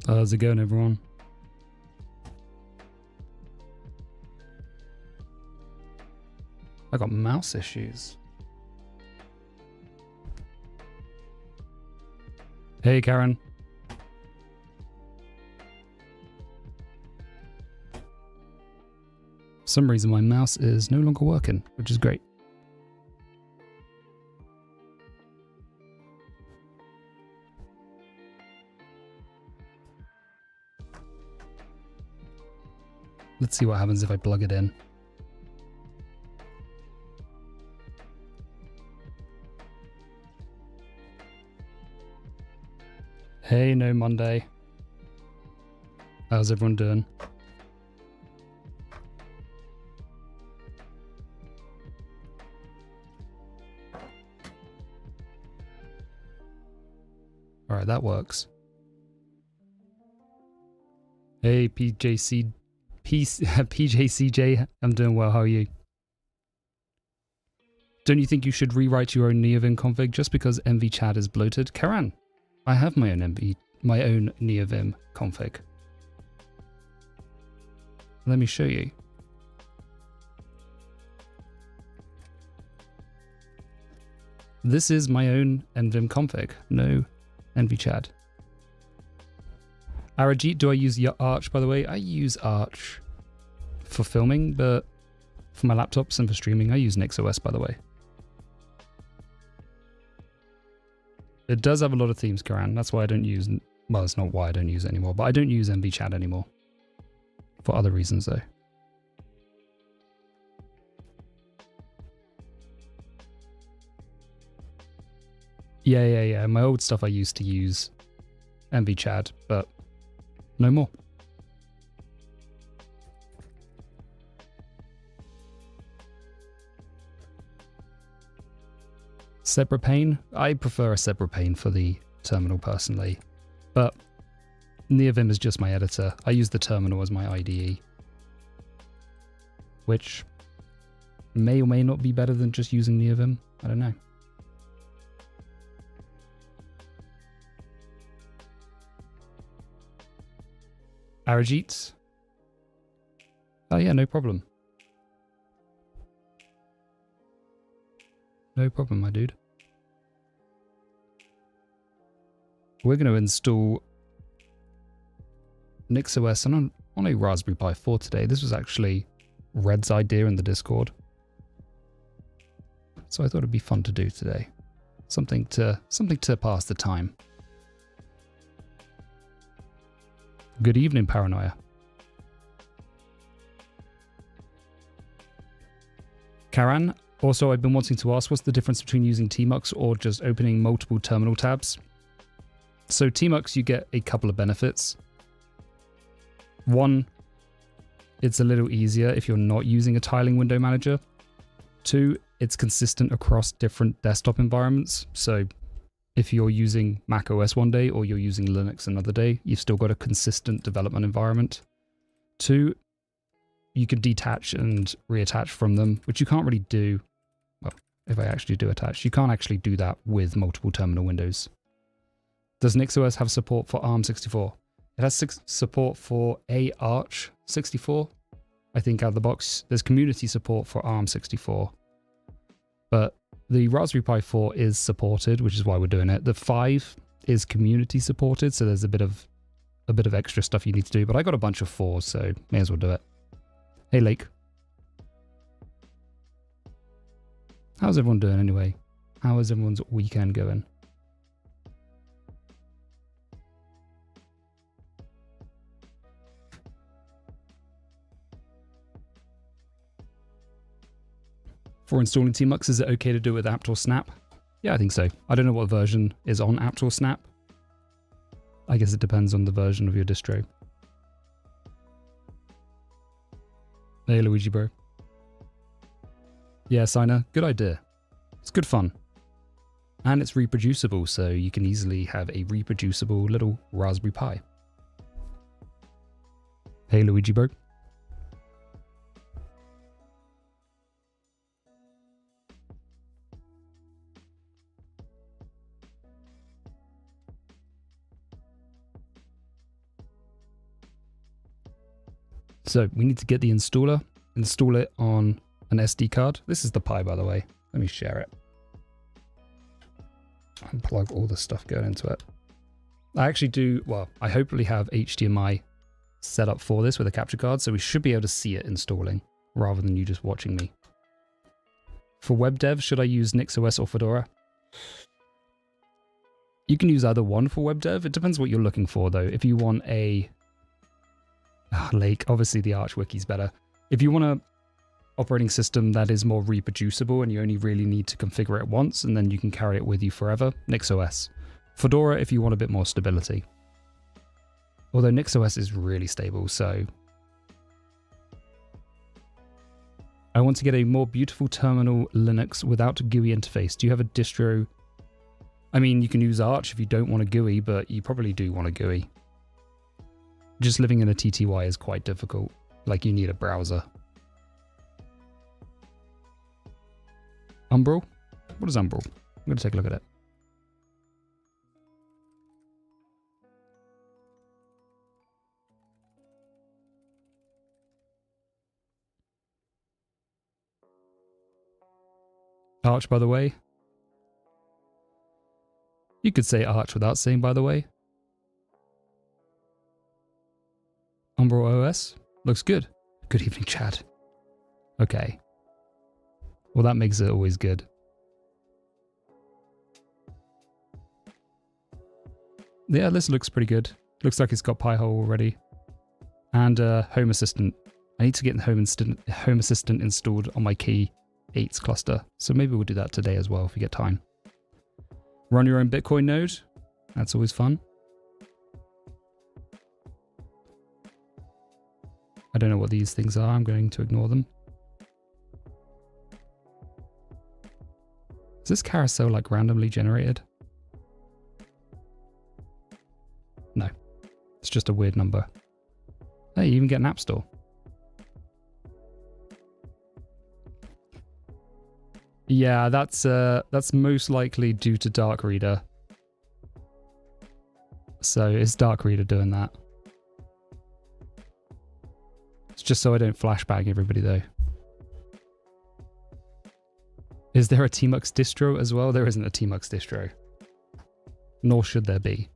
How's it going, everyone? I got mouse issues. Hey, Karen. For some reason, my mouse is no longer working, which is great. Let's see what happens if I plug it in. Hey, no Monday. How's everyone doing? All right, that works. Hey, PJCJ, I'm doing well, how are you? Don't you think you should rewrite your own Neovim config just because MV-Chad is bloated? Karan, I have my own Neovim config. Let me show you. This is my own NVim config, no NV-Chad. Arajit, do I use Arch, by the way? I use Arch for filming, but for my laptops and for streaming, I use NixOS, by the way. It does have a lot of themes, Karan. That's why I don't use... Well, it's not why I don't use it anymore, but I don't use MV-Chat anymore. For other reasons, though. Yeah. My old stuff I used to use MV-Chat, but no more. Separate pane? I prefer a separate pane for the terminal personally, but Neovim is just my editor. I use the terminal as my IDE, which may or may not be better than just using Neovim. I don't know. Arajit? Oh yeah, no problem. No problem, my dude. We're going to install NixOS on a Raspberry Pi 4 today. This was actually Red's idea in the Discord. So I thought it'd be fun to do today. Something to pass the time. Good evening, Paranoia. Karan, also I've been wanting to ask, what's the difference between using Tmux or just opening multiple terminal tabs? So Tmux, you get a couple of benefits. One, it's a little easier if you're not using a tiling window manager. Two, it's consistent across different desktop environments. So if you're using Mac OS one day or you're using Linux another day, you've still got a consistent development environment. Two, you can detach and reattach from them, which you can't really do. Well, if I actually do attach, you can't actually do that with multiple terminal windows. Does NixOS have support for ARM64? It has support for Arch64, I think, out of the box. There's community support for ARM64. But the Raspberry Pi 4 is supported, which is why we're doing it. The 5 is community supported, so there's a bit of extra stuff you need to do. But I got a bunch of 4s, so may as well do it. Hey, Lake. How's everyone doing anyway? How is everyone's weekend going? For installing Tmux, is it okay to do it with apt or snap? Yeah, I think so. I don't know what version is on apt or snap. I guess it depends on the version of your distro. Hey, Luigi bro. Yeah, Sina, good idea. It's good fun. And it's reproducible, so you can easily have a reproducible little Raspberry Pi. Hey, Luigi bro. So we need to get the installer, install it on an SD card. This is the Pi, by the way. Let me share it. Unplug all the stuff going into it. I actually do, well, I hopefully have HDMI set up for this with a capture card, so we should be able to see it installing rather than you just watching me. For web dev, should I use NixOS or Fedora? You can use either one for web dev. It depends what you're looking for, though. If you want a Lake, obviously the Arch Wiki's better. If you want a operating system that is more reproducible and you only really need to configure it once and then you can carry it with you forever, NixOS. Fedora if you want a bit more stability. Although NixOS is really stable, so... I want to get a more beautiful terminal Linux without a GUI interface. Do you have a distro? I mean, you can use Arch if you don't want a GUI, but you probably do want a GUI. Just living in a TTY is quite difficult. Like, you need a browser. Umbral? What is Umbral? I'm going to take a look at it. Arch, by the way. You could say Arch without saying by the way. Umbral OS? Looks good. Good evening, Chad. Okay. Well, that makes it always good. Yeah, this looks pretty good. Looks like it's got Pi4 already. And Home Assistant. I need to get Home Assistant installed on my Key 8's cluster. So maybe we'll do that today as well if we get time. Run your own Bitcoin node. That's always fun. I don't know what these things are. I'm going to ignore them. Is this carousel like randomly generated? No. It's just a weird number. Hey, you even get an app store. Yeah, that's most likely due to Dark Reader. So it's Dark Reader doing that. It's just so I don't flashbang everybody though. Is there a Tmux distro as well? There isn't a Tmux distro. Nor should there be.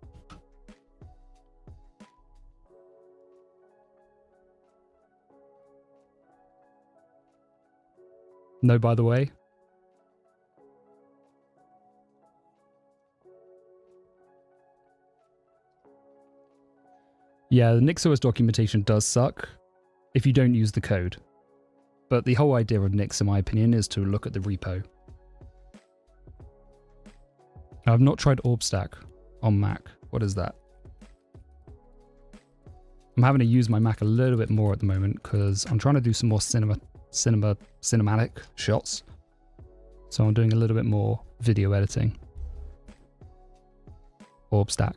No, by the way. Yeah, the NixOS documentation does suck if you don't use the code. But the whole idea of Nix, in my opinion, is to look at the repo. I've not tried OrbStack on Mac. What is that? I'm having to use my Mac a little bit more at the moment because I'm trying to do some more cinematic shots. So I'm doing a little bit more video editing. OrbStack.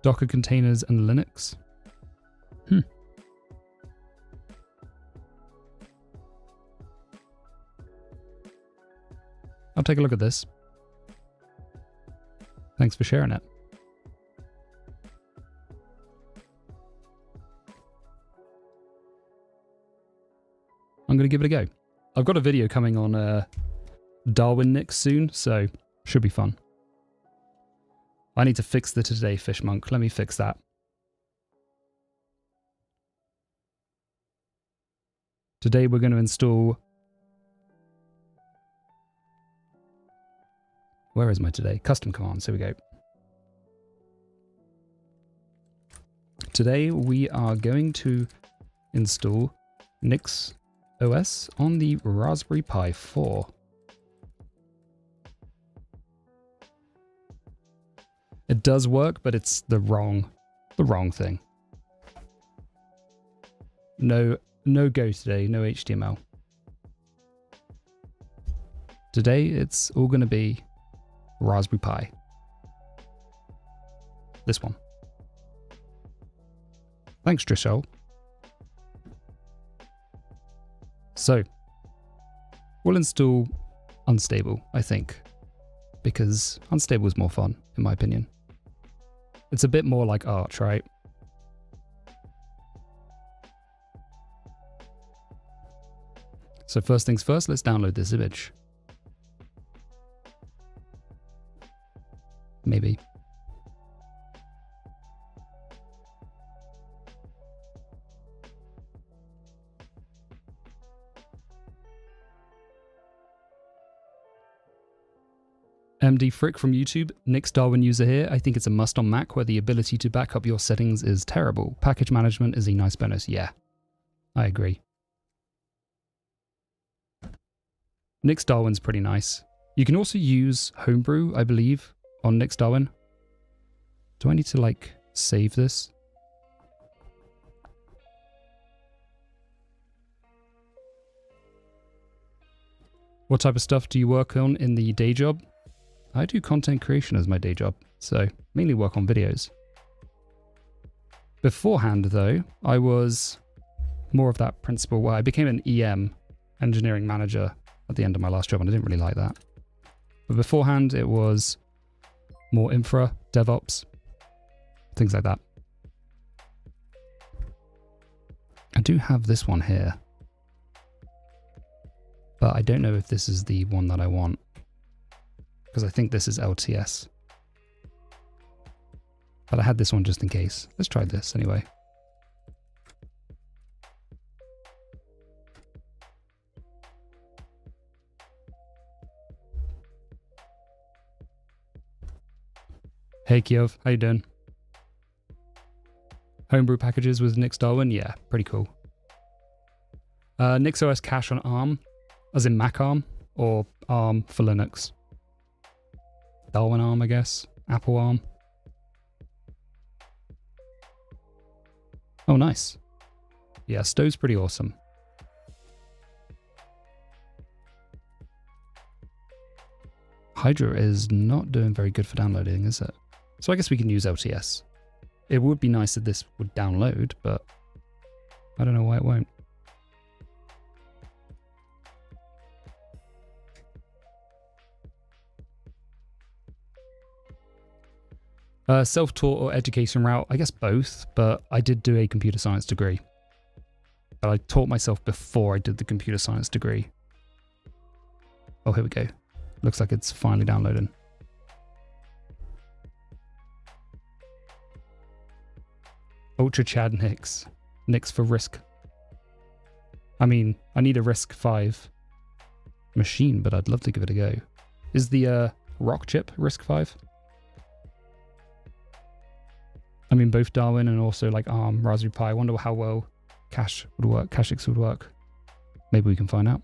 Docker containers and Linux. I'll take a look at this. Thanks for sharing it. I'm going to give it a go. I've got a video coming on Darwin Nix soon, so should be fun. I need to fix the Today Fishmonk. Let me fix that. Today we're going to install... Where is my today? Custom commands. Here we go. Today we are going to install NixOS on the Raspberry Pi 4. It does work, but it's the wrong thing. No Go today, no HTML. Today it's all going to be Raspberry Pi. This one. Thanks, Trishol. So, we'll install Unstable, I think, because Unstable is more fun, in my opinion. It's a bit more like Arch, right? So first things first, let's download this image. Maybe. MD Frick from YouTube, Nix Darwin user here. I think it's a must on Mac where the ability to back up your settings is terrible. Package management is a nice bonus. Yeah, I agree. Nix Darwin's pretty nice. You can also use Homebrew, I believe, on Nix Darwin. Do I need to like save this? What type of stuff do you work on in the day job? I do content creation as my day job, so mainly work on videos. Beforehand though, I was more of that principal where I became an EM, engineering manager, at the end of my last job, and I didn't really like that. But beforehand, it was more infra, DevOps, things like that. I do have this one here, but I don't know if this is the one that I want, because I think this is LTS. But I had this one just in case. Let's try this anyway. Hey Kiev, how you doing? Homebrew packages with Nix Darwin? Yeah, pretty cool. NixOS cache on ARM, as in Mac ARM, or ARM for Linux. Darwin ARM, I guess. Apple ARM. Oh, nice. Yeah, Stowe's pretty awesome. Hydra is not doing very good for downloading, is it? So I guess we can use LTS. It would be nice if this would download, but I don't know why it won't. Self-taught or education route? I guess both, but I did do a computer science degree. But I taught myself before I did the computer science degree. Oh, here we go. Looks like it's finally downloading. Ultra Chad Nix. Nix for Risk. I mean, I need a Risk 5 machine, but I'd love to give it a go. Is the Rock chip Risk 5? I mean, both Darwin and also like ARM, Raspberry Pi. I wonder how well Cache would work. Cachix would work. Maybe we can find out.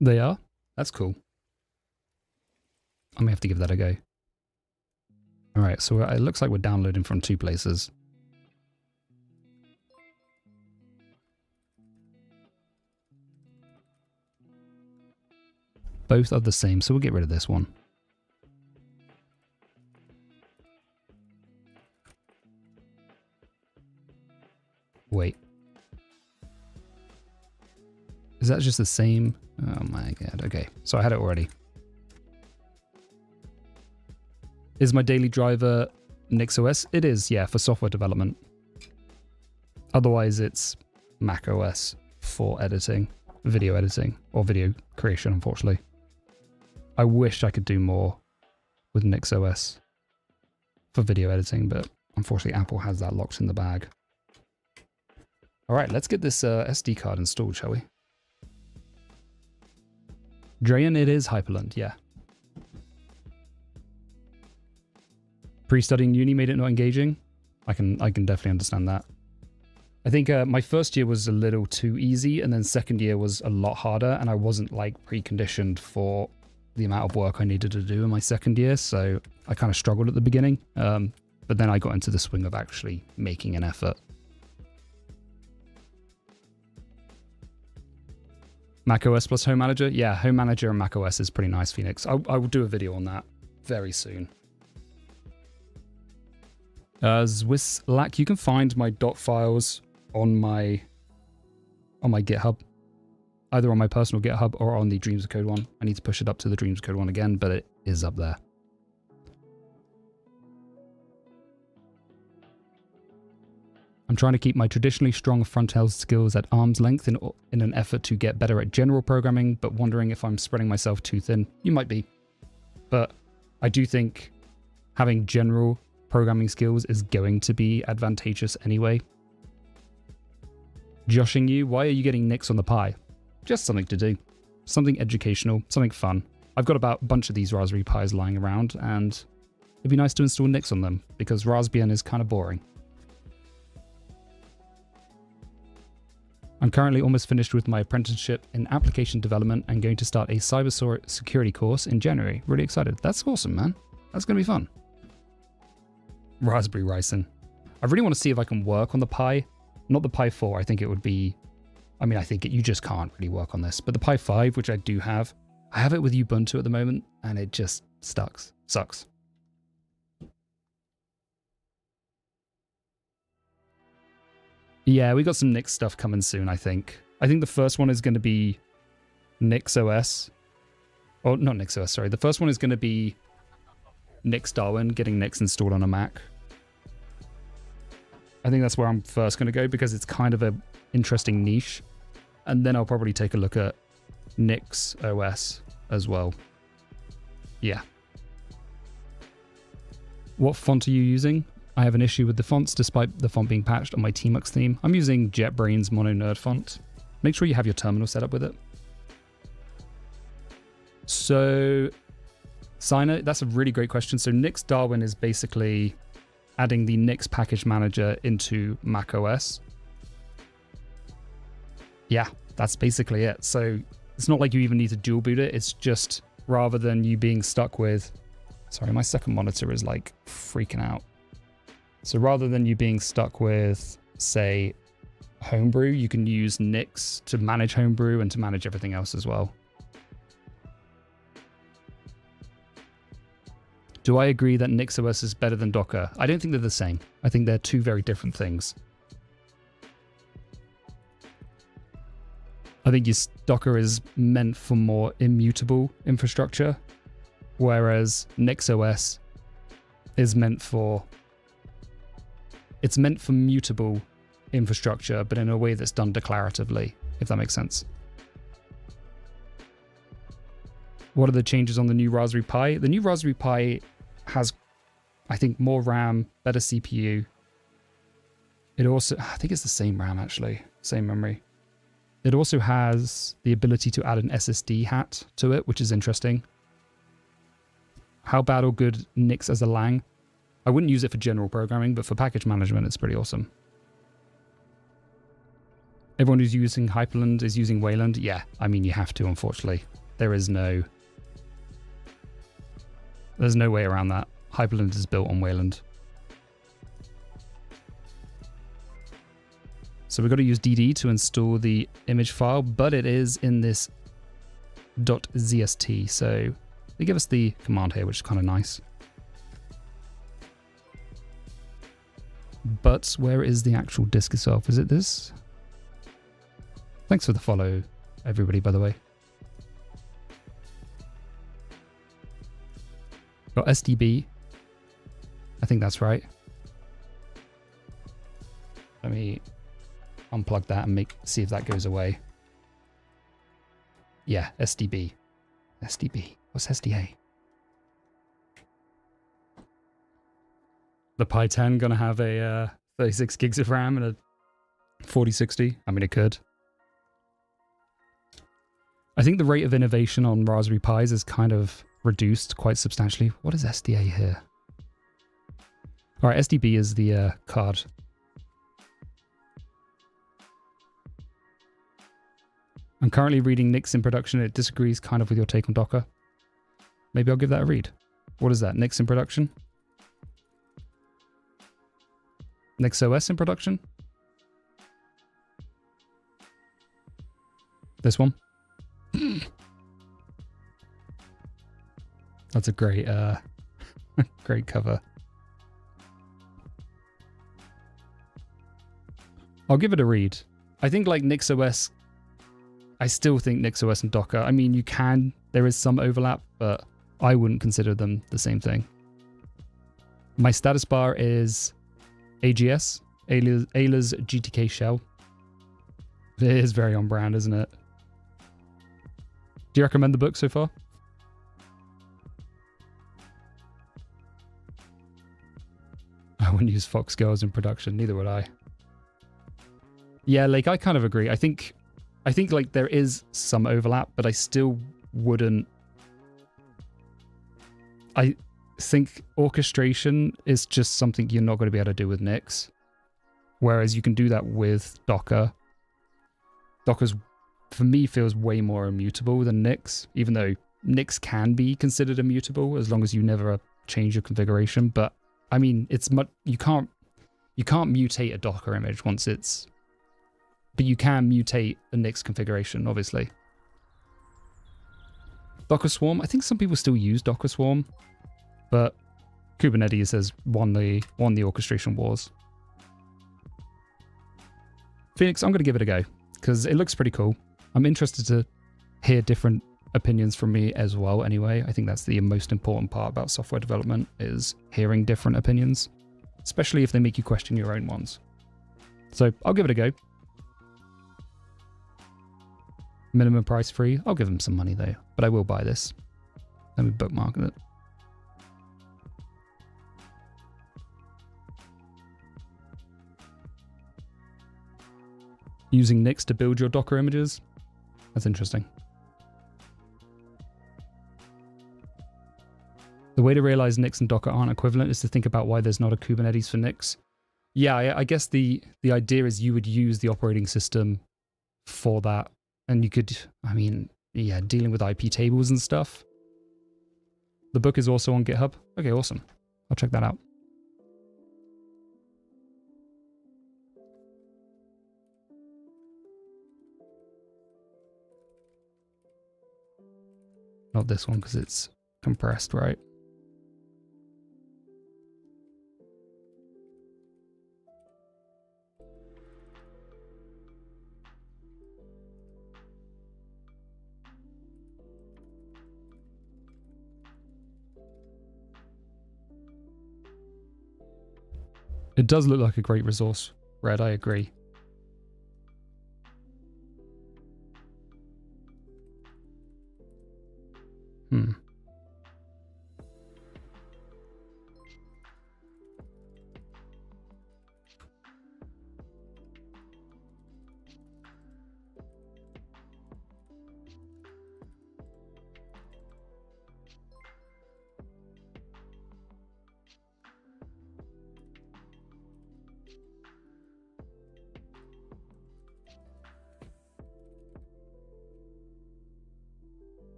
They are? That's cool. I may have to give that a go. Alright, so it looks like we're downloading from two places. Both are the same, so we'll get rid of this one. Wait. Is that just the same? Oh my god, okay. So I had it already. Is my daily driver NixOS? It is, yeah, for software development. Otherwise, it's macOS for editing, or video creation, unfortunately. I wish I could do more with NixOS for video editing, but unfortunately Apple has that locked in the bag. All right, let's get this SD card installed, shall we? Drayan, it is Hyperland, yeah. Pre-studying uni made it not engaging. I can definitely understand that. I think my first year was a little too easy, and then second year was a lot harder, and I wasn't like preconditioned for the amount of work I needed to do in my second year, so I kind of struggled at the beginning. But then I got into the swing of actually making an effort. macOS plus Home Manager? Yeah, Home Manager and macOS is pretty nice, Phoenix. I will do a video on that very soon. Zwislack, you can find my .files on my on my GitHub, either on my personal GitHub or on the Dreams of Code one. I need to push it up to the Dreams of Code one again, but it is up there. I'm trying to keep my traditionally strong front-end skills at arm's length in an effort to get better at general programming, but wondering if I'm spreading myself too thin. You might be. But I do think having general programming skills is going to be advantageous anyway. Joshing you, why are you getting Nix on the Pi? Just something to do. Something educational, something fun. I've got about a bunch of these Raspberry Pis lying around, and it'd be nice to install Nix on them, because Raspbian is kind of boring. I'm currently almost finished with my apprenticeship in application development and going to start a cyber security course in January. Really excited. That's awesome, man. That's going to be fun. Raspberry Ricin. I really want to see if I can work on the Pi. Not the Pi4. I think it would be... I mean, I think you just can't really work on this. But the Pi5, which I do have, I have it with Ubuntu at the moment, and it just sucks. Yeah, we got some Nix stuff coming soon, I think. I think the first one is going to be NixOS. Oh, not NixOS, sorry. The first one is going to be Nix Darwin, getting Nix installed on a Mac. I think that's where I'm first going to go because it's kind of an interesting niche. And then I'll probably take a look at NixOS as well. Yeah. What font are you using? I have an issue with the fonts despite the font being patched on my Tmux theme. I'm using JetBrains Mono Nerd font. Make sure you have your terminal set up with it. So, Signer, that's a really great question. So Nix Darwin is basically adding the Nix package manager into macOS. Yeah, that's basically it. So it's not like you even need to dual boot it. It's just rather than you being stuck with... Sorry, my second monitor is like freaking out. So rather than you being stuck with, say, Homebrew, you can use Nix to manage Homebrew and to manage everything else as well. Do I agree that NixOS is better than Docker? I don't think they're the same. I think they're two very different things. I think Docker is meant for more immutable infrastructure, whereas NixOS is meant for... It's meant for mutable infrastructure, but in a way that's done declaratively, if that makes sense. What are the changes on the new Raspberry Pi? The new Raspberry Pi has, I think, more RAM, better CPU. It also, I think it's the same RAM actually, same memory. It also has the ability to add an SSD hat to it, which is interesting. How bad or good Nix as a lang? I wouldn't use it for general programming, but for package management, it's pretty awesome. Everyone who's using Hyperland is using Wayland. Yeah, I mean, you have to, unfortunately. There's no way around that. Hyperland is built on Wayland. So we've got to use DD to install the image file, but it is in this .zst. So they give us the command here, which is kind of nice. But where is the actual disk itself? Is it this? Thanks for the follow, everybody, by the way. Got SDB. I think that's right. Let me unplug that and see if that goes away. Yeah, SDB. SDB. What's SDA? The Pi 10 gonna have a 36 gigs of RAM and a 4060. I mean, it could. I think the rate of innovation on Raspberry Pis is kind of reduced quite substantially. What is SDA here? All right, SDB is the card. I'm currently reading Nix in production. It disagrees kind of with your take on Docker. Maybe I'll give that a read. What is that? Nix in production? NixOS in production? This one? That's a great great cover. I'll give it a read. I think like NixOS, I still think NixOS and Docker, I mean, there is some overlap, but I wouldn't consider them the same thing. My status bar is AGS, Ayla's GTK shell. It is very on brand, isn't it? Do you recommend the book so far? I wouldn't use Fox Girls in production, neither would I. Yeah, like I kind of agree. I think like there is some overlap, but I still wouldn't. I think orchestration is just something you're not going to be able to do with Nix. Whereas you can do that with Docker. Docker's, for me, feels way more immutable than Nix, even though Nix can be considered immutable as long as you never change your configuration. But I mean, it's much, you can't mutate a Docker image once it's, but you can mutate a Nix configuration, obviously. Docker Swarm, I think some people still use Docker Swarm, but Kubernetes has won the orchestration wars. Phoenix, I'm going to give it a go because it looks pretty cool. I'm interested to hear different opinions from me as well anyway. I think that's the most important part about software development, is hearing different opinions, especially if they make you question your own ones. So I'll give it a go. Minimum price free. I'll give them some money though, but I will buy this. Let me bookmark it. Using Nix to build your Docker images. That's interesting. The way to realize Nix and Docker aren't equivalent is to think about why there's not a Kubernetes for Nix. Yeah, I guess the idea is you would use the operating system for that. And you could, I mean, yeah, dealing with IP tables and stuff. The book is also on GitHub. Okay, awesome. I'll check that out. Not this one because it's compressed, right? It does look like a great resource, Red, I agree.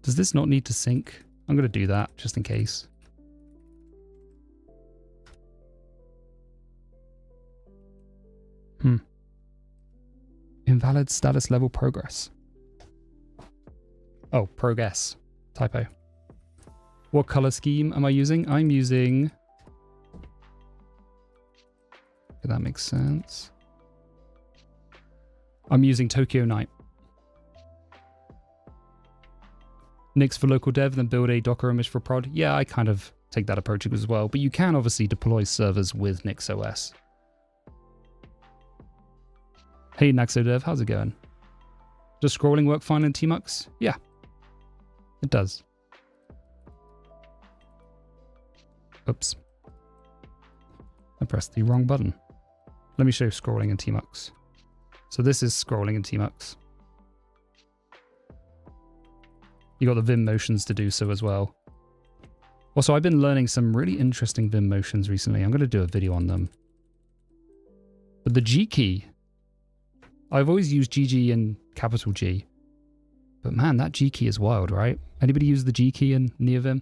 Does this not need to sync? I'm going to do that just in case. Invalid status level progress. Oh, progress. Typo. What color scheme am I using? I'm using... Okay, that makes sense. I'm using Tokyo Night. Nix for local dev, then build a Docker image for prod. Yeah, I kind of take that approach as well, but you can obviously deploy servers with NixOS. Hey NixOdev, how's it going? Does scrolling work fine in Tmux? Yeah, it does. Oops. I pressed the wrong button. Let me show scrolling in Tmux. So this is scrolling in Tmux. You got the Vim motions to do so as well. Also, I've been learning some really interesting Vim motions recently. I'm going to do a video on them. But the G key, I've always used GG in capital G. But man, that G key is wild, right? Anybody use the G key in Neovim?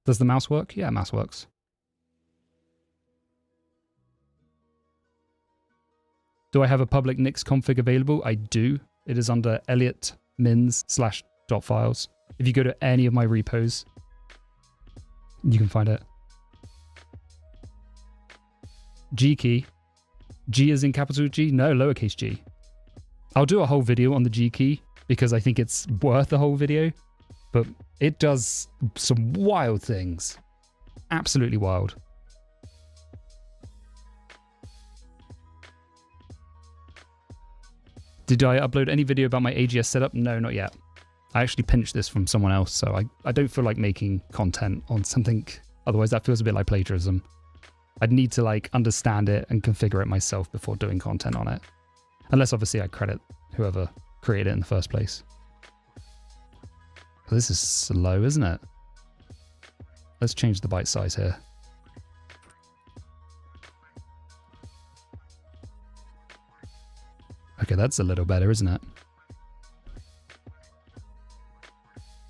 Does the mouse work? Yeah, mouse works. Do I have a public Nix config available? I do. It is under Elliot mins/.files. If you go to any of my repos, you can find it. G key. G is in capital G? No, lowercase g. I'll do a whole video on the G key because I think it's worth the whole video, but it does some wild things. Absolutely wild. Did I upload any video about my AGS setup? No, not yet. I actually pinched this from someone else, so I don't feel like making content on something. Otherwise, that feels a bit like plagiarism. I'd need to like understand it and configure it myself before doing content on it. Unless obviously I credit whoever created it in the first place. This is slow, isn't it? Let's change the byte size here. Okay, that's a little better, isn't it?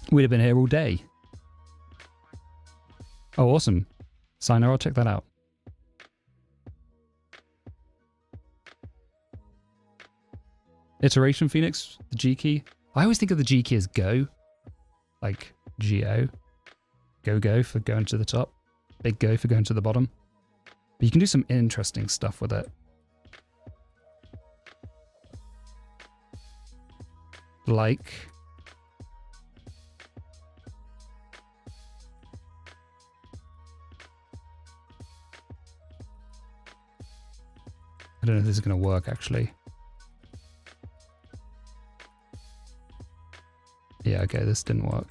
We'd have been here all day. Oh, awesome. Signer, I'll check that out. Iteration Phoenix, the G key. I always think of the G key as go. Like G-O. Go for going to the top. Big go for going to the bottom. But you can do some interesting stuff with it. Like... I don't know if this is going to work, actually. Yeah, okay, this didn't work.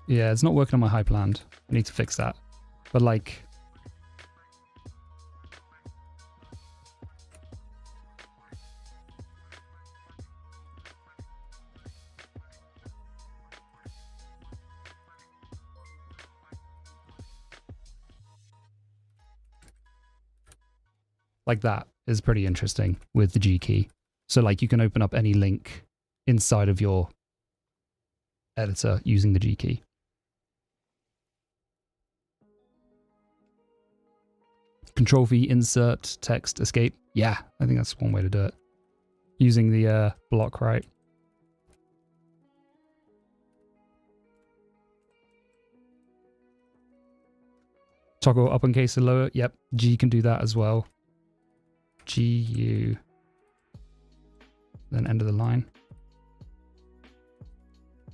Yeah, it's not working on my high planned. I need to fix that. But like... like that is pretty interesting with the G key. So like you can open up any link inside of your editor using the G key. Control V, insert, text, escape. Yeah, I think that's one way to do it. Using the block, right? Toggle uppercase and lower. Yep, G can do that as well. GU, then end of the line,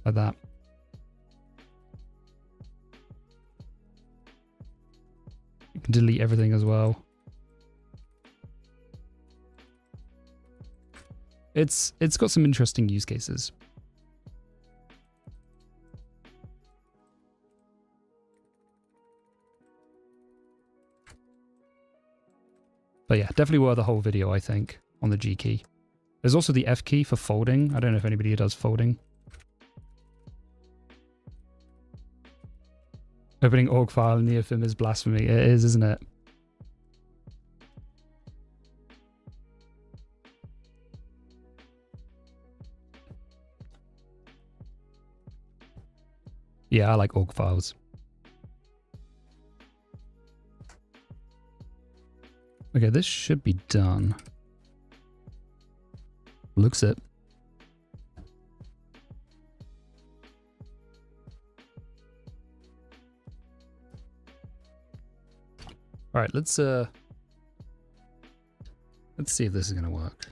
like that. You can delete everything as well. It's got some interesting use cases. But yeah, definitely worth a whole video, I think, on the G key. There's also the F key for folding. I don't know if anybody does folding. Opening org file in Neovim is blasphemy. It is, isn't it? Yeah, I like org files. Okay, this should be done. Looks it. All right, let's see if this is going to work.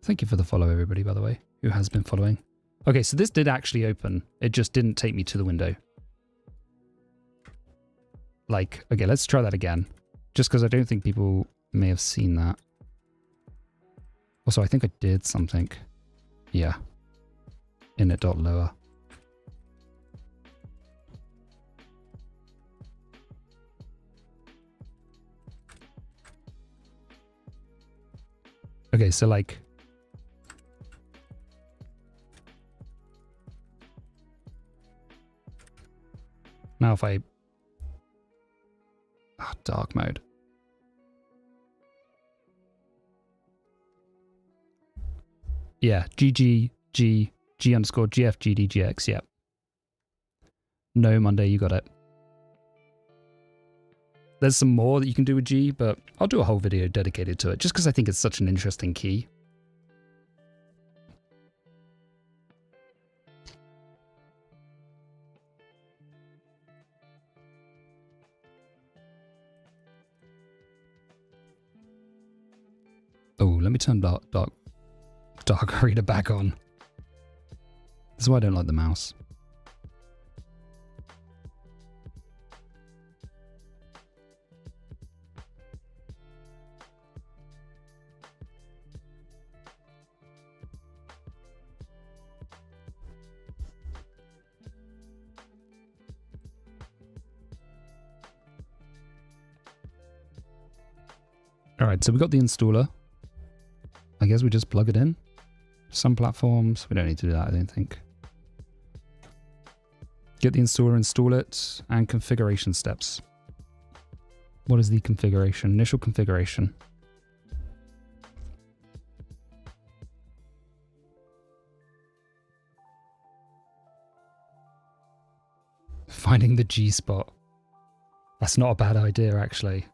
Thank you for the follow, everybody, by the way, who has been following. Okay, so this did actually open. It just didn't take me to the window. Like, okay, let's try that again. Just because I don't think people may have seen that. Also, I think I did something. Yeah. Init.lower. Okay, so like... now if I... oh, dark mode. Yeah, G underscore GFGDGX, yep. No, Monday, you got it. There's some more that you can do with G, but I'll do a whole video dedicated to it, just because I think it's such an interesting key. turn dark reader back on. This is why I don't like the mouse. Alright, so we got the installer. I guess we just plug it in. Some platforms, we don't need to do that, I don't think. Get the installer, install it, and configuration steps. What is the configuration? Initial configuration. Finding the G spot. That's not a bad idea, actually.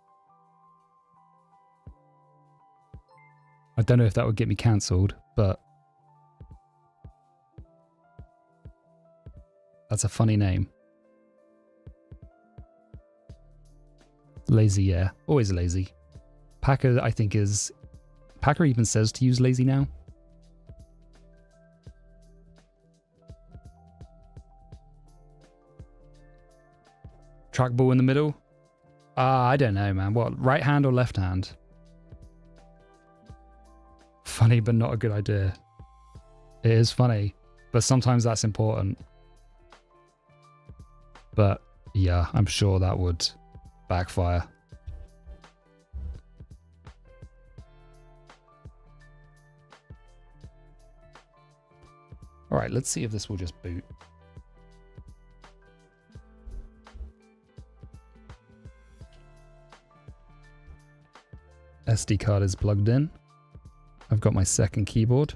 I don't know if that would get me cancelled, but that's a funny name. Lazy, yeah. Always lazy. Packer, I think, is... Packer even says to use lazy now. Trackball in the middle? I don't know, man. What, right hand or left hand? Funny, but not a good idea. It is funny, but sometimes that's important. But yeah, I'm sure that would backfire. All right, let's see if this will just boot. SD card is plugged in. I've got my second keyboard.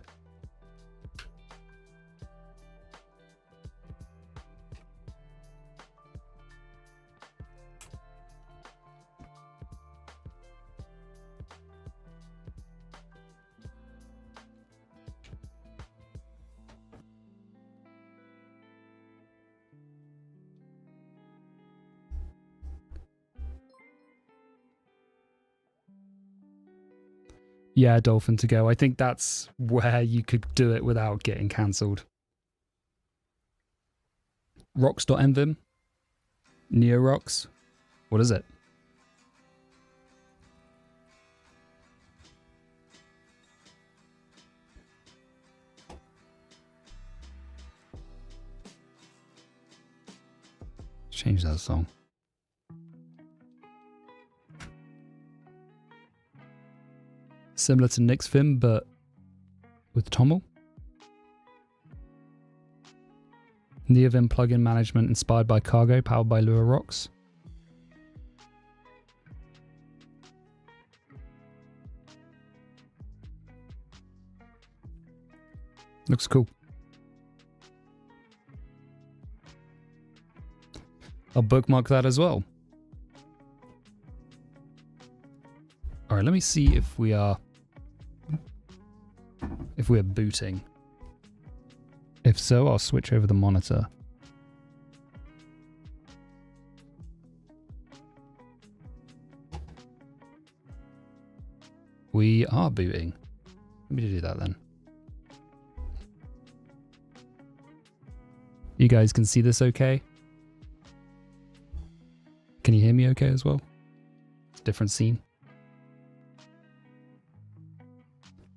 Yeah, Dolphin to go. I think that's where you could do it without getting cancelled. Rocks.nvim? NeoRocks? What is it? Change that song. Similar to NixOS, but with Toml. Neovim plugin management inspired by Cargo, powered by Lua Rocks. Looks cool. I'll bookmark that as well. All right, let me see if we're booting. If so, I'll switch over the monitor. We are booting. Let me do that then. You guys can see this okay? Can you hear me okay as well? It's a different scene.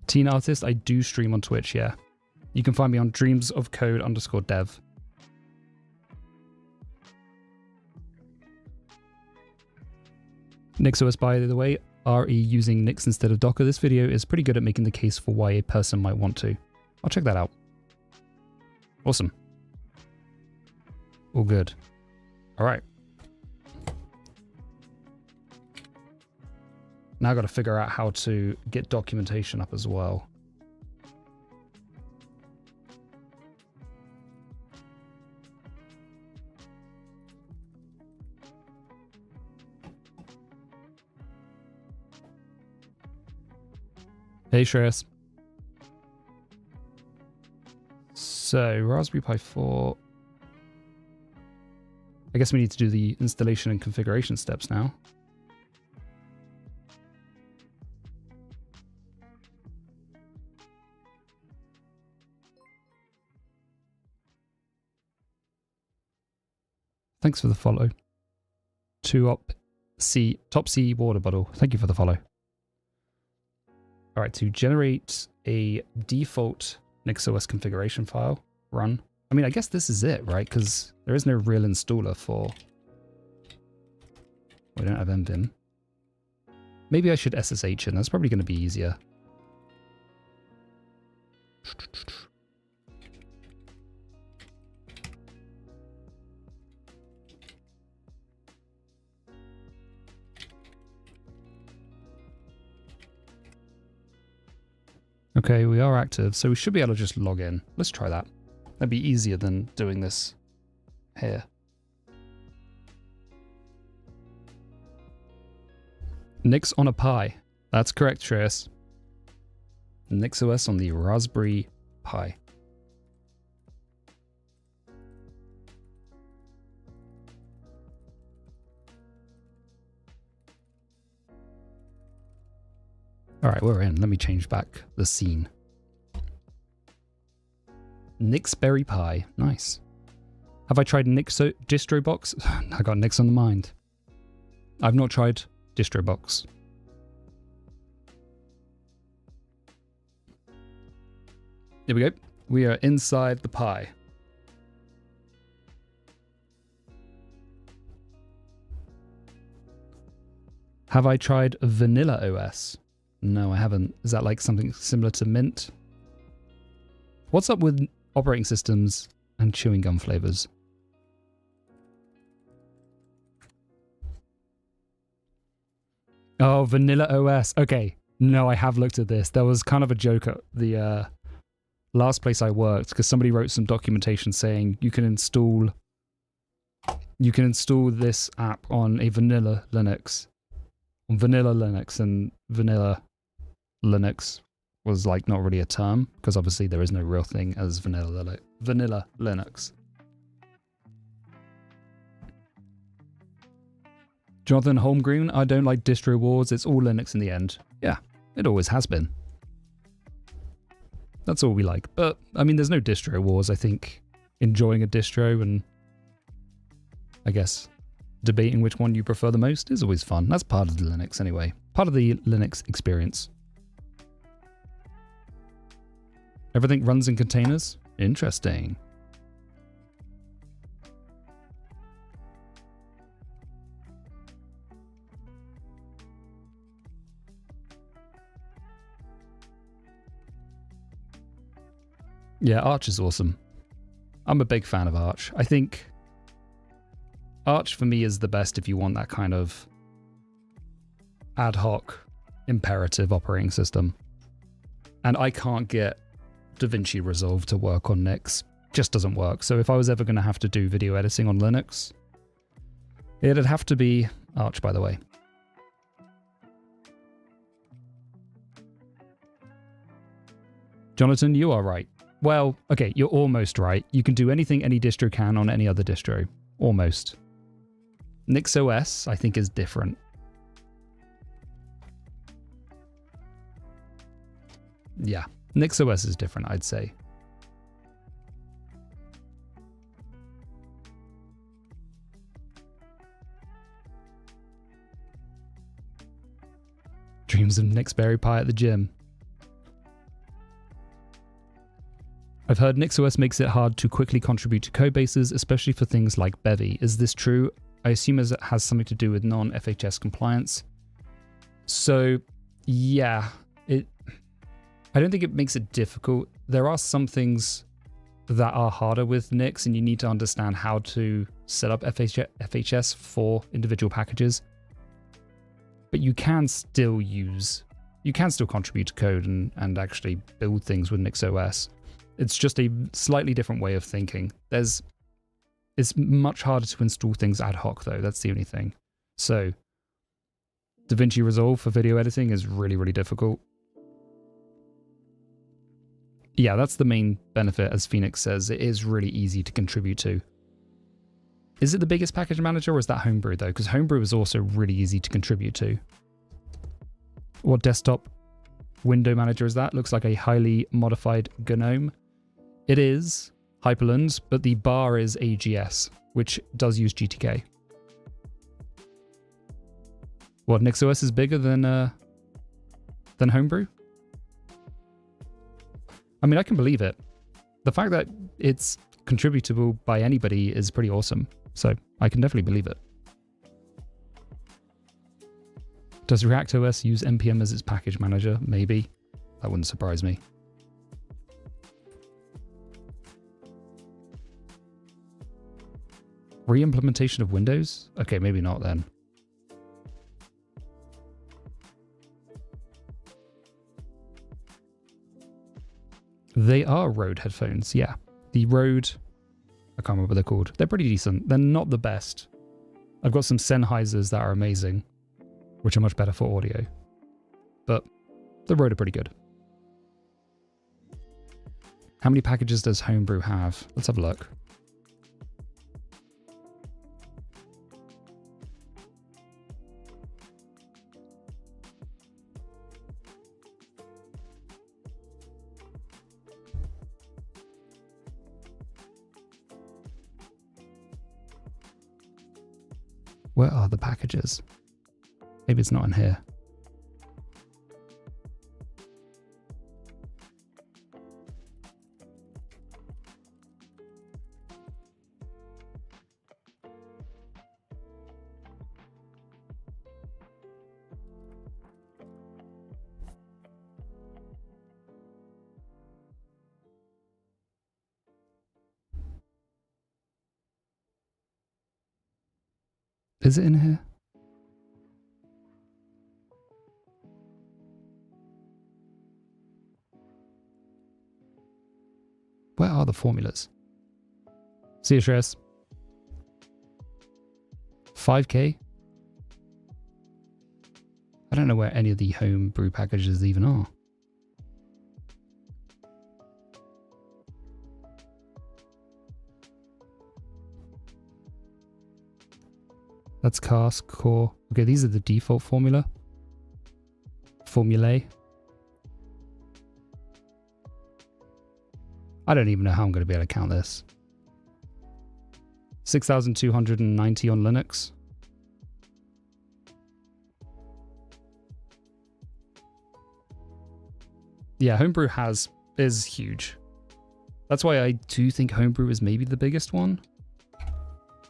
Teen Artist, I do stream on Twitch, yeah. You can find me on dreamsofcode_dev. NixOS, by the way, RE using Nix instead of Docker. This video is pretty good at making the case for why a person might want to. I'll check that out. Awesome. All good. All right. Now I've got to figure out how to get documentation up as well. Hey Shreyas. So Raspberry Pi 4. I guess we need to do the installation and configuration steps now. Thanks for the follow. Top C water bottle. Thank you for the follow. All right, to generate a default NixOS configuration file, run. I mean, I guess this is it, right? Because there is no real installer for... We don't have Neovim. Maybe I should SSH in. That's probably going to be easier. Okay, we are active, so we should be able to just log in. Let's try that. That'd be easier than doing this here. Nix on a Pi. That's correct, Shreyas. NixOS on the Raspberry Pi. All right, we're in. Let me change back the scene. Nixberry Pi. Nice. Have I tried DistroBox? I got Nix on the mind. I've not tried DistroBox. Here we go. We are inside the Pi. Have I tried Vanilla OS? No, I haven't. Is that like something similar to Mint? What's up with operating systems and chewing gum flavors? Oh, Vanilla OS. Okay. No, I have looked at this. There was kind of a joke at the last place I worked because somebody wrote some documentation saying you can install this app on a vanilla Linux. On vanilla Linux, and vanilla Linux was like not really a term because obviously there is no real thing as vanilla Linux. Jonathan Holmgreen, I don't like distro wars. It's all Linux in the end. Yeah, it always has been. That's all we like. But I mean, there's no distro wars. I think enjoying a distro and I guess debating which one you prefer the most is always fun. That's part of the Linux anyway. Part of the Linux experience. Everything runs in containers? Interesting. Yeah, Arch is awesome. I'm a big fan of Arch. I think Arch for me is the best if you want that kind of ad hoc imperative operating system. And I can't get DaVinci Resolve to work on Nix. Just doesn't work. So if I was ever going to have to do video editing on Linux, it'd have to be Arch, by the way. Jonathan, you are right. Well, okay, you're almost right. You can do anything any distro can on any other distro. Almost. NixOS, I think, is different. Yeah, NixOS is different, I'd say. Dreams of Nixberry Pi at the gym. I've heard NixOS makes it hard to quickly contribute to codebases, especially for things like Bevy. Is this true? I assume it has something to do with non-FHS compliance. So, yeah, I don't think it makes it difficult. There are some things that are harder with Nix, and you need to understand how to set up FHS for individual packages. But you can still contribute to code and actually build things with NixOS. It's just a slightly different way of thinking. It's much harder to install things ad hoc, though. That's the only thing. So, DaVinci Resolve for video editing is really, really difficult. Yeah, that's the main benefit, as Phoenix says. It is really easy to contribute to. Is it the biggest package manager, or is that Homebrew, though? Because Homebrew is also really easy to contribute to. What desktop window manager is that? Looks like a highly modified GNOME. It is Hyperland, but the bar is AGS. which does use GTK. What, NixOS is bigger than Homebrew? I mean, I can believe it. The fact that it's contributable by anybody is pretty awesome. So I can definitely believe it. Does ReactOS use NPM as its package manager? Maybe. That wouldn't surprise me. Re-implementation of Windows? Okay, maybe not then. They are Rode headphones, yeah. The Rode, I can't remember what they're called. They're pretty decent. They're not the best. I've got some Sennheisers that are amazing, which are much better for audio. But the Rode are pretty good. How many packages does Homebrew have? Let's have a look. Where are the packages? Maybe it's not in here. Is it in here? Where are the formulas? See you, Shreyas. 5K? I don't know where any of the Homebrew packages even are. That's cast, core. Okay, these are the default formulae. I don't even know how I'm going to be able to count this. 6,290 on Linux. Yeah, Homebrew is huge. That's why I do think Homebrew is maybe the biggest one.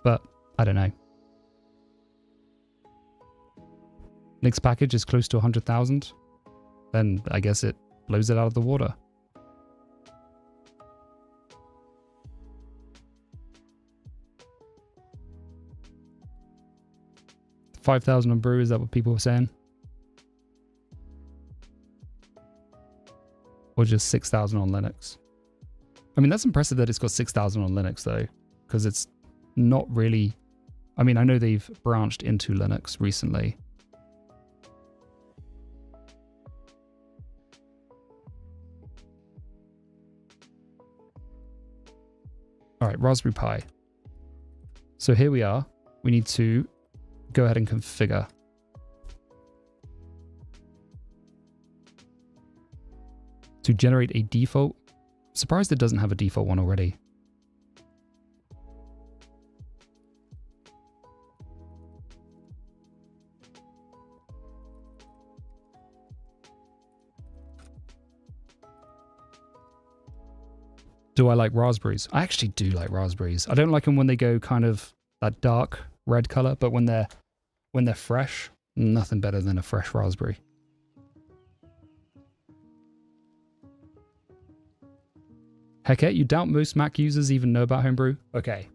But I don't know. Nix package is close to 100,000. Then I guess it blows it out of the water. $5,000 on Brew, is that what people were saying? Or just 6,000 on Linux? I mean, that's impressive that it's got 6,000 on Linux though, because it's not really... I mean, I know they've branched into Linux recently. All right, Raspberry Pi. So here we are. We need to go ahead and configure. To generate a default. Surprised it doesn't have a default one already. Do I like raspberries? I actually do like raspberries. I don't like them when they go kind of that dark red color, but when they're fresh, nothing better than a fresh raspberry. Heck yeah, you doubt most Mac users even know about Homebrew? Okay.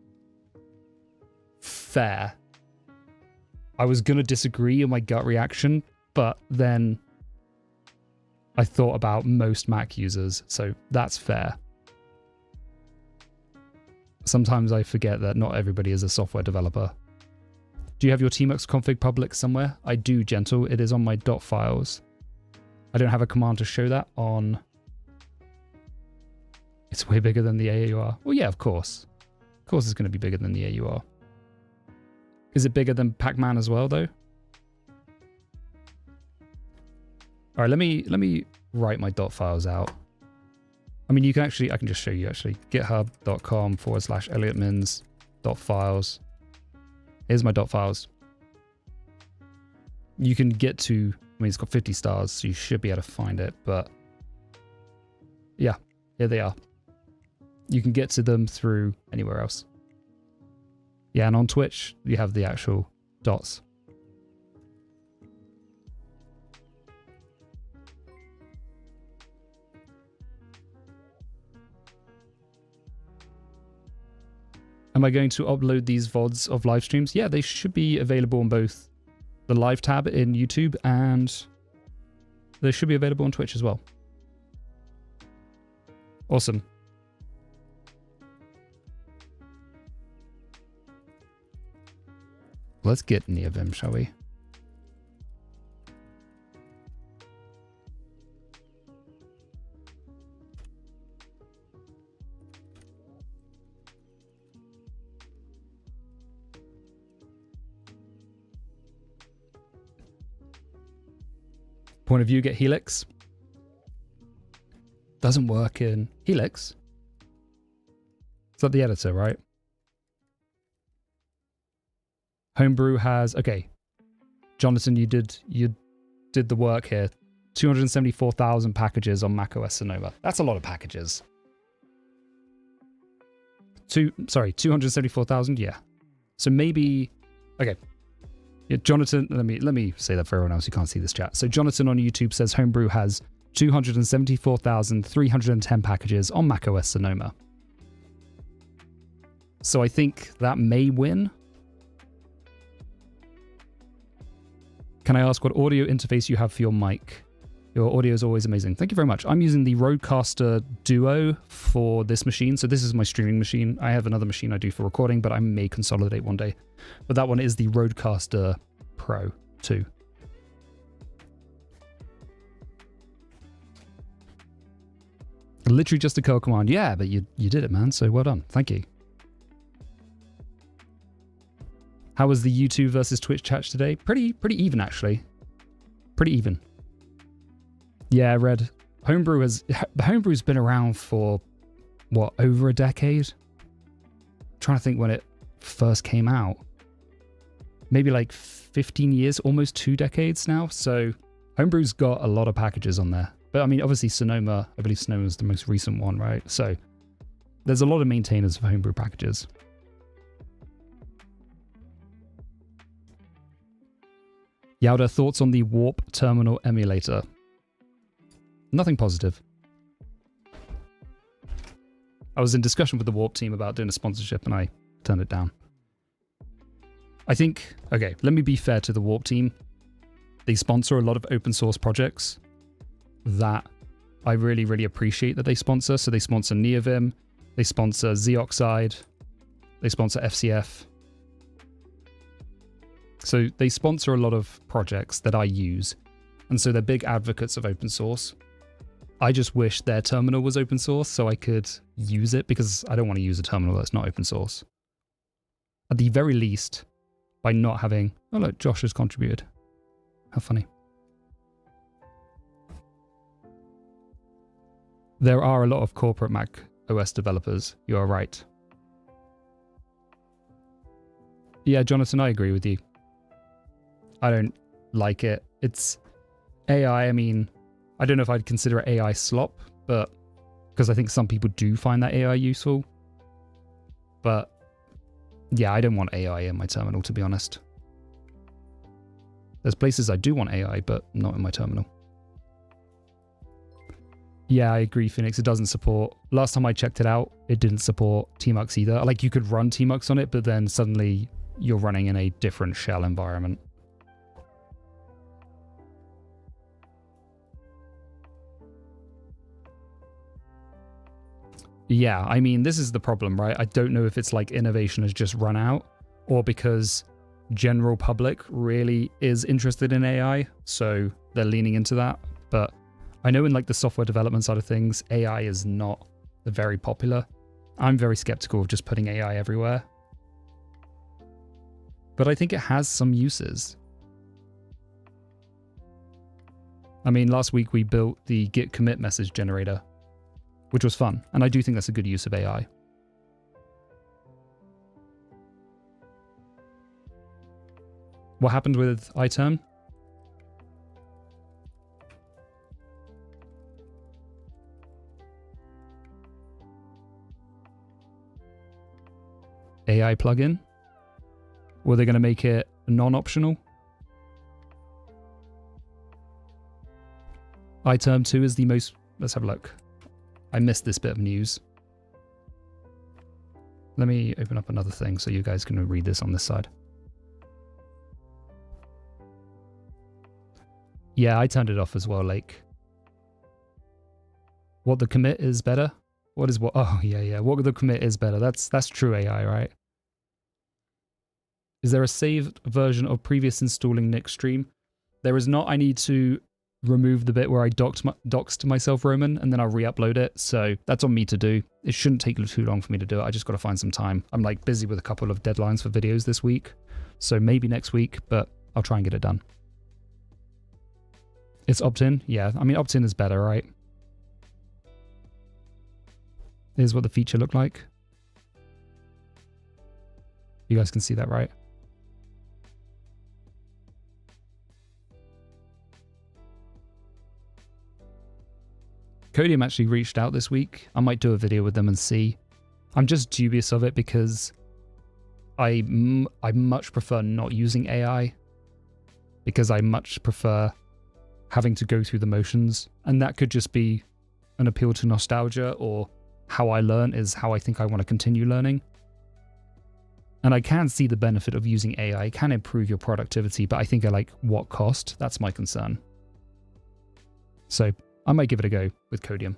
Fair. I was gonna disagree in my gut reaction, but then I thought about most Mac users, so that's fair. Sometimes I forget that not everybody is a software developer. Do you have your tmux config public somewhere? I do, Gentle. It is on my .dot files. I don't have a command to show that on... It's way bigger than the AUR. Well, yeah, of course. Of course it's going to be bigger than the AUR. Is it bigger than Pac-Man as well, though? All right, let me write my .dot files out. I mean, you can actually, I can just show you actually. GitHub.com/ElliotMins. .files. Here's my .files. You can get to, I mean, it's got 50 stars, so you should be able to find it, but yeah, here they are. You can get to them through anywhere else. Yeah, and on Twitch, you have the actual dots. Am I going to upload these VODs of live streams? Yeah, they should be available on both the live tab in YouTube and they should be available on Twitch as well. Awesome. Let's get Neovim, shall we? Point of view, get Helix. Doesn't work in Helix. Is that the editor, right? Homebrew has, okay. Jonathan, you did the work here. 274,000 packages on macOS Sonoma. That's a lot of packages. 274,000, yeah. So maybe, okay. Yeah, Jonathan, let me say that for everyone else who can't see this chat. So Jonathan on YouTube says Homebrew has 274,310 packages on macOS Sonoma. So I think that may win. Can I ask what audio interface you have for your mic? Your audio is always amazing. Thank you very much. I'm using the Rodecaster Duo for this machine. So this is my streaming machine. I have another machine I do for recording, but I may consolidate one day. But that one is the Rodecaster Pro 2. Literally just a code command. Yeah, but you did it, man. So well done. Thank you. How was the YouTube versus Twitch chat today? Pretty even, actually. Pretty even. Yeah, Red. Homebrew's been around for, what, over a decade? I'm trying to think when it first came out. Maybe like 15 years, almost 2 decades now. So Homebrew's got a lot of packages on there. But I mean, obviously Sonoma, I believe Sonoma is the most recent one, right? So there's a lot of maintainers of Homebrew packages. Yauda, thoughts on the Warp Terminal emulator? Nothing positive. I was in discussion with the Warp team about doing a sponsorship and I turned it down. I think, okay, let me be fair to the Warp team. They sponsor a lot of open source projects that I really, really appreciate that they sponsor. So they sponsor Neovim, they sponsor Zoxide, they sponsor FCF. So they sponsor a lot of projects that I use. And so they're big advocates of open source. I just wish their terminal was open source so I could use it because I don't want to use a terminal that's not open source. At the very least, by not having... Oh look, Josh has contributed. How funny. There are a lot of corporate Mac OS developers. You are right. Yeah, Jonathan, I agree with you. I don't like it. It's AI, I mean, I don't know if I'd consider it AI slop, but because I think some people do find that AI useful. But yeah, I don't want AI in my terminal, to be honest. There's places I do want AI, but not in my terminal. Yeah, I agree, Phoenix. It doesn't support... Last time I checked it out, it didn't support Tmux either. Like, you could run Tmux on it, but then suddenly you're running in a different shell environment. Yeah, I mean, this is the problem, right? I don't know if it's like innovation has just run out or because general public really is interested in AI, so they're leaning into that. But I know in like the software development side of things, AI is not very popular. I'm very skeptical of just putting AI everywhere. But I think it has some uses. I mean, last week we built the git commit message generator, which was fun. And I do think that's a good use of AI. What happened with iTerm? AI plugin? Were they going to make it non-optional? iTerm 2 is the most... Let's have a look. I missed this bit of news. Let me open up another thing so you guys can read this on this side. Yeah, I turned it off as well, like... What the commit is better? What is what? Oh, yeah. What the commit is better. That's true AI, right? Is there a saved version of previous installing NixStream? There is not. I need to remove the bit where I doxed myself, Roman, and then I'll re-upload it. So that's on me to do. It shouldn't take too long for me to do it. I just got to find some time. I'm like busy with a couple of deadlines for videos this week. So maybe next week, but I'll try and get it done. It's opt-in? Yeah, I mean, opt-in is better, right? Here's what the feature looked like. You guys can see that, right? Codium actually reached out this week. I might do a video with them and see. I'm just dubious of it because I much prefer not using AI, because I much prefer having to go through the motions, and that could just be an appeal to nostalgia, or how I learn is how I think I want to continue learning. And I can see the benefit of using AI. It can improve your productivity, but I think at like what cost? That's my concern. So I might give it a go with Codium.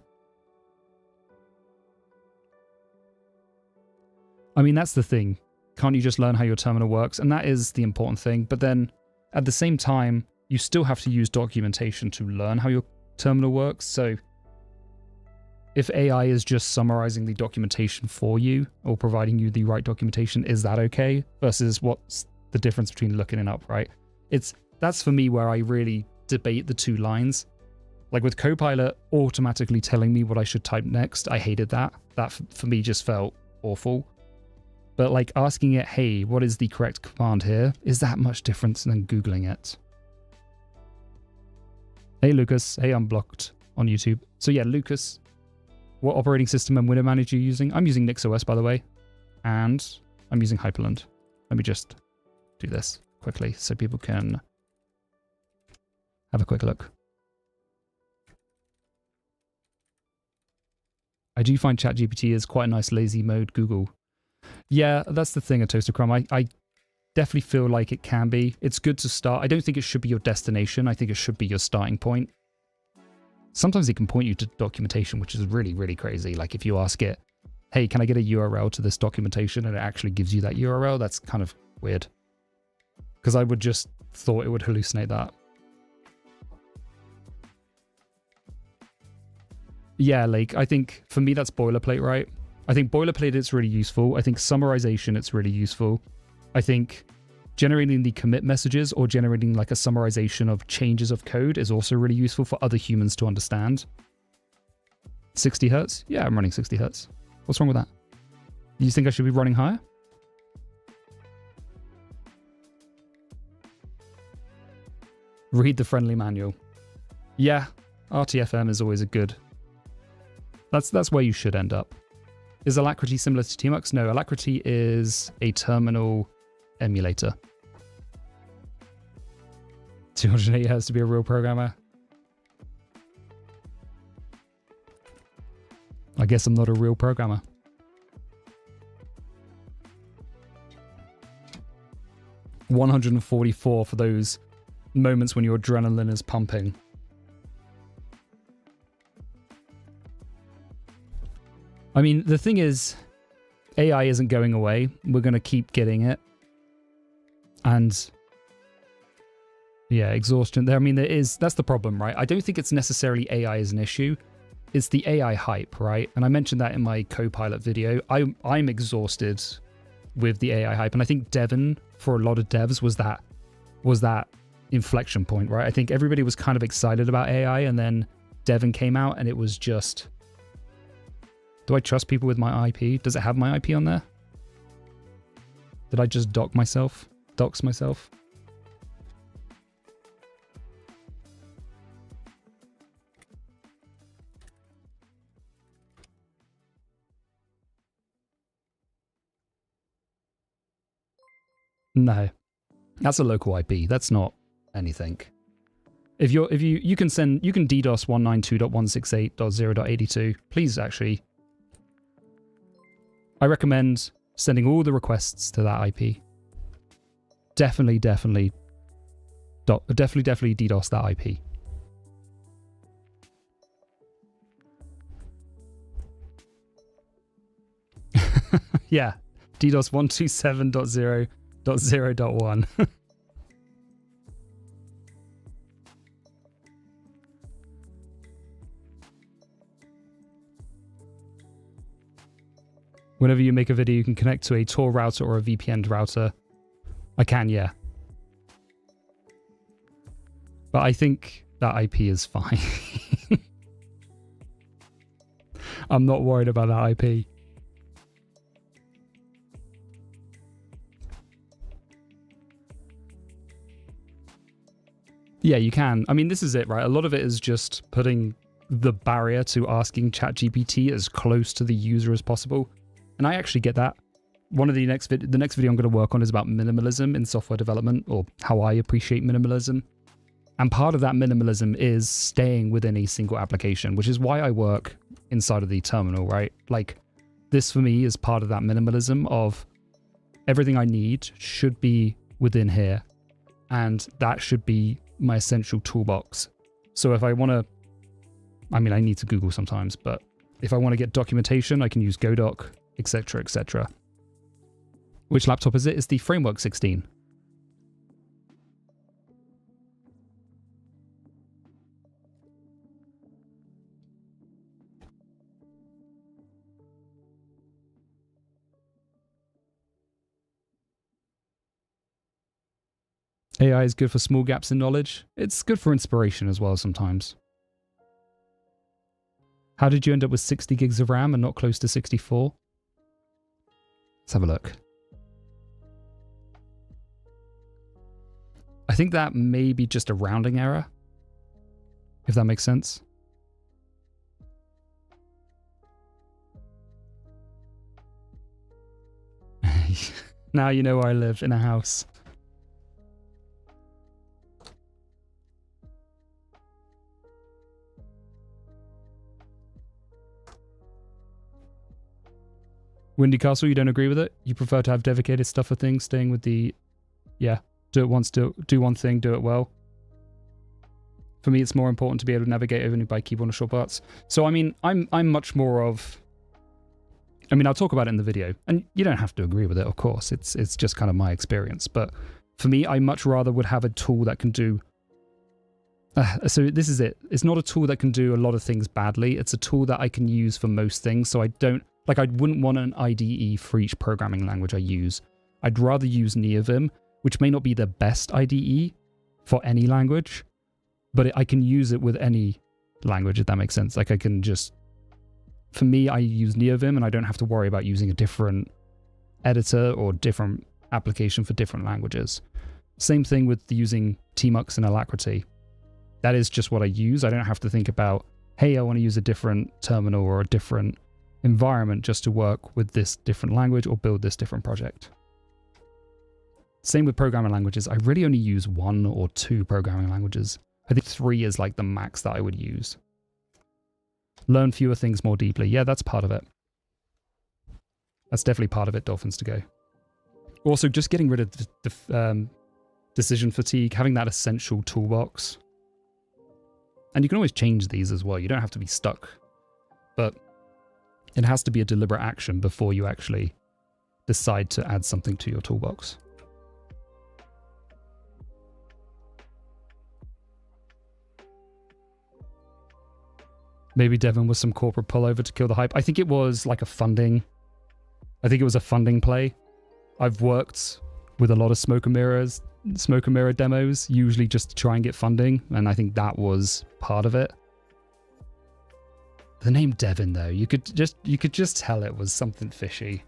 I mean, that's the thing. Can't you just learn how your terminal works? And that is the important thing. But then at the same time, you still have to use documentation to learn how your terminal works. So if AI is just summarizing the documentation for you or providing you the right documentation, is that okay? Versus what's the difference between looking it up, right? That's for me where I really debate the two lines. Like with Copilot automatically telling me what I should type next, I hated that. That for me just felt awful. But like asking it, hey, what is the correct command here? Is that much different than Googling it? Hey, Lucas. Hey, I'm blocked on YouTube. So yeah, Lucas, what operating system and window manager are you using? I'm using NixOS, by the way. And I'm using Hyperland. Let me just do this quickly so people can have a quick look. I do find ChatGPT is quite a nice lazy mode Google. Yeah, that's the thing at Toaster Crumb. I definitely feel like it can be. It's good to start. I don't think it should be your destination. I think it should be your starting point. Sometimes it can point you to documentation, which is really, really crazy. Like if you ask it, hey, can I get a URL to this documentation? And it actually gives you that URL. That's kind of weird. Because I would just thought it would hallucinate that. Yeah, like I think for me that's boilerplate, right? I think boilerplate it's really useful. I think summarization it's really useful. I think generating the commit messages or generating like a summarization of changes of code is also really useful for other humans to understand. 60 hertz? Yeah, I'm running 60 hertz. What's wrong with that? Do you think I should be running higher? Read the friendly manual. Yeah, RTFM is always a good... That's where you should end up. Is Alacrity similar to Tmux? No, Alacrity is a terminal emulator. 208 Hertz to be a real programmer. I guess I'm not a real programmer. $144 for those moments when your adrenaline is pumping. I mean, the thing is, AI isn't going away. We're going to keep getting it. And yeah, exhaustion there. I mean, that's the problem, right? I don't think it's necessarily AI as an issue. It's the AI hype, right? And I mentioned that in my Copilot video. I'm exhausted with the AI hype. And I think Devon, for a lot of devs, was that inflection point, right? I think everybody was kind of excited about AI, and then Devon came out and it was just... Do I trust people with my IP? Does it have my IP on there? Did I just dox myself? No, that's a local IP. That's not anything. If you can DDoS 192.168.0.82. Please, actually, I recommend sending all the requests to that IP. Definitely DDoS that IP. Yeah, DDoS 127.0.0.1. Whenever you make a video, you can connect to a Tor router or a VPN router. I can, yeah. But I think that IP is fine. I'm not worried about that IP. Yeah, you can. I mean, this is it, right? A lot of it is just putting the barrier to asking ChatGPT as close to the user as possible. And I actually get that. One of the next video I'm going to work on is about minimalism in software development, or how I appreciate minimalism. And part of that minimalism is staying within a single application, which is why I work inside of the terminal, right? Like, this for me is part of that minimalism of everything I need should be within here. And that should be my essential toolbox. So if I want to, I mean, I need to Google sometimes, but if I want to get documentation, I can use Godoc, etc., etc. Which laptop is it? It's the Framework 16. AI is good for small gaps in knowledge. It's good for inspiration as well sometimes. How did you end up with 60 gigs of RAM and not close to 64? Let's have a look. I think that may be just a rounding error, if that makes sense. Now you know where I live, in a house. Windy Castle, you don't agree with it? You prefer to have dedicated stuff for things, staying with the, yeah, do it once, do one thing, do it well. For me, it's more important to be able to navigate only by keyboard and shortcuts. So, I mean, I'm much more of, I mean, I'll talk about it in the video, and you don't have to agree with it, of course. It's just kind of my experience. But for me, I much rather would have a tool that can do, so this is it. It's not a tool that can do a lot of things badly. It's a tool that I can use for most things, so I don't, like, I wouldn't want an IDE for each programming language I use. I'd rather use Neovim, which may not be the best IDE for any language, but I can use it with any language, if that makes sense. Like, I can just, for me, I use Neovim and I don't have to worry about using a different editor or different application for different languages. Same thing with using Tmux and Alacrity. That is just what I use. I don't have to think about, hey, I want to use a different terminal or a different environment just to work with this different language or build this different project. Same with programming languages. I really only use 1 or 2 programming languages. I think 3 is like the max that I would use. Learn fewer things more deeply. Yeah, that's part of it. That's definitely part of it, Dolphins to go. Also, just getting rid of the decision fatigue, having that essential toolbox. And you can always change these as well. You don't have to be stuck. But it has to be a deliberate action before you actually decide to add something to your toolbox. Maybe Devon was some corporate pullover to kill the hype. I think it was like a funding. I think it was a funding play. I've worked with a lot of smoke and mirror demos, usually just to try and get funding, and I think that was part of it. The name Devon, though, you could just tell it was something fishy.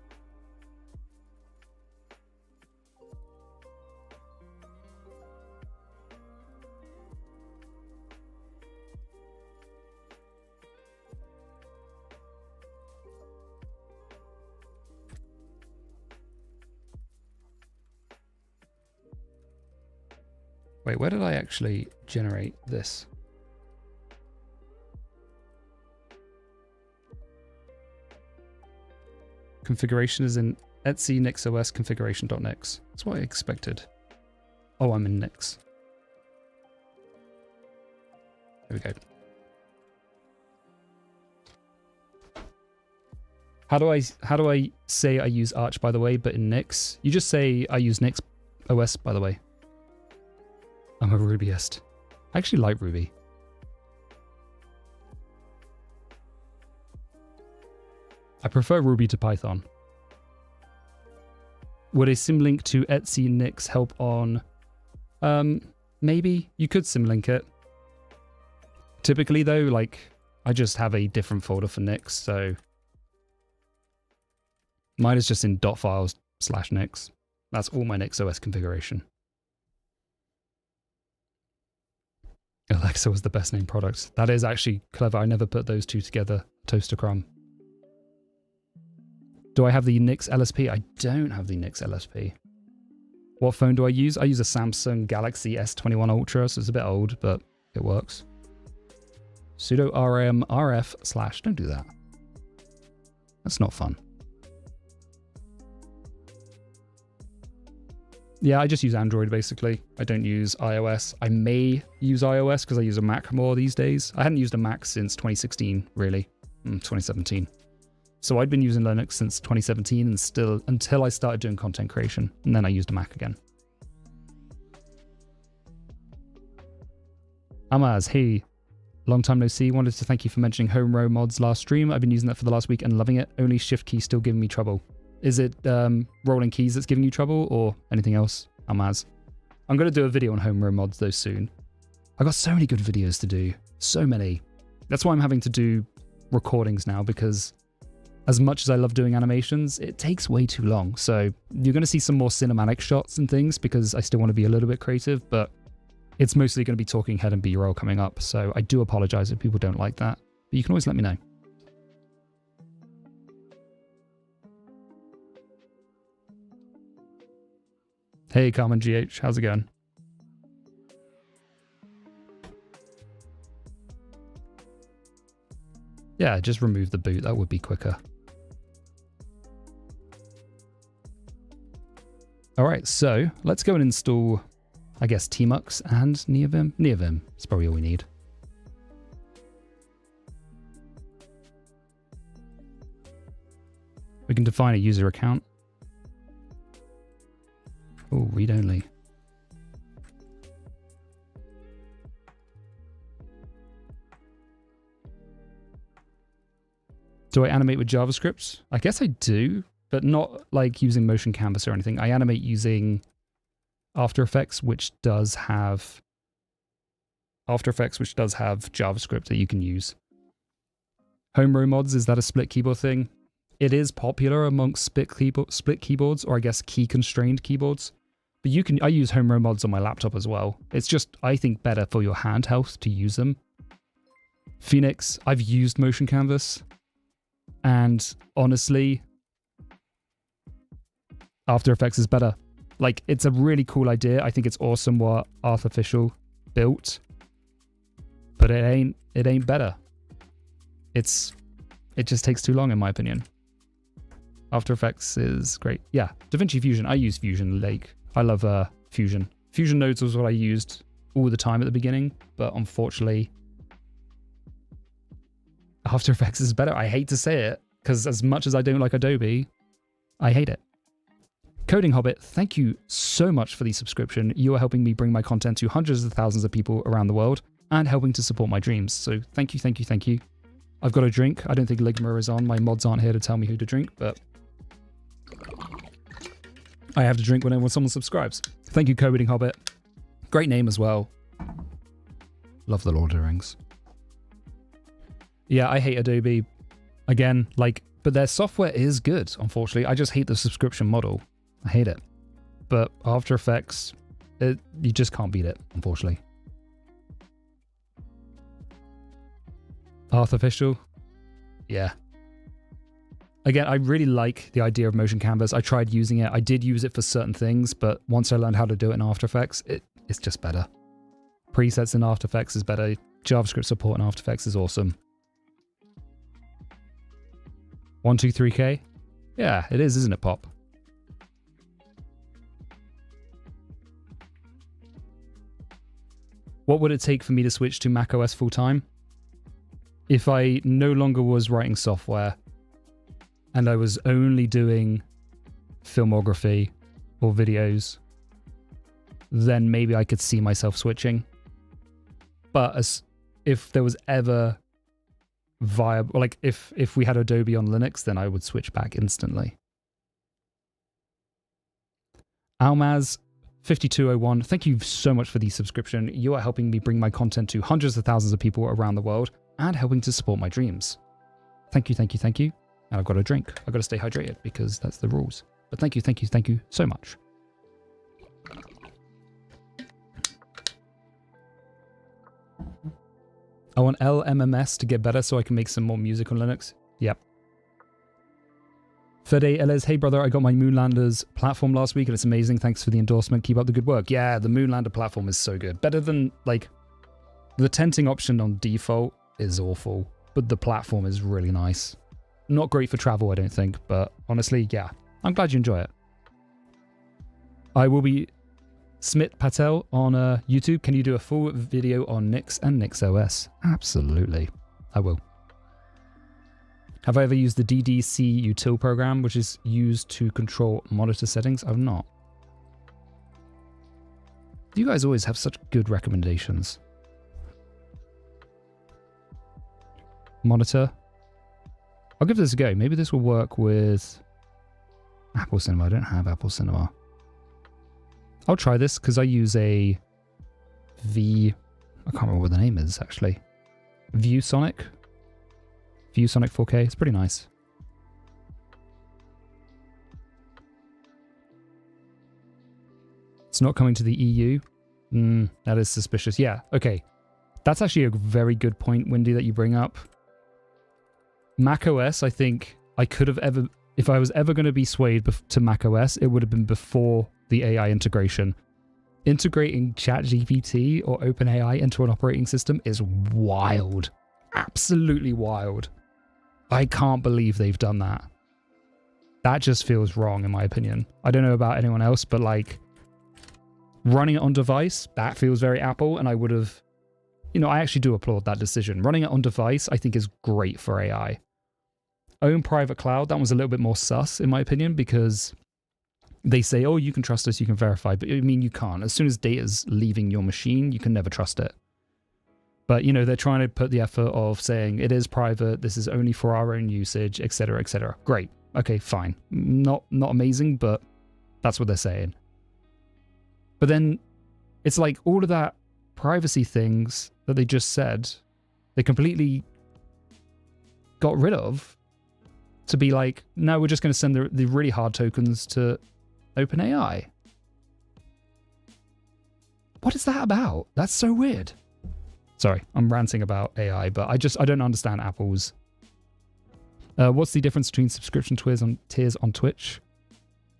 Wait, where did I actually generate this? Configuration is in Etsy NixOS configuration.nix. That's what I expected. Oh, I'm in Nix. There we go. How do I say I use Arch, by the way, but in Nix? You just say I use NixOS, by the way. I'm a Rubyist. I actually like Ruby. I prefer Ruby to Python. Would a symlink to Etsy Nix help on... maybe. You could symlink it. Typically, though, like, I just have a different folder for Nix, so... Mine is just in .files/Nix. That's all my NixOS configuration. Alexa was the best named product. That is actually clever. I never put those two together. Toaster crumb. Do I have the Nix LSP? I don't have the Nix LSP. What phone do I use? I use a Samsung Galaxy S21 Ultra, so it's a bit old, but it works. Sudo rm rf / don't do that. That's not fun. Yeah, I just use Android, basically. I don't use iOS. I may use iOS because I use a Mac more these days. I hadn't used a Mac since 2016, really. 2017. So I'd been using Linux since 2017 and still until I started doing content creation. And then I used a Mac again. Amaz, hey. Long time no see. Wanted to thank you for mentioning home row mods last stream. I've been using that for the last week and loving it. Only shift key still giving me trouble. Is it rolling keys that's giving you trouble or anything else, Amaz? I'm going to do a video on home row mods though soon. I've got so many good videos to do. So many. That's why I'm having to do recordings now, because as much as I love doing animations, it takes way too long. So you're going to see some more cinematic shots and things because I still want to be a little bit creative, but it's mostly going to be talking head and B-roll coming up. So I do apologize if people don't like that, but you can always let me know. Hey, Carmen GH, how's it going? Yeah, just remove the boot, that would be quicker. All right, so let's go and install, I guess, Tmux and Neovim. Neovim is probably all we need. We can define a user account. Oh, read only. Do I animate with JavaScript? I guess I do, but not like using motion canvas or anything. I animate using After Effects, which does have JavaScript that you can use. Home row mods, is that a split keyboard thing? It is popular amongst split keyboards, or I guess key constrained keyboards. But I use home row mods on my laptop as well. It's just, I think, better for your hand health to use them. Phoenix, I've used motion canvas. And honestly, After Effects is better. Like, it's a really cool idea. I think it's awesome what Artificial built. But it ain't better. It just takes too long, in my opinion. After Effects is great. Yeah, DaVinci Fusion. I use Fusion Lake. I love Fusion. Fusion Nodes was what I used all the time at the beginning, but unfortunately, After Effects is better. I hate to say it, because as much as I don't like Adobe, I hate it. Coding Hobbit, thank you so much for the subscription. You are helping me bring my content to hundreds of thousands of people around the world and helping to support my dreams. So thank you, thank you, thank you. I've got a drink. I don't think Ligma is on. My mods aren't here to tell me who to drink, but I have to drink whenever someone subscribes. Thank you, Coding Hobbit. Great name as well. Love the Lord of the Rings. Yeah, I hate Adobe. Again, but their software is good, unfortunately. I just hate the subscription model. I hate it. But After Effects, you just can't beat it, unfortunately. Artificial? Yeah. Again, I really like the idea of motion canvas. I tried using it. I did use it for certain things, but once I learned how to do it in After Effects, it's just better. Presets in After Effects is better. JavaScript support in After Effects is awesome. 123K? Yeah, it is, isn't it, Pop? What would it take for me to switch to macOS full-time? If I no longer was writing software and I was only doing filmography or videos, then maybe I could see myself switching. But if there was ever viable, like if we had Adobe on Linux, then I would switch back instantly. Almaz 5201, thank you so much for the subscription. You are helping me bring my content to hundreds of thousands of people around the world and helping to support my dreams. Thank you, thank you, thank you. And I've got to drink. I've got to stay hydrated because that's the rules. But thank you, thank you, thank you so much. I want LMMS to get better so I can make some more music on Linux. Yep. Fede Elez, hey brother, I got my Moonlanders platform last week and it's amazing. Thanks for the endorsement. Keep up the good work. Yeah, the Moonlander platform is so good. Better than, like, the tenting option on default is awful, but the platform is really nice. Not great for travel, I don't think, but honestly, yeah. I'm glad you enjoy it. I will be Smit Patel on YouTube. Can you do a full video on Nix and NixOS? Absolutely. I will. Have I ever used the DDC util program, which is used to control monitor settings? I've not. You guys always have such good recommendations. Monitor. I'll give this a go. Maybe this will work with Apple Cinema. I don't have Apple Cinema. I'll try this because I use a I can't remember what the name is actually. ViewSonic 4K. It's pretty nice. It's not coming to the EU. That is suspicious. Yeah, okay. That's actually a very good point, Wendy, that you bring up. macOS, I think I could have ever, if I was ever going to be swayed to macOS, it would have been before the AI integration. Integrating ChatGPT or OpenAI into an operating system is wild. Absolutely wild. I can't believe they've done that. That just feels wrong, in my opinion. I don't know about anyone else, but like running it on device, that feels very Apple, and I would have, I actually do applaud that decision. Running it on device, I think is great for AI. Own private cloud, that one's a little bit more sus, in my opinion, because they say, oh, you can trust us, you can verify, but I mean, you can't. As soon as data's leaving your machine, you can never trust it. But, they're trying to put the effort of saying it is private, this is only for our own usage, etc., etc. Great. Okay, fine. Not amazing, but that's what they're saying. But then it's like all of that privacy things that they just said, they completely got rid of to be like, no, we're just going to send the really hard tokens to OpenAI. What is that about? That's so weird. Sorry, I'm ranting about AI, but I don't understand Apple's. What's the difference between subscription tiers on Twitch?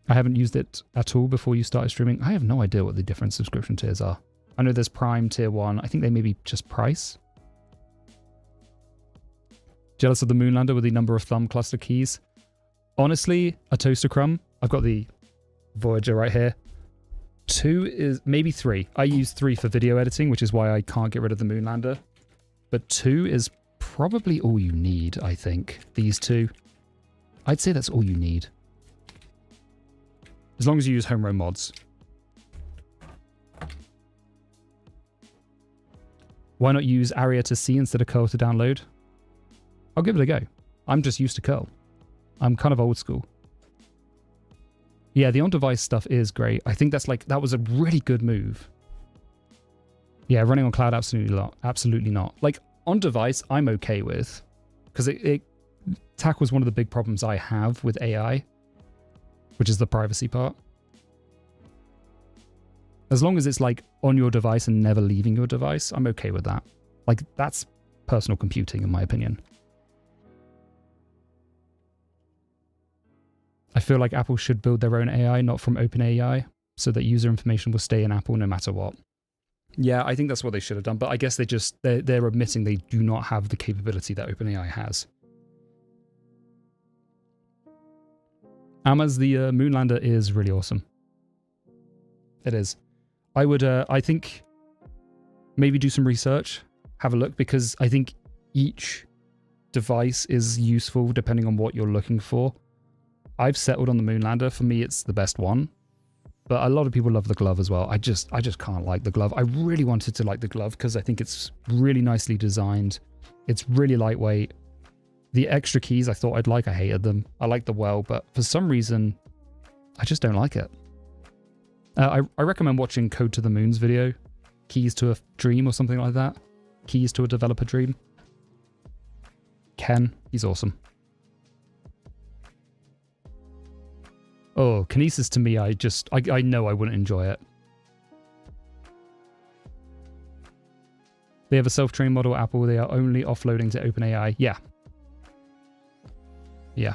I haven't used it at all before you started streaming. I have no idea what the different subscription tiers are. I know there's Prime Tier 1. I think they may be just price. Jealous of the Moonlander with the number of thumb cluster keys? Honestly, a toaster crumb. I've got the Voyager right here. 2 is maybe 3. I use 3 for video editing, which is why I can't get rid of the Moonlander. But 2 is probably all you need, I think. These 2. I'd say that's all you need. As long as you use homegrown mods. Why not use Aria to C instead of curl to download? I'll give it a go. I'm just used to curl. I'm kind of old school. Yeah, the on-device stuff is great. I think that was a really good move. Yeah, running on cloud, absolutely not. Like, on-device, I'm okay with. Because it tackles one of the big problems I have with AI, which is the privacy part. As long as it's like on your device and never leaving your device, I'm okay with that. Like, that's personal computing, in my opinion. I feel like Apple should build their own AI, not from OpenAI, so that user information will stay in Apple no matter what. Yeah, I think that's what they should have done, but I guess they're admitting they do not have the capability that OpenAI has. Amaz, the Moonlander, is really awesome. It is. I would, I think, maybe do some research, have a look, because I think each device is useful depending on what you're looking for. I've settled on the Moonlander. For me, it's the best one. But a lot of people love the glove as well. I just can't like the glove. I really wanted to like the glove because I think it's really nicely designed. It's really lightweight. The extra keys I thought I'd like, I hated them. I like the well, but for some reason, I just don't like it. I recommend watching Code to the Moon's video, Keys to a Dream or something like that. Keys to a Developer Dream. Ken, he's awesome. Oh, Kinesis to me, I know I wouldn't enjoy it. They have a self-trained model, Apple. They are only offloading to OpenAI. Yeah. Yeah.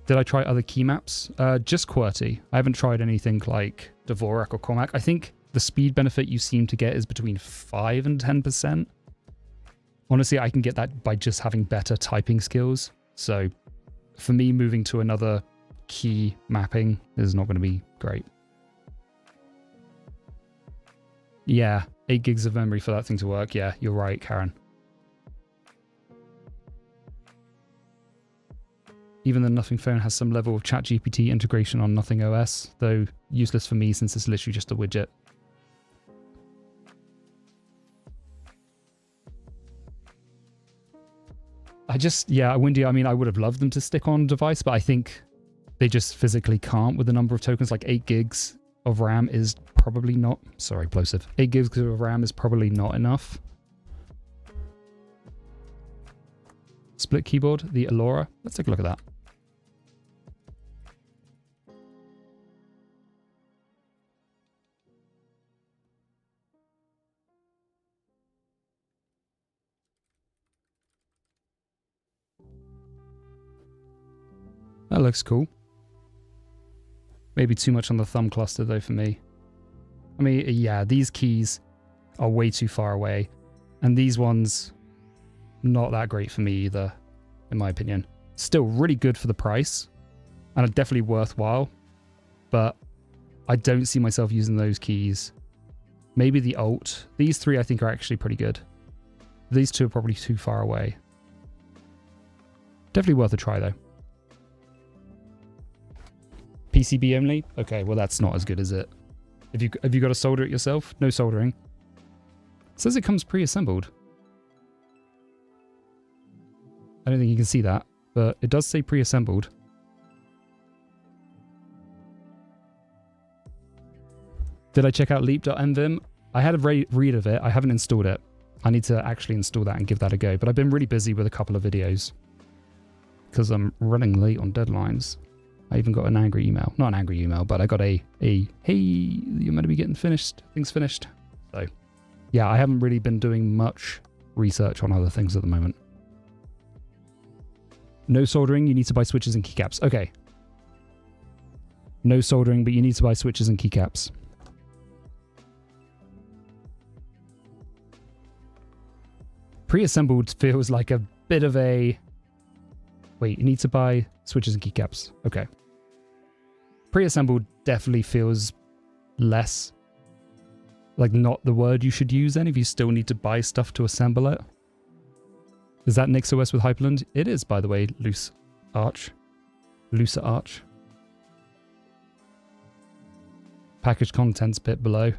Did I try other key maps? Just QWERTY. I haven't tried anything like Dvorak or Cormac. I think the speed benefit you seem to get is between 5 and 10%. Honestly, I can get that by just having better typing skills. So for me, moving to another key mapping is not going to be great. Yeah, 8 gigs of memory for that thing to work. Yeah, you're right, Karen. Even the Nothing phone has some level of ChatGPT integration on Nothing OS, though useless for me since it's literally just a widget. Yeah, Windy, I mean, I would have loved them to stick on device, but I think they just physically can't with the number of tokens. Like 8 gigs of RAM is probably not, sorry, plosive. 8 gigs of RAM is probably not enough. Split keyboard, the Allura. Let's take a look at that. That looks cool. Maybe too much on the thumb cluster though for me. I mean, yeah, these keys are way too far away. And these ones, not that great for me either, in my opinion. Still really good for the price. And definitely worthwhile. But I don't see myself using those keys. Maybe the Alt. These 3 I think are actually pretty good. These 2 are probably too far away. Definitely worth a try though. PCB only? Okay, well that's not as good as it. Have you got to solder it yourself? No soldering. It says it comes pre-assembled. I don't think you can see that, but it does say pre-assembled. Did I check out leap.mvim? I had a read of it. I haven't installed it. I need to actually install that and give that a go. But I've been really busy with a couple of videos because I'm running late on deadlines. I even got an angry email. Not an angry email, but I got a hey, you're meant to be getting finished. Things finished. So yeah, I haven't really been doing much research on other things at the moment. No soldering, you need to buy switches and keycaps. Okay. No soldering, but you need to buy switches and keycaps. Pre-assembled feels like a bit of a... Wait, you need to buy switches and keycaps. Okay. Pre-assembled definitely feels less like not the word you should use then if you still need to buy stuff to assemble it. Is that NixOS with Hyperland? It is, by the way, Loose Arch. Looser Arch. Package contents bit below.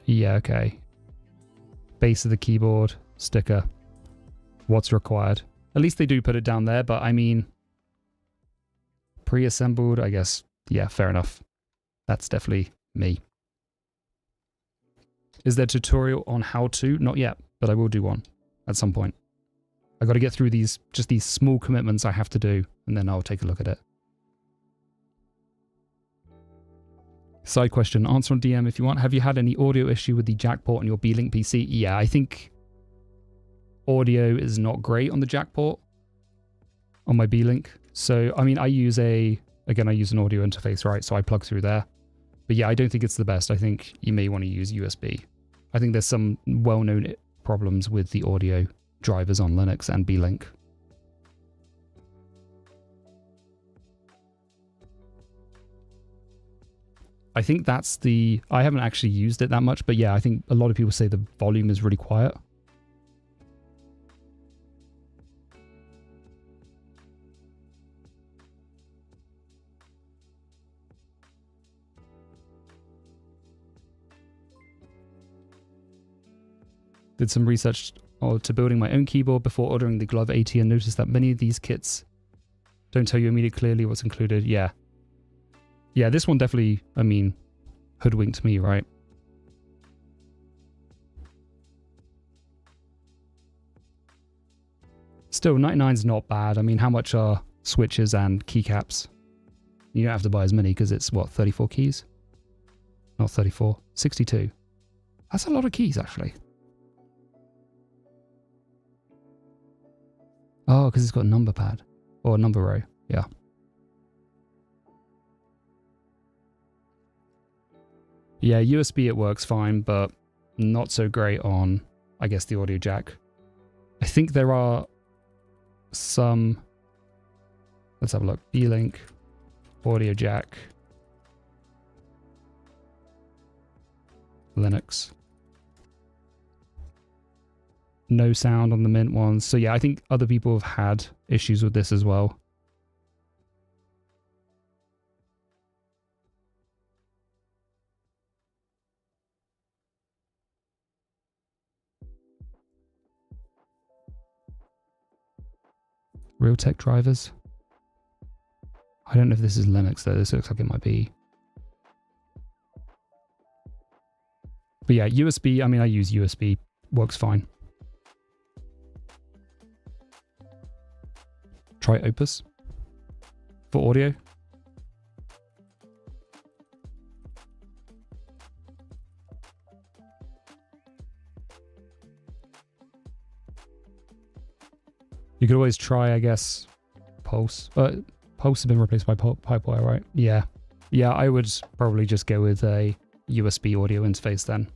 Yeah, okay. Base of the keyboard, sticker. What's required? At least they do put it down there, but I mean, pre-assembled, I guess, yeah, fair enough. That's definitely me. Is there a tutorial on how to? Not yet, but I will do one at some point. I got to get through these small commitments I have to do, and then I'll take a look at it. Side question, answer on DM if you want. Have you had any audio issue with the jack port on your Beelink PC? Yeah, I think audio is not great on the jack port on my Beelink. So, I mean, I use an audio interface, right? So I plug through there. But yeah, I don't think it's the best. I think you may want to use USB. I think there's some well-known problems with the audio drivers on Linux and B-Link. I think that's I haven't actually used it that much, but yeah, I think a lot of people say the volume is really quiet. Did some research to building my own keyboard before ordering the Glove 80 and noticed that many of these kits don't tell you immediately clearly what's included. Yeah. Yeah, this one definitely, I mean, hoodwinked me, right? Still, 99's not bad. I mean, how much are switches and keycaps? You don't have to buy as many because it's, what, 34 keys? Not 34, 62. That's a lot of keys, actually. Oh, because it's got a number pad. Or a number row, yeah. Yeah, USB it works fine, but not so great on, I guess, the audio jack. I think there are some... Let's have a look. B-Link, audio jack, Linux. No sound on the Mint ones. So yeah, I think other people have had issues with this as well. Realtek drivers. I don't know if this is Linux though. This looks like it might be. But yeah, USB, I mean, I use USB. Works fine. Try Opus for audio. You could always try, I guess, Pulse. Pulse has been replaced by Pi4, right? Yeah. Yeah, I would probably just go with a USB audio interface then.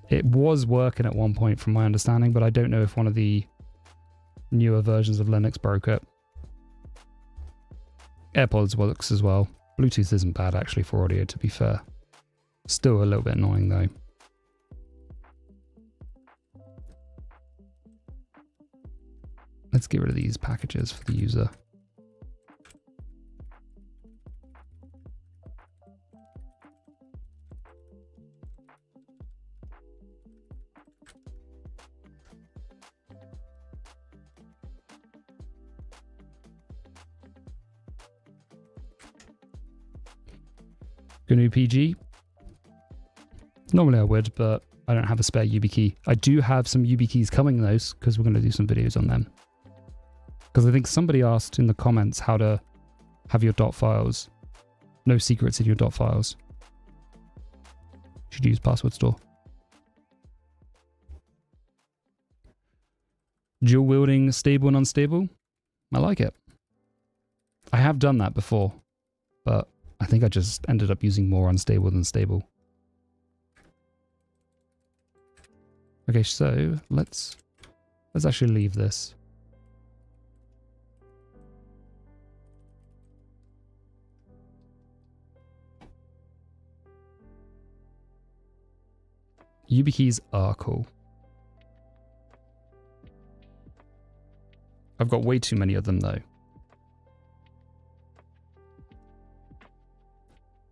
It was working at one point from my understanding, but I don't know if one of the newer versions of Linux broke it. AirPods works as well. Bluetooth isn't bad actually for audio, to be fair. Still a little bit annoying though. Let's get rid of these packages for the user. GNU PG. Normally I would, but I don't have a spare YubiKey. I do have some YubiKeys coming though, because we're going to do some videos on them. Because I think somebody asked in the comments how to have your dot files. No secrets in your dot files. You should use password store. Dual wielding stable and unstable. I like it. I have done that before, but I think I just ended up using more unstable than stable. Okay, so let's actually leave this. YubiKeys are cool. I've got way too many of them though.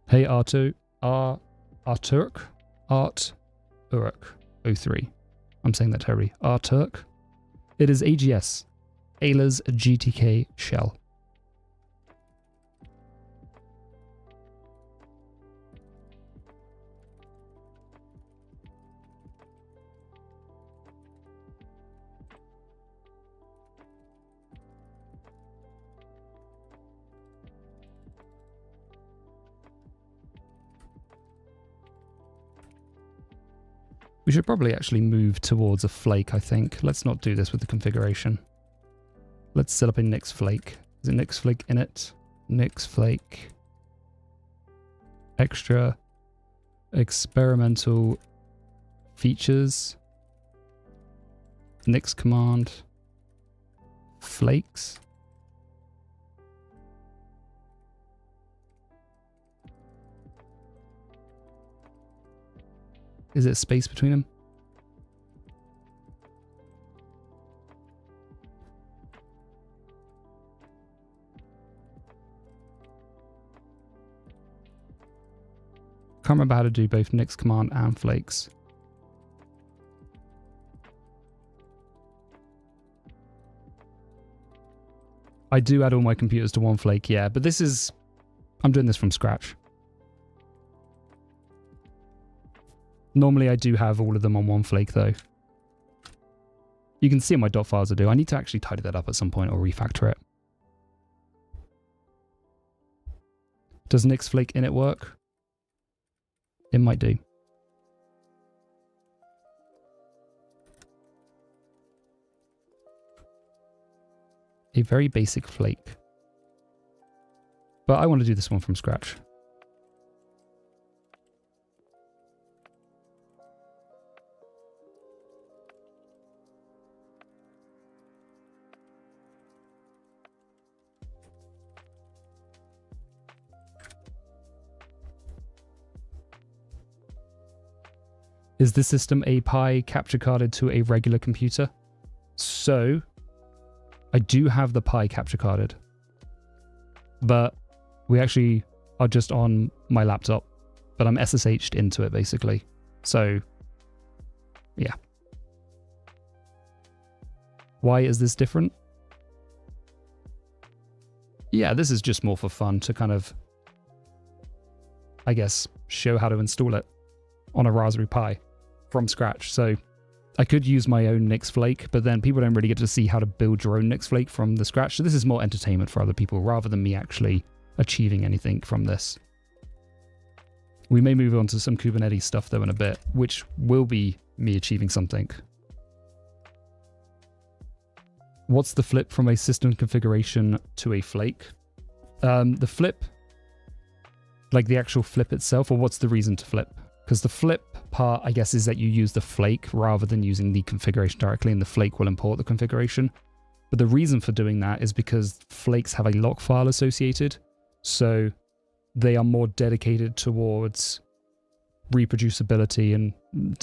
Hey Arturk 03. I'm saying that terribly. Arturk. It is AGS. Ayla's GTK shell. We should probably actually move towards a flake, I think. Let's not do this with the configuration. Let's set up a Nix flake. Is it Nix flake init? Nix flake. Extra. Experimental features. Nix command. Flakes. Is it space between them? Can't remember how to do both Nix command and flakes. I do add all my computers to one flake, yeah, but this is... I'm doing this from scratch. Normally I do have all of them on one flake though. You can see in my dot files I do. I need to actually tidy that up at some point or refactor it. Does Nix flake init work? It might do. A very basic flake. But I want to do this one from scratch. Is this system a Pi capture carded to a regular computer? So, I do have the Pi capture carded, but we actually are just on my laptop, but I'm SSH'd into it basically. So, yeah. Why is this different? Yeah, this is just more for fun to kind of, I guess, show how to install it on a Raspberry Pi from scratch. So I could use my own Nix flake, but then people don't really get to see how to build your own Nix flake from the scratch. So this is more entertainment for other people rather than me actually achieving anything from this. We may move on to some Kubernetes stuff though in a bit, which will be me achieving something. What's the flip from a system configuration to a flake? The flip, like the actual flip itself, or what's the reason to flip? Because the flip part, I guess, is that you use the flake rather than using the configuration directly, and the flake will import the configuration. But the reason for doing that is because flakes have a lock file associated, so they are more dedicated towards reproducibility and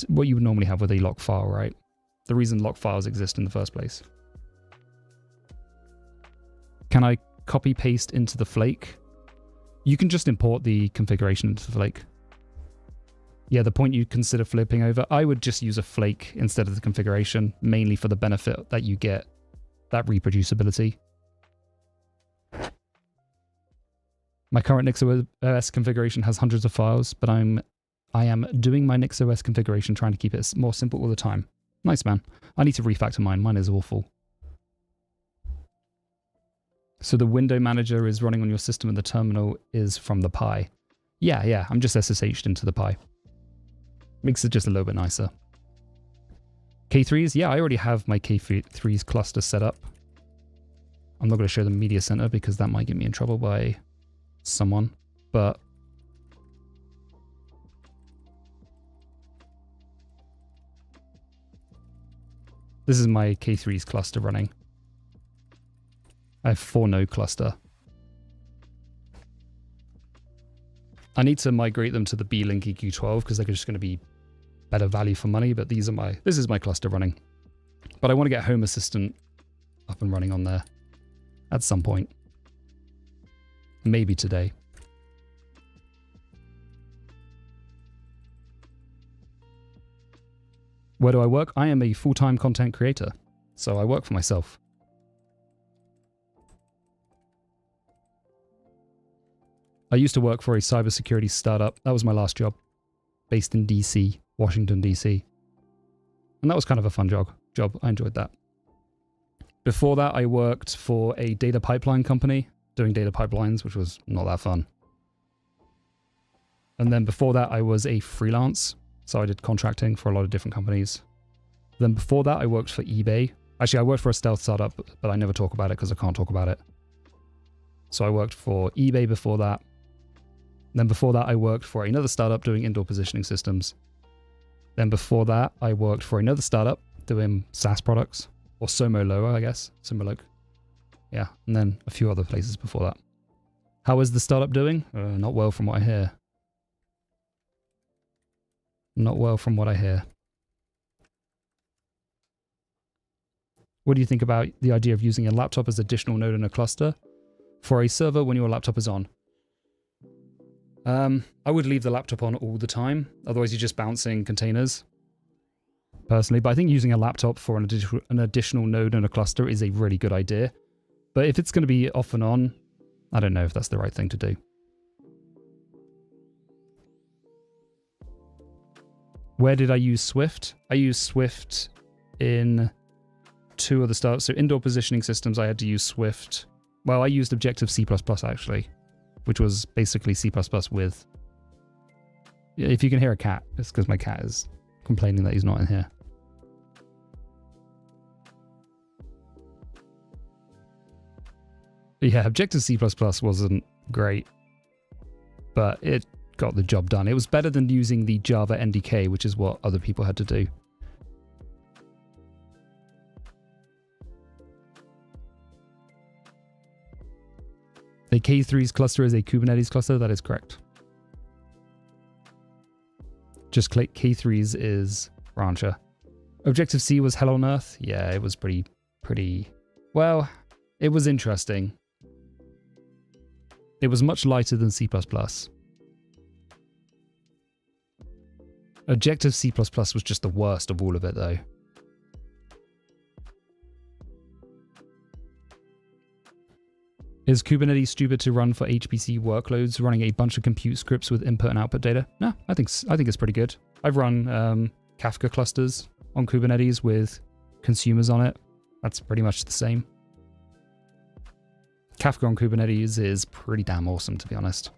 what you would normally have with a lock file, right? The reason lock files exist in the first place. Can I copy paste into the flake? You can just import the configuration into the flake. Yeah, the point you consider flipping over, I would just use a flake instead of the configuration, mainly for the benefit that you get, that reproducibility. My current NixOS configuration has hundreds of files, but I am doing my NixOS configuration, trying to keep it more simple all the time. Nice, man. I need to refactor mine. Mine is awful. So the window manager is running on your system and the terminal is from the Pi. Yeah, I'm just SSH'd into the Pi. Makes it just a little bit nicer. K3s, yeah, I already have my K3s cluster set up. I'm not going to show the media center because that might get me in trouble by someone, but this is my K3s cluster running. I have 4-node cluster. I need to migrate them to the B-Link EQ12 because they're just going to be better value for money, but this is my cluster running. But I want to get Home Assistant up and running on there at some point. Maybe today. Where do I work? I am a full-time content creator, so I work for myself. I used to work for a cybersecurity startup. That was my last job, based in DC, Washington, DC. And that was kind of a fun job. I enjoyed that. Before that, I worked for a data pipeline company, doing data pipelines, which was not that fun. And then before that, I was a freelance. So I did contracting for a lot of different companies. Then before that, I worked for eBay. Actually, I worked for a stealth startup, but I never talk about it because I can't talk about it. So I worked for eBay before that. Then before that, I worked for another startup doing indoor positioning systems. Then before that, I worked for another startup doing SaaS products, or Somo Loa, I guess. Somolog. Yeah, and then a few other places before that. How is the startup doing? Not well from what I hear. Not well from what I hear. What do you think about the idea of using a laptop as additional node in a cluster for a server when your laptop is on? I would leave the laptop on all the time. Otherwise, you're just bouncing containers. Personally, but I think using a laptop for an additional node in a cluster is a really good idea. But if it's going to be off and on, I don't know if that's the right thing to do. Where did I use Swift? I used Swift in 2 of the startups. So indoor positioning systems, I had to use Swift. Well, I used Objective-C++ actually, which was basically C++ with... If you can hear a cat, it's because my cat is complaining that he's not in here. Yeah, Objective-C++ wasn't great, but it got the job done. It was better than using the Java NDK, which is what other people had to do. A K3's cluster is a Kubernetes cluster, that is correct. Just K3's is Rancher. Objective-C was hell on earth. Yeah, it was pretty, well, it was interesting. It was much lighter than C++. Objective-C++ was just the worst of all of it, though. Is Kubernetes stupid to run for HPC workloads, running a bunch of compute scripts with input and output data? No, I think it's pretty good. I've run Kafka clusters on Kubernetes with consumers on it. That's pretty much the same. Kafka on Kubernetes is pretty damn awesome, to be honest.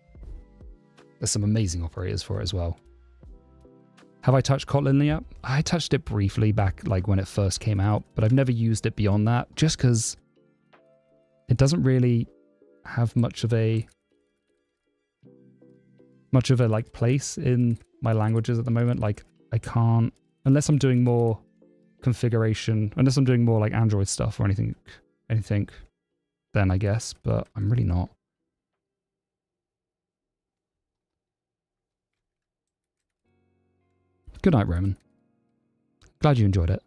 There's some amazing operators for it as well. Have I touched Kotlin yet? I touched it briefly back like when it first came out, but I've never used it beyond that, just because it doesn't really have much of a like place in my languages at the moment. Like I can't, unless I'm doing more configuration, unless I'm doing more like Android stuff or anything, then I guess, but I'm really not. Good night, Roman. Glad you enjoyed it.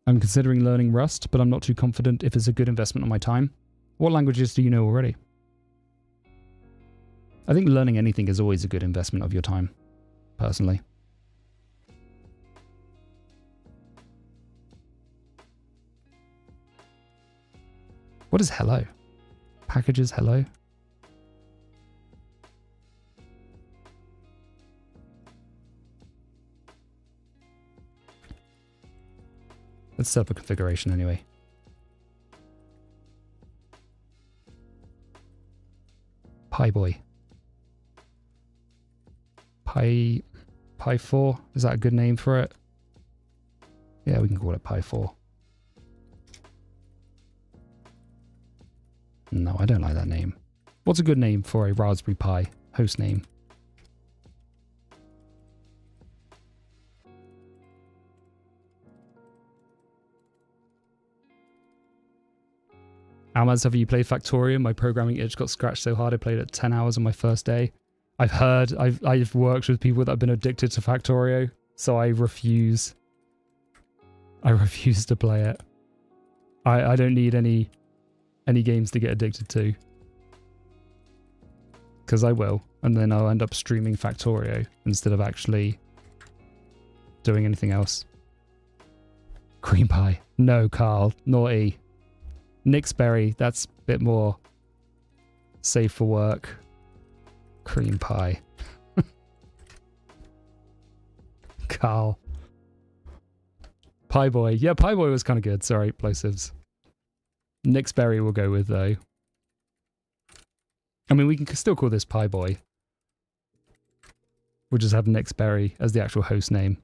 I'm considering learning Rust, but I'm not too confident if it's a good investment on my time. What languages do you know already? I think learning anything is always a good investment of your time, personally. What is hello? Packages hello? Let's set up a configuration anyway. Pi4. Pi4? Is that a good name for it? Yeah, we can call it Pi4. No, I don't like that name. What's a good name for a Raspberry Pi host name? Almaz, have you played Factorio? My programming itch got scratched so hard I played it 10 hours on my first day. I've worked with people that have been addicted to Factorio, so I refuse to play it. I don't need any games to get addicted to. Because I will, and then I'll end up streaming Factorio instead of actually doing anything else. Cream pie. No, Carl. Naughty. Nixberry, that's a bit more safe for work. Cream pie. Carl. Pie boy. Yeah, pie boy was kind of good. Sorry, plosives. Nixberry we'll go with though. I mean, we can still call this Pi Boy. We'll just have Nixberry as the actual host name.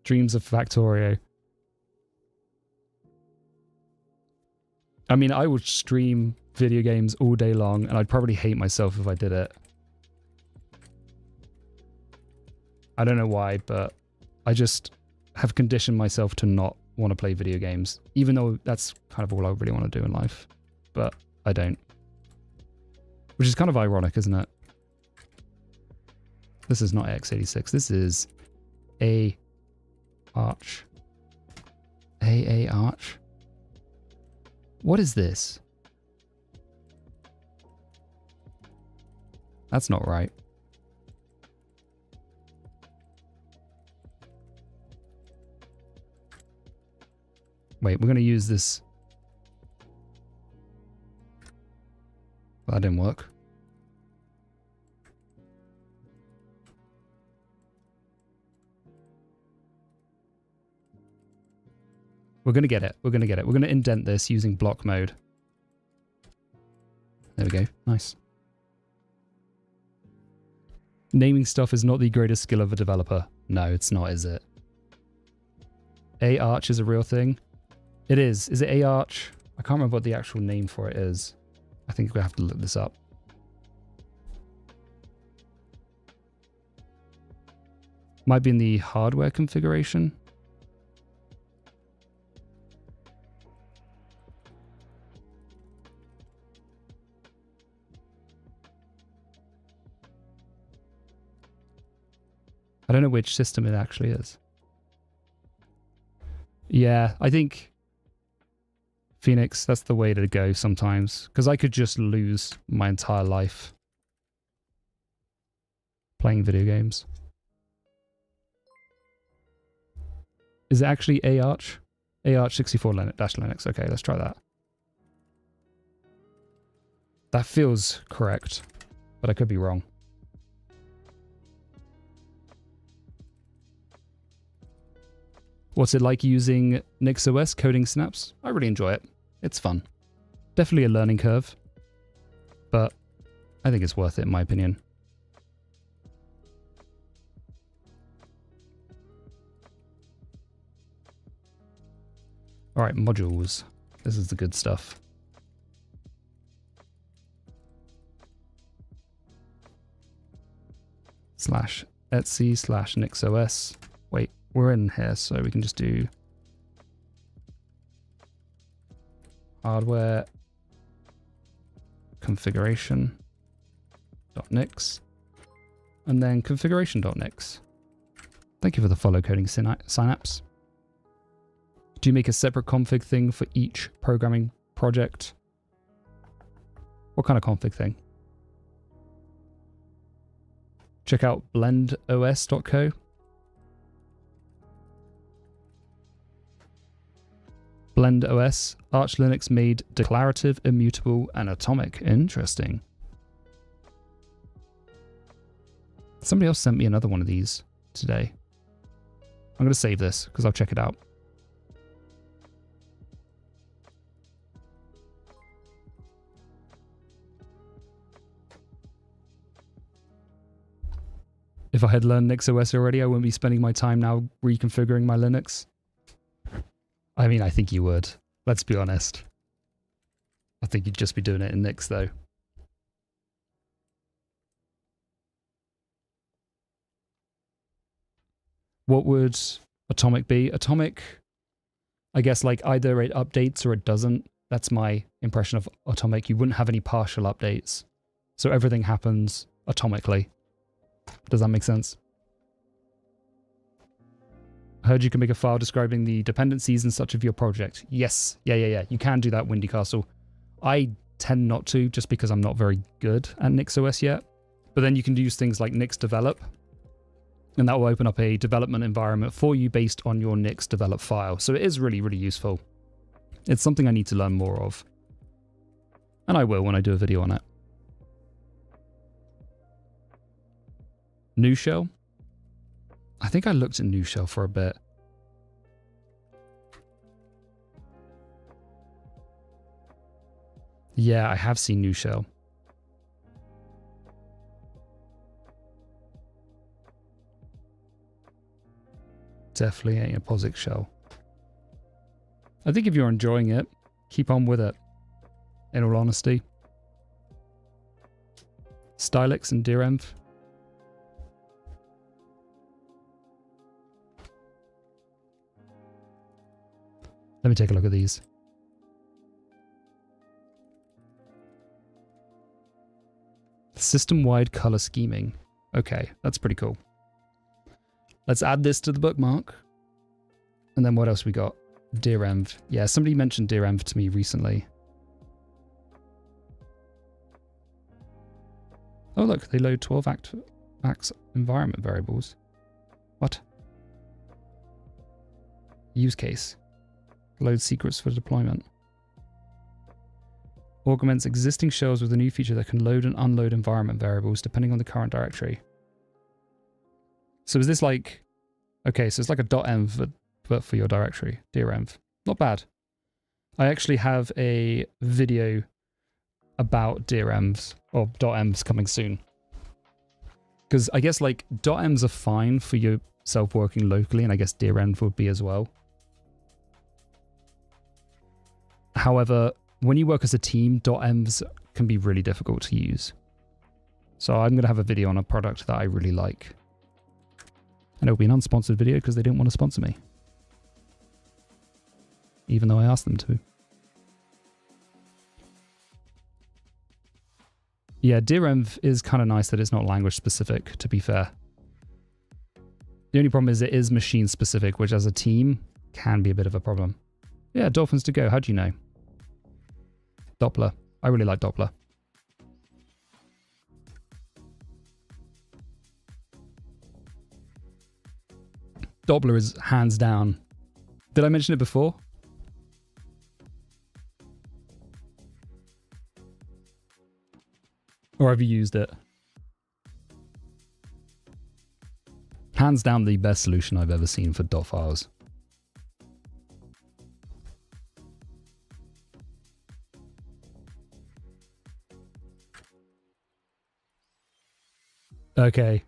Dreams of Factorio. I mean, I would stream video games all day long, and I'd probably hate myself if I did it. I don't know why, but I just have conditioned myself to not want to play video games, even though that's kind of all I really want to do in life. But I don't. Which is kind of ironic, isn't it? This is not x86. This is A Arch. A Arch. What is this? That's not right. Wait, we're going to use this. Well, that didn't work. We're going to get it. We're going to get it. We're going to indent this using block mode. There we go. Nice. Naming stuff is not the greatest skill of a developer. No, it's not, is it? A Arch is a real thing. It is. Is it A Arch? I can't remember what the actual name for it is. I think we have to look this up. Might be in the hardware configuration. I don't know which system it actually is. Yeah, I think Phoenix, that's the way to go sometimes. Because I could just lose my entire life playing video games. Is it actually A Arch? A Arch 64 Linux. Okay, let's try that. That feels correct, but I could be wrong. What's it like using NixOS coding Synapse? I really enjoy it. It's fun. Definitely a learning curve, but I think it's worth it in my opinion. All right, modules. This is the good stuff. /etc/NixOS. Wait, we're in here, so we can just do hardware configuration.nix and then configuration.nix. Thank you for the follow coding Synapse. Do you make a separate config thing for each programming project? What kind of config thing? Check out blendOS.co. BlendOS, Arch Linux made declarative, immutable, and atomic. Interesting. Somebody else sent me another one of these today. I'm going to save this because I'll check it out. If I had learned NixOS already, I wouldn't be spending my time now reconfiguring my Linux. I mean, I think you would. Let's be honest. I think you'd just be doing it in Nix, though. What would Atomic be? Atomic, I guess, like either it updates or it doesn't. That's my impression of Atomic. You wouldn't have any partial updates. So everything happens atomically. Does that make sense? I heard you can make a file describing the dependencies and such of your project. Yes. Yeah. You can do that, Windy Castle. I tend not to, just because I'm not very good at NixOS yet. But then you can use things like Nix Develop, and that will open up a development environment for you based on your Nix Develop file. So it is really, really useful. It's something I need to learn more of. And I will when I do a video on it. New Shell? I think I looked at New Shell for a bit. Yeah, I have seen new shell. Definitely ain't a POSIX shell. I think if you're enjoying it, keep on with it. In all honesty. Stylix and Neovim. Let me take a look at these. System-wide color scheming. Okay, that's pretty cool. Let's add this to the bookmark. And then what else we got? Neovim. Yeah, somebody mentioned Neovim to me recently. Oh look, they load 12 AX environment variables. What? Use case. Load secrets for deployment. Augments existing shells with a new feature that can load and unload environment variables depending on the current directory. So is this like... Okay, so it's like a .env but for your directory. Neovim. Not bad. I actually have a video about Neovim's or .envs coming soon. Because I guess like .envs are fine for yourself working locally, and I guess Neovim would be as well. However, when you work as a team, .envs can be really difficult to use. So I'm going to have a video on a product that I really like. And it'll be an unsponsored video because they didn't want to sponsor me. Even though I asked them to. Yeah, Neovim is kind of nice that it's not language specific, to be fair. The only problem is it is machine specific, which as a team can be a bit of a problem. Yeah, dolphins to go. How do you know? Doppler. I really like Doppler. Doppler is hands down. Did I mention it before? Or have you used it? Hands down the best solution I've ever seen for dot files. Okay.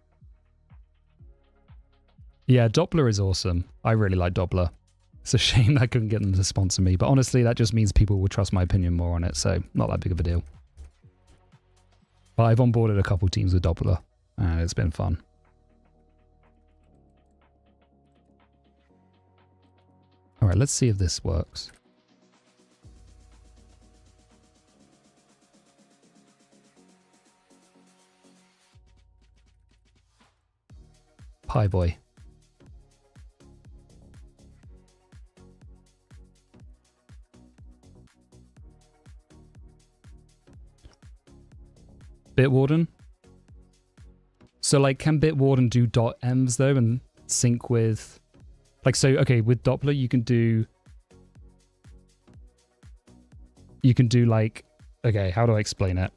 Yeah, Doppler is awesome. I really like Doppler. It's a shame I couldn't get them to sponsor me, but honestly, that just means people will trust my opinion more on it, so not that big of a deal. But I've onboarded a couple teams with Doppler, and it's been fun. All right, let's see if this works. Pi boy. Bitwarden. So like, can Bitwarden do .envs though and sync with, like, so okay, with Doppler you can do like, okay, how do I explain it?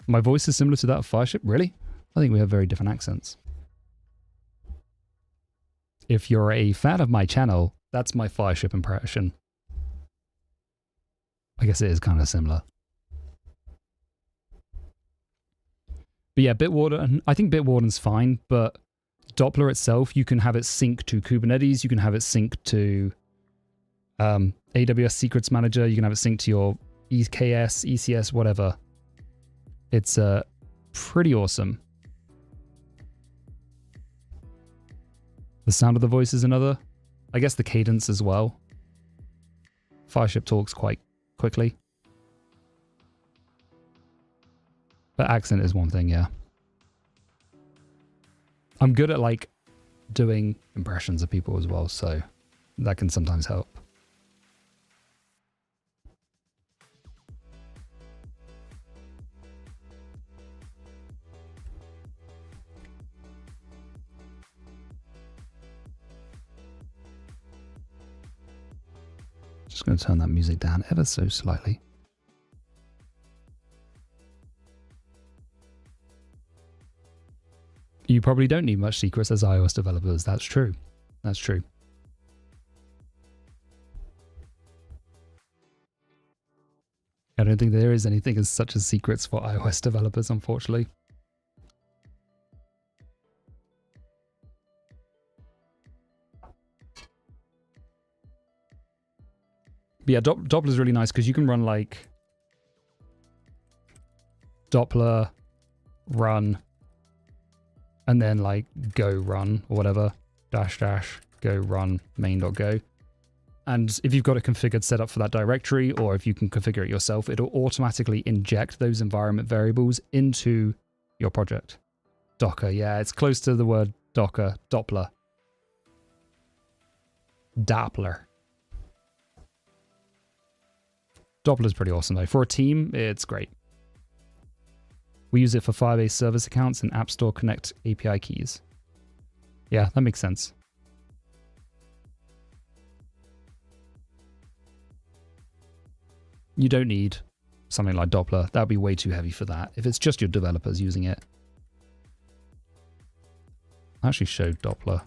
My voice is similar to that of Fireship, really? I think we have very different accents. If you're a fan of my channel, that's my Fireship impression. I guess it is kind of similar. But yeah, Bitwarden, I think Bitwarden's fine, but Doppler itself, you can have it sync to Kubernetes, you can have it sync to AWS Secrets Manager, you can have it sync to your EKS, ECS, whatever. It's pretty awesome. The sound of the voice is another. I guess the cadence as well. Fireship talks quite quickly. But accent is one thing, yeah. I'm good at like doing impressions of people as well, so that can sometimes help. Just going to turn that music down ever so slightly. You probably don't need much secrets as iOS developers. That's true. That's true. I don't think there is anything as such as secrets for iOS developers, unfortunately. But yeah, Doppler is really nice because you can run like Doppler run and then like go run or whatever, dash go run main.go. And if you've got it configured set up for that directory, or if you can configure it yourself, it'll automatically inject those environment variables into your project. Docker, yeah, it's close to the word Docker, Doppler. Doppler. Doppler's pretty awesome though. For a team, it's great. We use it for Firebase service accounts and App Store Connect API keys. Yeah, that makes sense. You don't need something like Doppler. That would be way too heavy for that. If it's just your developers using it. I actually showed Doppler.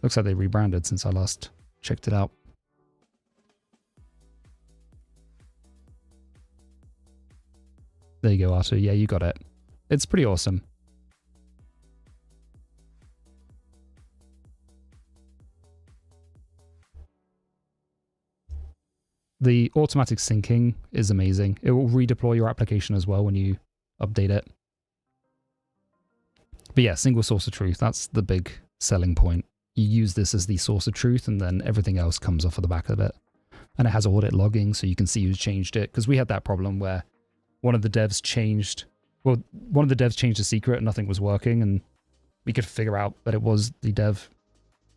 Looks like they rebranded since I last checked it out. There you go, Arthur. Yeah, you got it. It's pretty awesome. The automatic syncing is amazing. It will redeploy your application as well when you update it. But yeah, single source of truth. That's the big selling point. You use this as the source of truth and then everything else comes off of the back of it. And it has audit logging so you can see who's changed it. Because we had that problem where one of the devs changed a secret and nothing was working, and we could figure out that it was the dev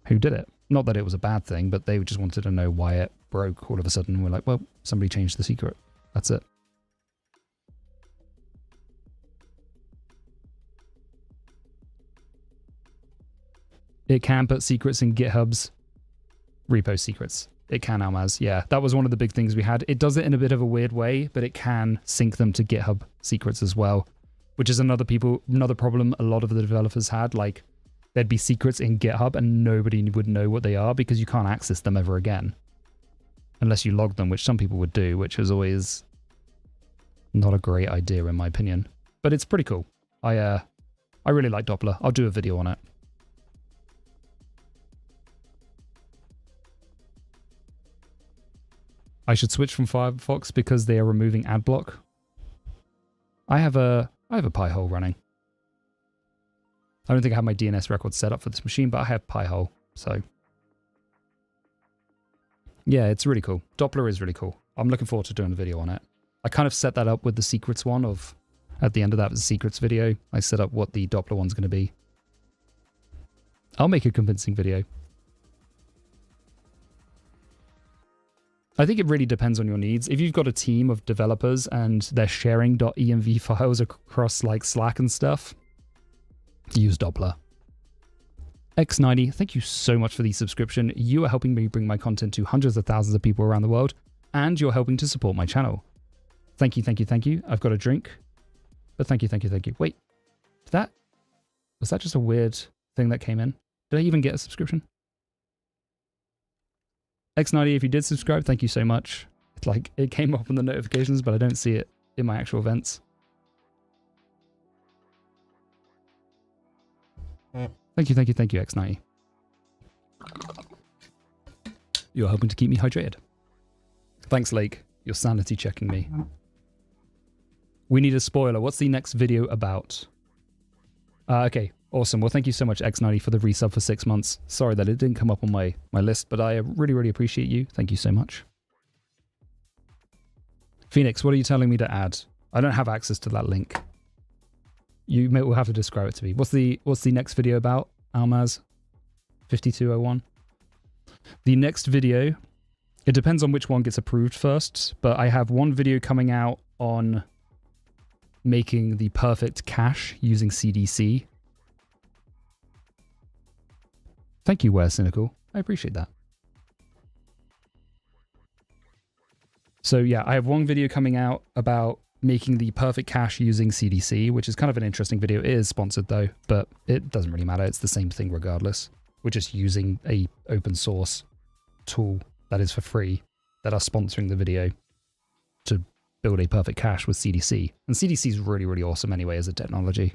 who did it. Not that it was a bad thing, but they just wanted to know why it broke all of a sudden. We're like, well, somebody changed the secret. That's it. It can put secrets in GitHub's repo secrets. It can, Almaz. Yeah, that was one of the big things we had. It does it in a bit of a weird way, but it can sync them to GitHub secrets as well, which is another problem a lot of the developers had. Like, there'd be secrets in GitHub and nobody would know what they are because you can't access them ever again. Unless you log them, which some people would do, which is always not a great idea in my opinion. But it's pretty cool. I really like Doppler. I'll do a video on it. I should switch from Firefox because they are removing ad block. I have a Pi-hole running. I don't think I have my DNS record set up for this machine, but I have Pi-hole, so. Yeah, it's really cool. Doppler is really cool. I'm looking forward to doing a video on it. I kind of set that up with the secrets one of, at the end of that was the secrets video. I set up what the Doppler one's going to be. I'll make a convincing video. I think it really depends on your needs. If you've got a team of developers and they're sharing .env files across like Slack and stuff, use Doppler. X90, thank you so much for the subscription. You are helping me bring my content to hundreds of thousands of people around the world, and you're helping to support my channel. Thank you, thank you, thank you. I've got a drink, but thank you, thank you, thank you. Wait, was that just a weird thing that came in? Did I even get a subscription? X90, if you did subscribe, thank you so much. It's like, it came up on the notifications, but I don't see it in my actual events. Thank you, thank you, thank you, X90. You're helping to keep me hydrated. Thanks, Lake. You're sanity checking me. We need a spoiler. What's the next video about? Okay, awesome. Well, thank you so much, X90, for the resub for 6 months. Sorry that it didn't come up on my list, but I really, really appreciate you. Thank you so much. Phoenix, what are you telling me to add? I don't have access to that link. You will have to describe it to me. What's the next video about, Almaz? 5201. The next video, it depends on which one gets approved first, but I have one video coming out on making the perfect cache using CDC. Thank you, Where Cynical. I appreciate that. So yeah, I have one video coming out about making the perfect cache using CDC, which is kind of an interesting video. It is sponsored though, but it doesn't really matter. It's the same thing regardless. We're just using a open source tool that is for free that are sponsoring the video to build a perfect cache with CDC. And CDC is really, really awesome anyway as a technology,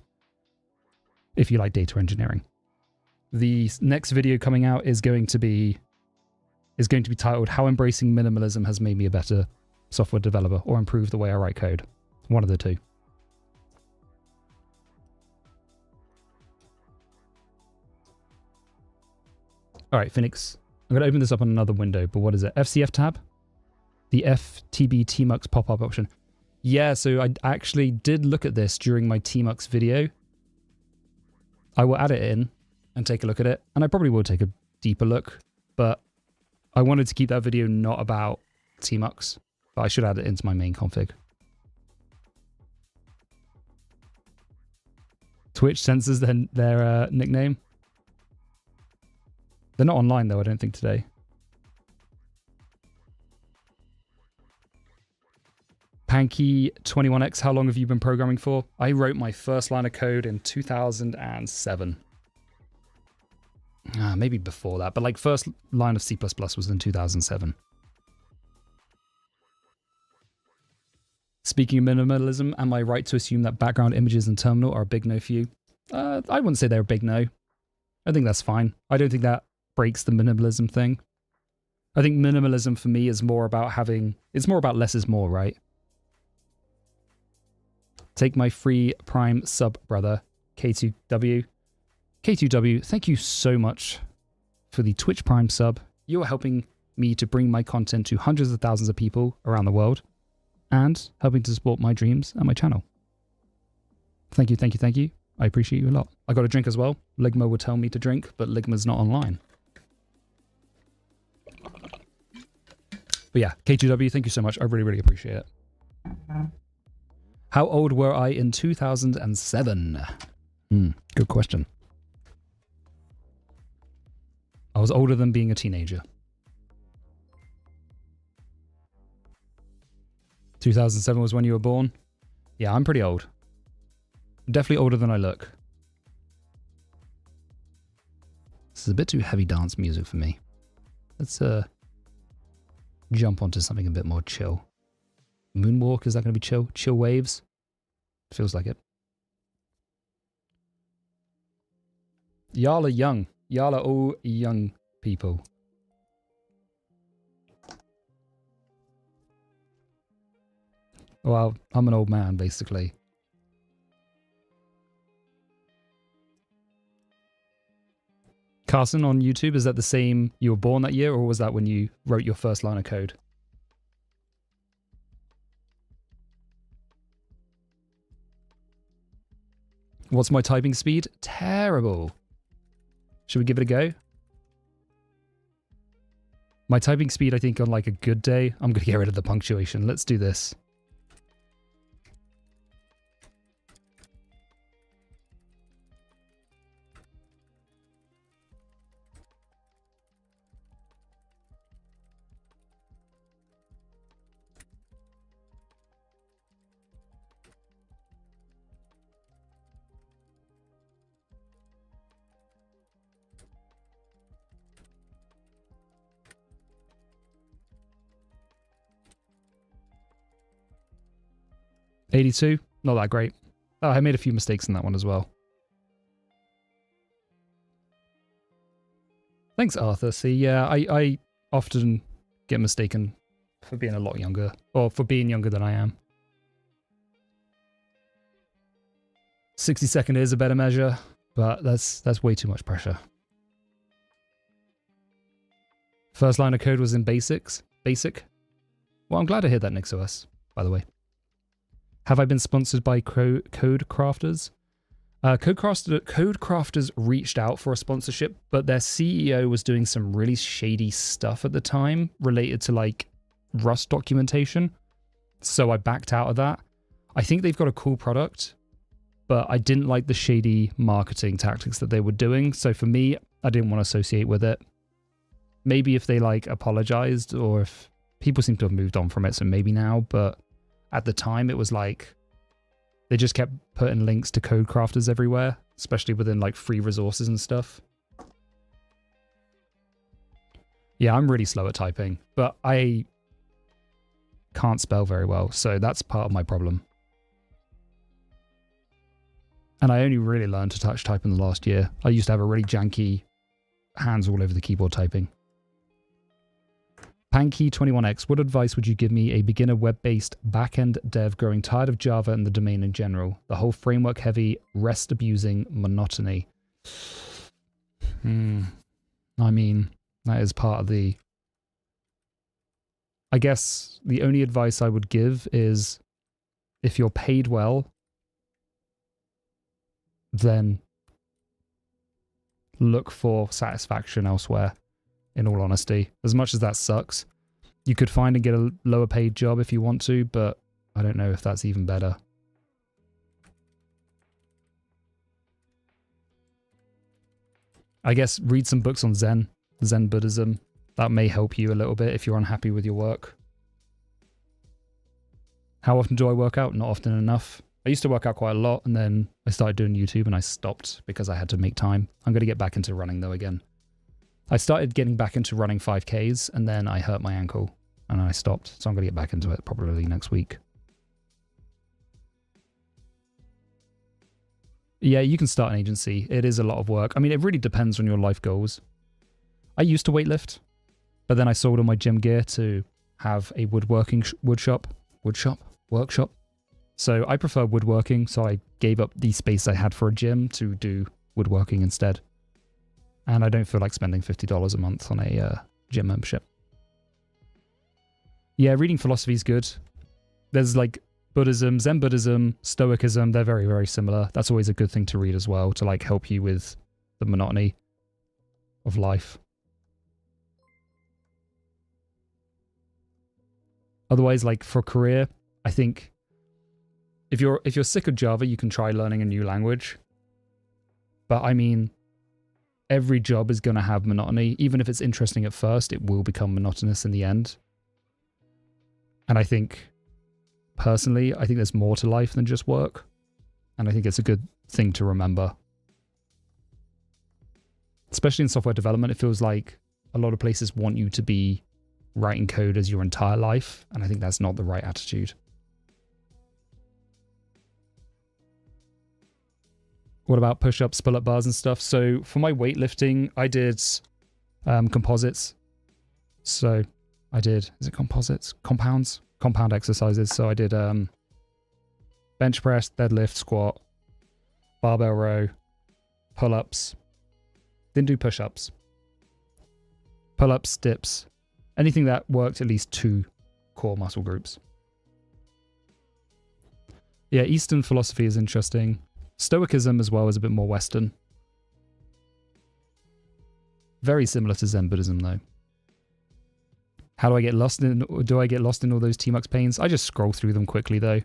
if you like data engineering. The next video coming out is going to be titled How Embracing Minimalism Has Made Me a Better Software Developer, or Improved the Way I Write Code. One of the two. All right, Phoenix. I'm going to open this up on another window, but what is it? FCF tab? The FTB tmux pop-up option. Yeah, so I actually did look at this during my tmux video. I will add it in and take a look at it, and I probably will take a deeper look, but I wanted to keep that video not about tmux, but I should add it into my main config. Twitch censors their nickname. They're not online though, I don't think today. Panky21X, how long have you been programming for? I wrote my first line of code in 2007. Maybe before that, but like first line of C++ was in 2007. Speaking of minimalism, am I right to assume that background images in terminal are a big no for you? I wouldn't say they're a big no. I think that's fine. I don't think that breaks the minimalism thing. I think minimalism for me is more about it's more about less is more, right? Take my free Prime sub, brother, K2W. K2W, thank you so much for the Twitch Prime sub. You are helping me to bring my content to hundreds of thousands of people around the world and helping to support my dreams and my channel. Thank you, thank you, thank you. I appreciate you a lot. I got a drink as well. Ligma would tell me to drink, but Ligma's not online. But yeah, K2W, thank you so much. I really, really appreciate it. How old were I in 2007? Good question. I was older than being a teenager. 2007 was when you were born? Yeah, I'm pretty old. I'm definitely older than I look. This is a bit too heavy dance music for me. Let's jump onto something a bit more chill. Moonwalk, is that going to be chill? Chill waves? Feels like it. Y'all are young. Y'all are all young people. Well, I'm an old man, basically. Carson on YouTube, is that the same you were born that year, or was that when you wrote your first line of code? What's my typing speed? Terrible. Should we give it a go? My typing speed, I think on like a good day, I'm going to get rid of the punctuation. Let's do this. $82, not that great. Oh, I made a few mistakes in that one as well. Thanks, Arthur. See, yeah, I often get mistaken for being a lot younger, or for being younger than I am. 60-second is a better measure, but that's way too much pressure. First line of code was in basics. Basic? Well, I'm glad to hear that, NixOS, by the way. Have I been sponsored by Code Crafters? Code Crafters reached out for a sponsorship, but their CEO was doing some really shady stuff at the time related to like Rust documentation. So I backed out of that. I think they've got a cool product, but I didn't like the shady marketing tactics that they were doing. So for me, I didn't want to associate with it. Maybe if they like apologized, or if people seem to have moved on from it, so maybe now, but at the time, it was like they just kept putting links to code crafters everywhere, especially within like free resources and stuff. Yeah, I'm really slow at typing, but I can't spell very well, so that's part of my problem. And I only really learned to touch type in the last year. I used to have a really janky hands all over the keyboard typing. Panky21X, what advice would you give me, a beginner web-based backend dev growing tired of Java and the domain in general? The whole framework-heavy, REST-abusing monotony. I mean, that is part of the... I guess the only advice I would give is if you're paid well, then look for satisfaction elsewhere, in all honesty. As much as that sucks, you could find and get a lower paid job if you want to, but I don't know if that's even better. I guess read some books on Zen Buddhism. That may help you a little bit if you're unhappy with your work. How often do I work out? Not often enough. I used to work out quite a lot, and then I started doing YouTube and I stopped because I had to make time. I'm going to get back into running though again. I started getting back into running 5Ks and then I hurt my ankle and I stopped. So I'm going to get back into it probably next week. Yeah, you can start an agency. It is a lot of work. I mean, it really depends on your life goals. I used to weightlift, but then I sold all my gym gear to have a workshop. So I prefer woodworking, so I gave up the space I had for a gym to do woodworking instead. And I don't feel like spending $50 a month on a gym membership. Yeah, reading philosophy is good. There's like Buddhism, Zen Buddhism, Stoicism, they're very, very similar. That's always a good thing to read as well, to like help you with the monotony of life. Otherwise, like for career, I think if you're sick of Java, you can try learning a new language. But I mean, every job is going to have monotony. Even if it's interesting at first, it will become monotonous in the end. And I think, personally, I think there's more to life than just work. And I think it's a good thing to remember. Especially in software development, it feels like a lot of places want you to be writing code as your entire life. And I think that's not the right attitude. What about push-ups, pull-up bars and stuff? So for my weightlifting, I did composites. So I did, is it composites? Compound exercises. So I did bench press, deadlift, squat, barbell row, pull-ups. Didn't do push-ups. Pull-ups, dips. Anything that worked at least 2 core muscle groups. Yeah, Eastern philosophy is interesting. Stoicism as well is a bit more Western. Very similar to Zen Buddhism though. How do I get lost in all those Tmux panes? I just scroll through them quickly though.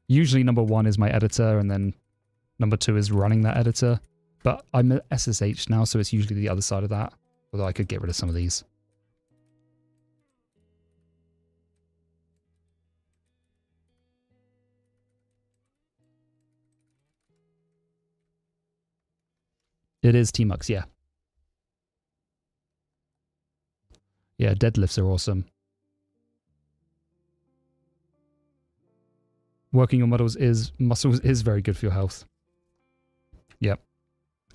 Usually number 1 is my editor and then number 2 is running that editor. But I'm at SSH now, so it's usually the other side of that. Although I could get rid of some of these. It is Tmux, yeah. Yeah, deadlifts are awesome. Working on muscles is very good for your health. Yep.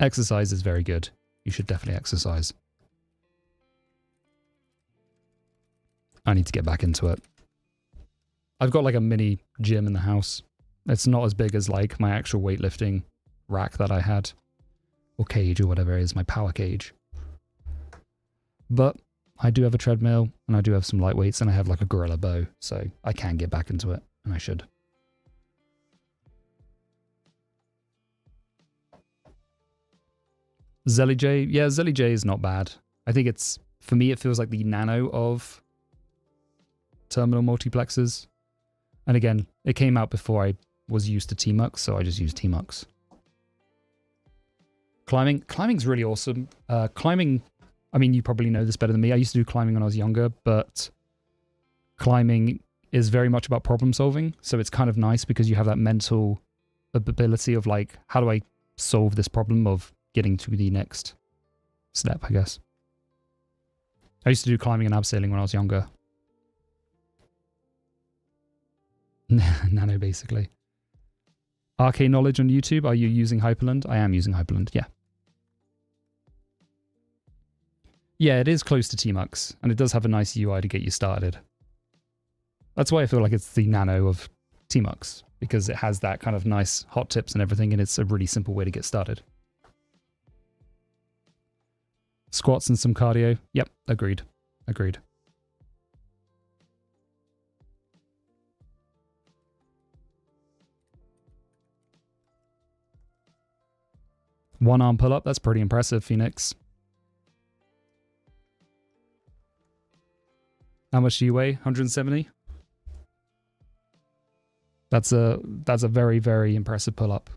Exercise is very good. You should definitely exercise. I need to get back into it. I've got like a mini gym in the house. It's not as big as like my actual weightlifting rack that I had. Or cage or whatever it is, my power cage. But I do have a treadmill and I do have some light weights and I have like a gorilla bow, so I can get back into it and I should. ZellyJ, yeah, ZellyJ is not bad. I think it's, for me, it feels like the nano of terminal multiplexers. And again, it came out before I was used to Tmux, so I just used Tmux. Climbing's really awesome. Climbing, I mean, you probably know this better than me. I used to do climbing when I was younger, but climbing is very much about problem solving. So it's kind of nice because you have that mental ability of like, how do I solve this problem of getting to the next step, I guess. I used to do climbing and abseiling when I was younger. Nano, basically. Arcane knowledge on YouTube. Are you using Hyperland? I am using Hyperland, yeah. Yeah, it is close to Tmux, and it does have a nice UI to get you started. That's why I feel like it's the Nano of Tmux, because it has that kind of nice hot tips and everything, and it's a really simple way to get started. Squats and some cardio. Yep, agreed. Agreed. One arm pull up. That's pretty impressive, Phoenix. How much do you weigh? 170? That's a very, very impressive pull up.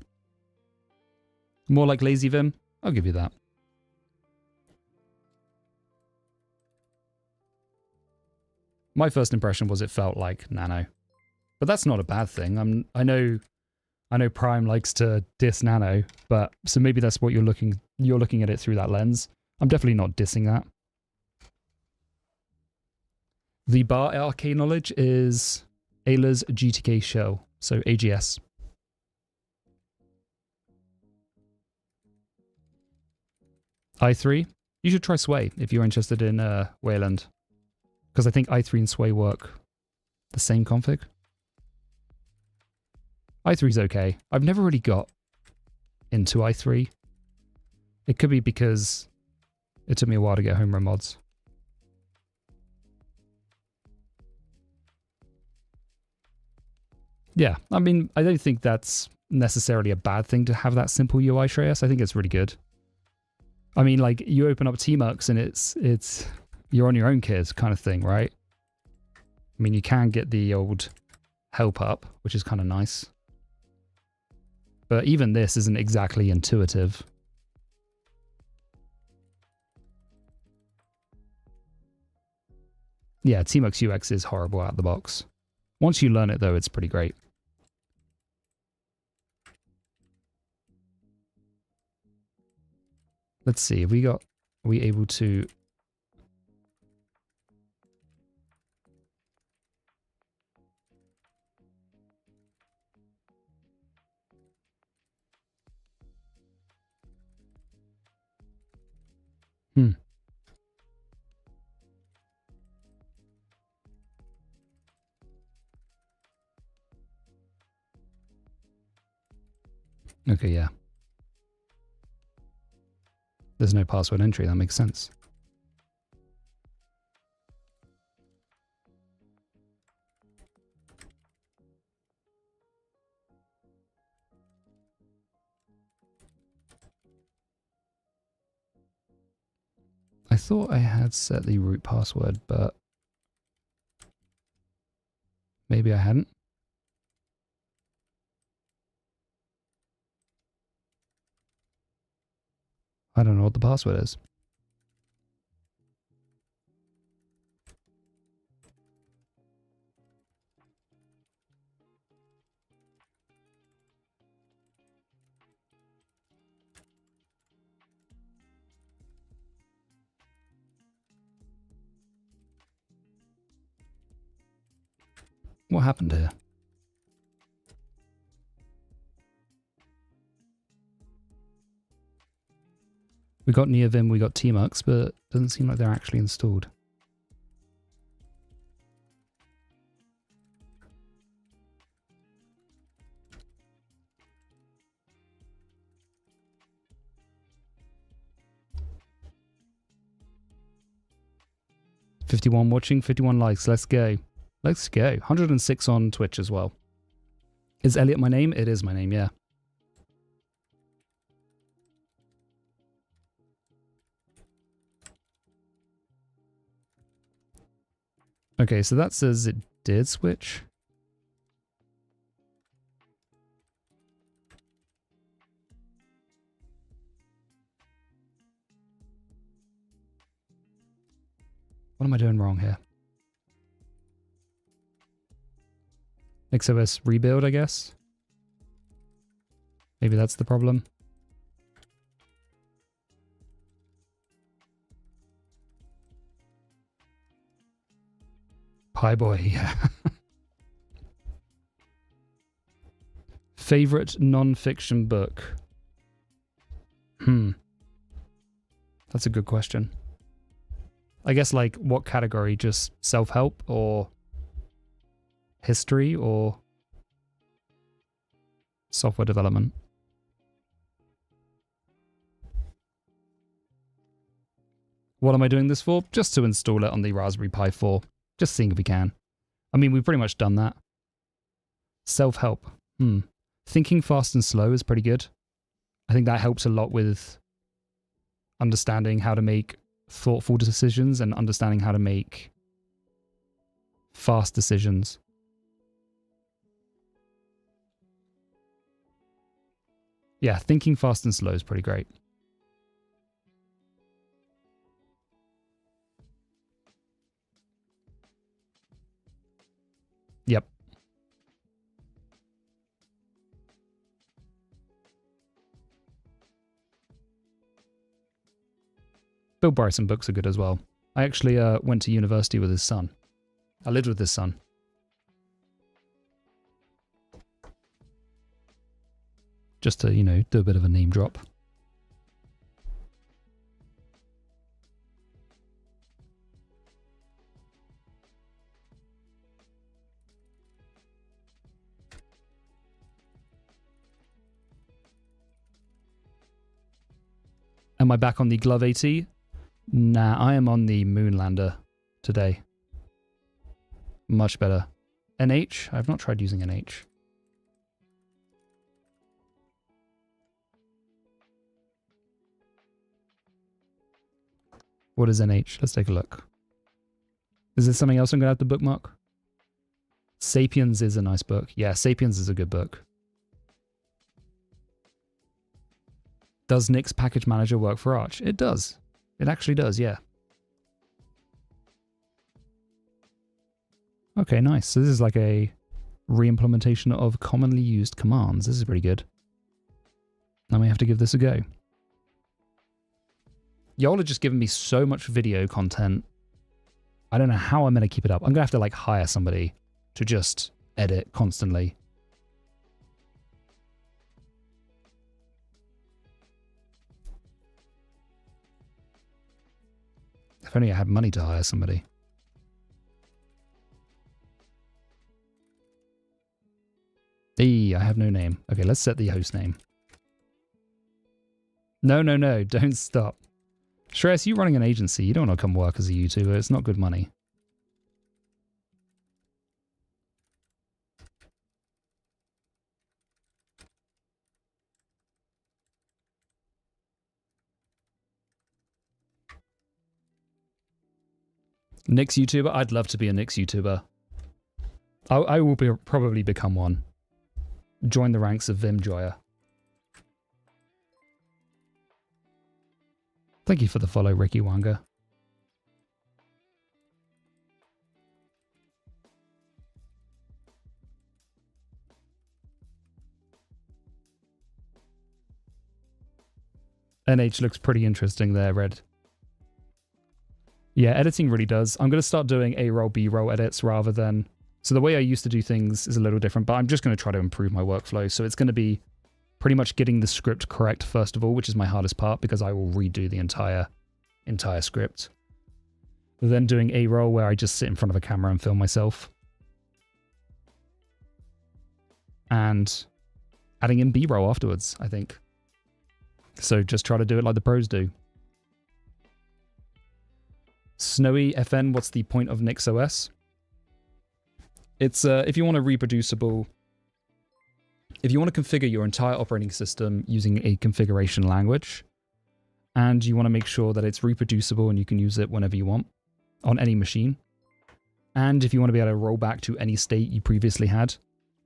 More like Lazy Vim? I'll give you that. My first impression was it felt like Nano. But that's not a bad thing. I know Prime likes to diss Nano, but so maybe that's what you're looking at it through that lens. I'm definitely not dissing that. The bar arcade knowledge is Ayla's GTK shell, so AGS. i3, you should try Sway if you're interested in Wayland, because I think i3 and Sway work the same config. i3's okay. I've never really got into i3. It could be because it took me a while to get home run mods. Yeah, I mean, I don't think that's necessarily a bad thing to have that simple UI, Shreyas. I think it's really good. I mean, like, you open up Tmux and it's you're on your own kid kind of thing, right? I mean, you can get the old help up, which is kind of nice. But even this isn't exactly intuitive. Yeah, Tmux UX is horrible out of the box. Once you learn it, though, it's pretty great. Let's see, are we able to... Okay, yeah. There's no password entry, that makes sense. I thought I had set the root password, but maybe I hadn't. I don't know what the password is. What happened here? We got Neovim, we got Tmux, but it doesn't seem like they're actually installed. $51 watching, 51 likes. Let's go. Let's go. 106 on Twitch as well. Is Elliot my name? It is my name, yeah. Okay, so that says it did switch. What am I doing wrong here? NixOS rebuild, I guess. Maybe that's the problem. Pi boy, yeah. Favorite non-fiction book? That's a good question. I guess, like, what category? Just self-help or history or software development? What am I doing this for? Just to install it on the Raspberry Pi 4. Just seeing if we can. I mean, we've pretty much done that. Self-help. Thinking fast and slow is pretty good. I think that helps a lot with understanding how to make thoughtful decisions and understanding how to make fast decisions. Yeah, thinking fast and slow is pretty great. Yep. Bill Bryson books are good as well. I actually went to university with his son. I lived with his son. Just to, you know, do a bit of a name drop. Am I back on the Glove AT? Nah, I am on the Moonlander today. Much better. NH? I've not tried using NH. What is NH? Let's take a look. Is there something else I'm going to have to bookmark? Sapiens is a nice book. Yeah, Sapiens is a good book. Does Nix Package Manager work for Arch? It does. It actually does, yeah. Okay, nice. So this is like a re-implementation of commonly used commands. This is pretty good. I may have to give this a go. Y'all are just giving me so much video content. I don't know how I'm going to keep it up. I'm going to have to like hire somebody to just edit constantly. If only I had money to hire somebody. I have no name. Okay, let's set the host name. No, don't stop. Shreyas, you running an agency. You don't want to come work as a YouTuber. It's not good money. Nix YouTuber? I'd love to be a Nix YouTuber. I will probably become one. Join the ranks of Vim Joya. Thank you for the follow, Ricky Wanga. NH looks pretty interesting there, Red. Yeah, editing really does. I'm going to start doing A-roll, B-roll edits rather than... So the way I used to do things is a little different, but I'm just going to try to improve my workflow. So it's going to be pretty much getting the script correct first of all, which is my hardest part because I will redo the entire script. Then doing A-roll where I just sit in front of a camera and film myself. And adding in B-roll afterwards, I think. So just try to do it like the pros do. Snowy FN, what's the point of NixOS? It's if you want a reproducible... If you want to configure your entire operating system using a configuration language, and you want to make sure that it's reproducible and you can use it whenever you want on any machine, and if you want to be able to roll back to any state you previously had,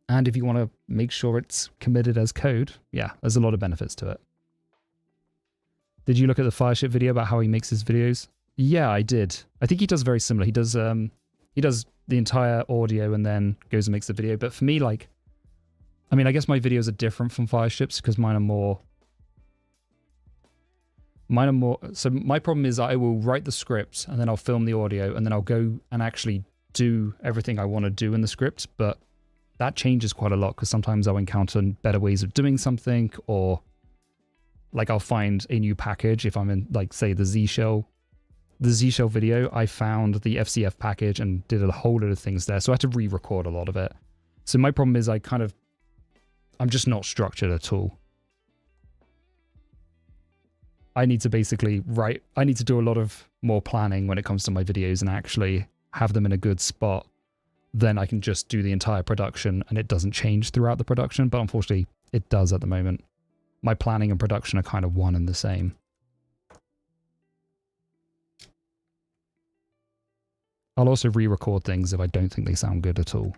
and if you want to make sure it's committed as code, yeah, there's a lot of benefits to it. Did you look at the Fireship video about how he makes his videos? Yeah, I did. I think he does very similar. He does the entire audio and then goes and makes the video. But for me, like, I mean, I guess my videos are different from Fireship's because mine are more. So my problem is I will write the script and then I'll film the audio and then I'll go and actually do everything I want to do in the script, but that changes quite a lot because sometimes I'll encounter better ways of doing something, or like I'll find a new package. If I'm in, like, say, the Z shell video, I found the FCF package and did a whole lot of things there. So I had to re-record a lot of it. So my problem is I'm just not structured at all. I need to basically I need to do a lot of more planning when it comes to my videos and actually have them in a good spot. Then I can just do the entire production and it doesn't change throughout the production. But unfortunately, it does at the moment. My planning and production are kind of one and the same. I'll also re-record things if I don't think they sound good at all.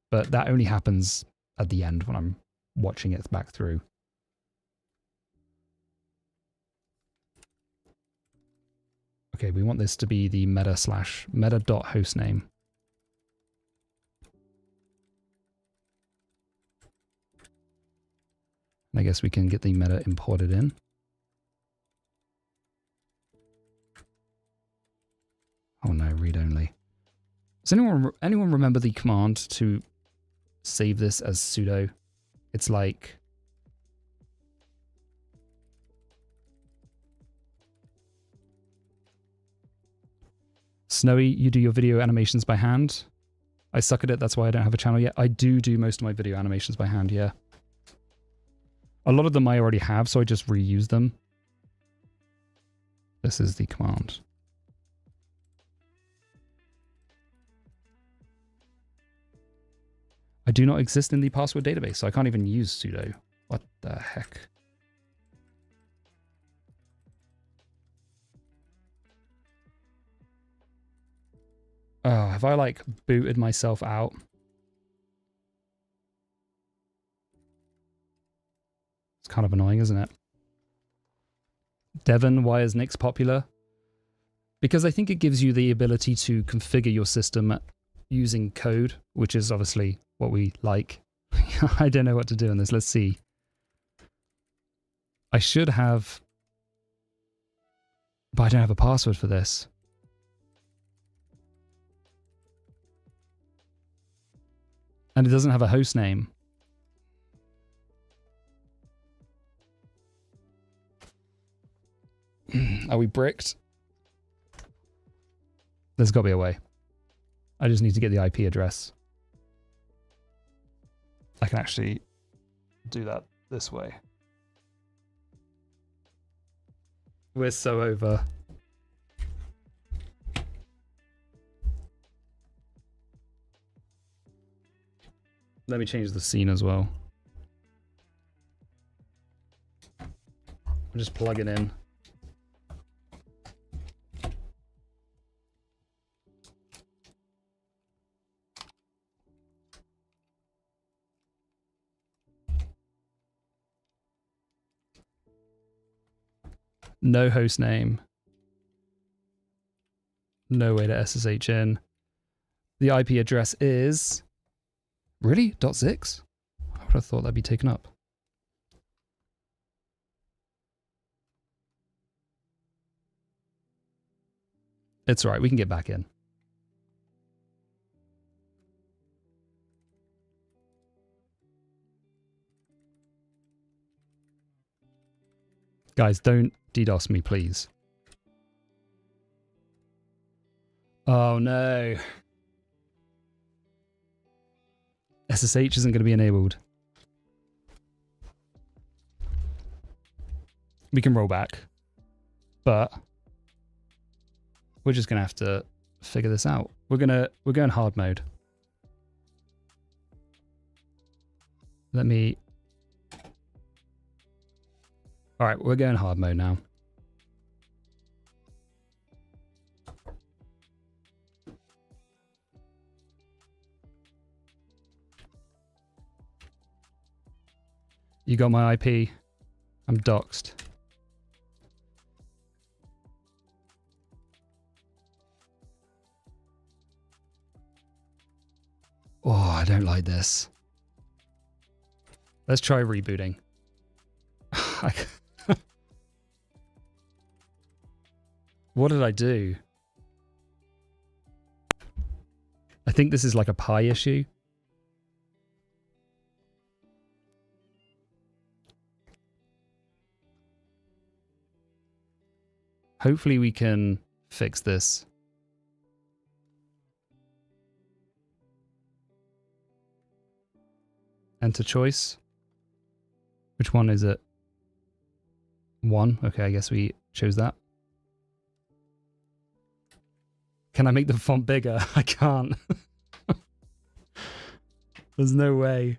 But that only happens at the end when I'm watching it back through. Okay, we want this to be the meta/meta.hostname. And I guess we can get the meta imported in. Oh no, read only. Does anyone remember the command to save this as sudo? It's like... Snowy, you do your video animations by hand? I suck at it, that's why I don't have a channel yet. I do most of my video animations by hand, yeah. A lot of them I already have, so I just reuse them. This is the command. I do not exist in the password database, so I can't even use sudo. What the heck? Oh, have I like booted myself out? It's kind of annoying, isn't it? Devon, why is Nix popular? Because I think it gives you the ability to configure your system using code, which is obviously what we like. I don't know what to do in this. Let's see. I should have... But I don't have a password for this. And it doesn't have a host name. Are we bricked? There's got to be a way. I just need to get the IP address. I can actually do that this way. We're so over. Let me change the scene as well. I'll just plug it in. No host name. No way to SSH in. The IP address is... Really? .6? I would have thought that'd be taken up. It's alright, we can get back in. Guys, don't DDoS me, please. Oh no. SSH isn't going to be enabled. We can roll back, but we're just going to have to figure this out. We're going hard mode. Let me... All right, we're going hard mode now. You got my IP. I'm doxed. Oh, I don't like this. Let's try rebooting. What did I do? I think this is like a Pi issue. Hopefully we can fix this. Enter choice. Which one is it? 1. Okay, I guess we chose that. Can I make the font bigger? I can't. There's no way.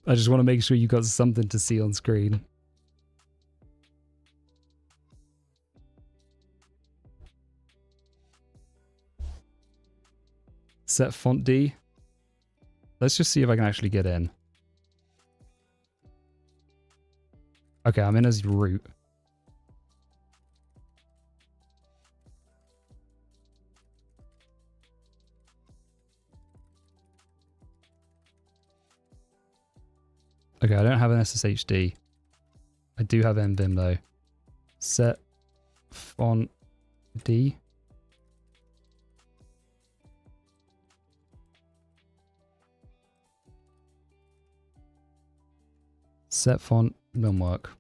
I just want to make sure you got something to see on screen. Set font D. Let's just see if I can actually get in. Okay, I'm in as root. Okay, I don't have an SSHD. I do have Nvim though. Set font D. Set font don't work.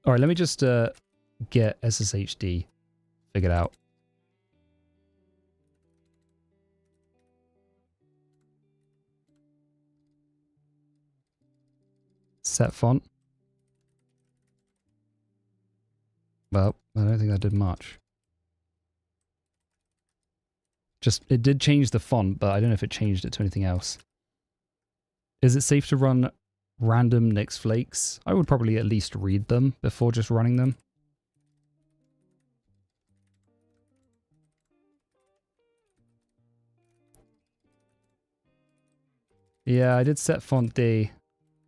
All right, let me just get SSHD figured out. Set font. Well, I don't think that did much. Just, it did change the font, but I don't know if it changed it to anything else. Is it safe to run random Nix flakes? I would probably at least read them before just running them. Yeah, I did set font D.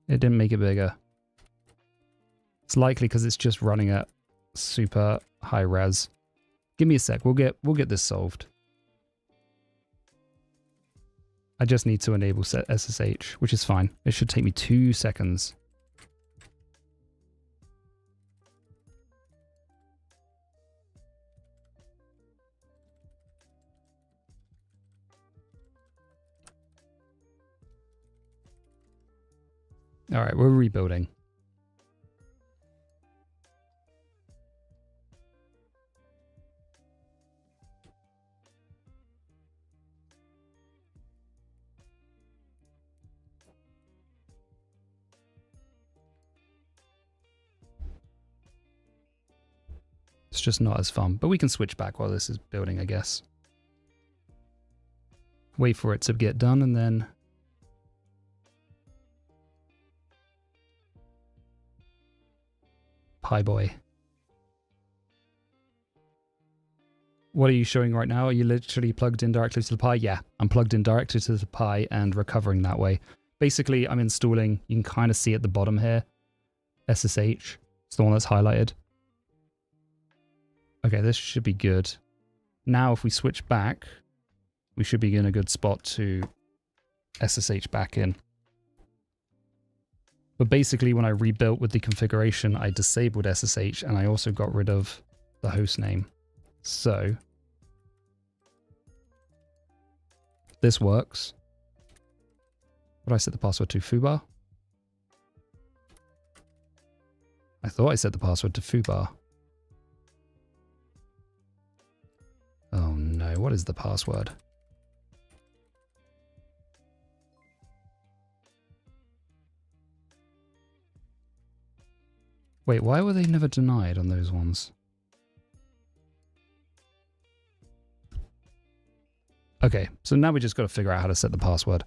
It didn't make it bigger. It's likely because it's just running at super high res. Give me a sec. We'll get this solved. I just need to enable set SSH, which is fine. It should take me 2 seconds. All right, we're rebuilding. It's just not as fun, but we can switch back while this is building, I guess. Wait for it to get done and then... Pi boy. What are you showing right now? Are you literally plugged in directly to the Pi? Yeah, I'm plugged in directly to the Pi and recovering that way. Basically, I'm installing, you can kind of see at the bottom here, SSH. It's the one that's highlighted. Okay, this should be good. Now, if we switch back, we should be in a good spot to SSH back in. But basically, when I rebuilt with the configuration, I disabled SSH and I also got rid of the host name. So, this works. What did I set the password to? Foobar? I thought I set the password to Foobar. Oh no, what is the password? Wait, why were they never denied on those ones? Okay, so now we just got to figure out how to set the password.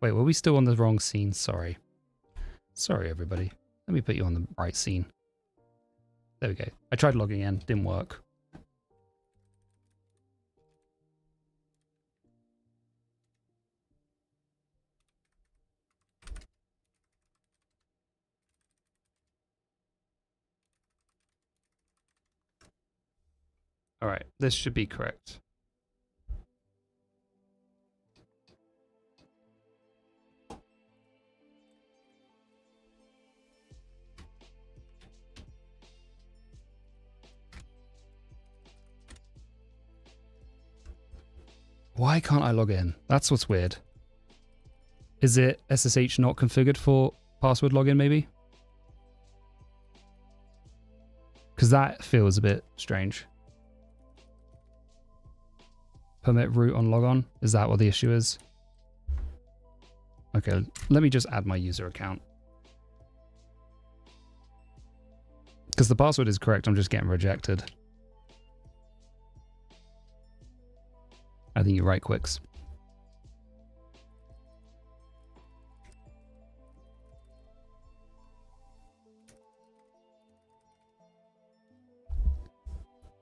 Wait, were we still on the wrong scene? Sorry. Sorry, everybody. Let me put you on the right scene. There we go. I tried logging in. Didn't work. All right, this should be correct. Why can't I log in? That's what's weird. Is it SSH not configured for password login maybe? Because that feels a bit strange. Permit root on logon? Is that what the issue is? Okay, let me just add my user account. Because the password is correct, I'm just getting rejected. I think you're right, Quicks.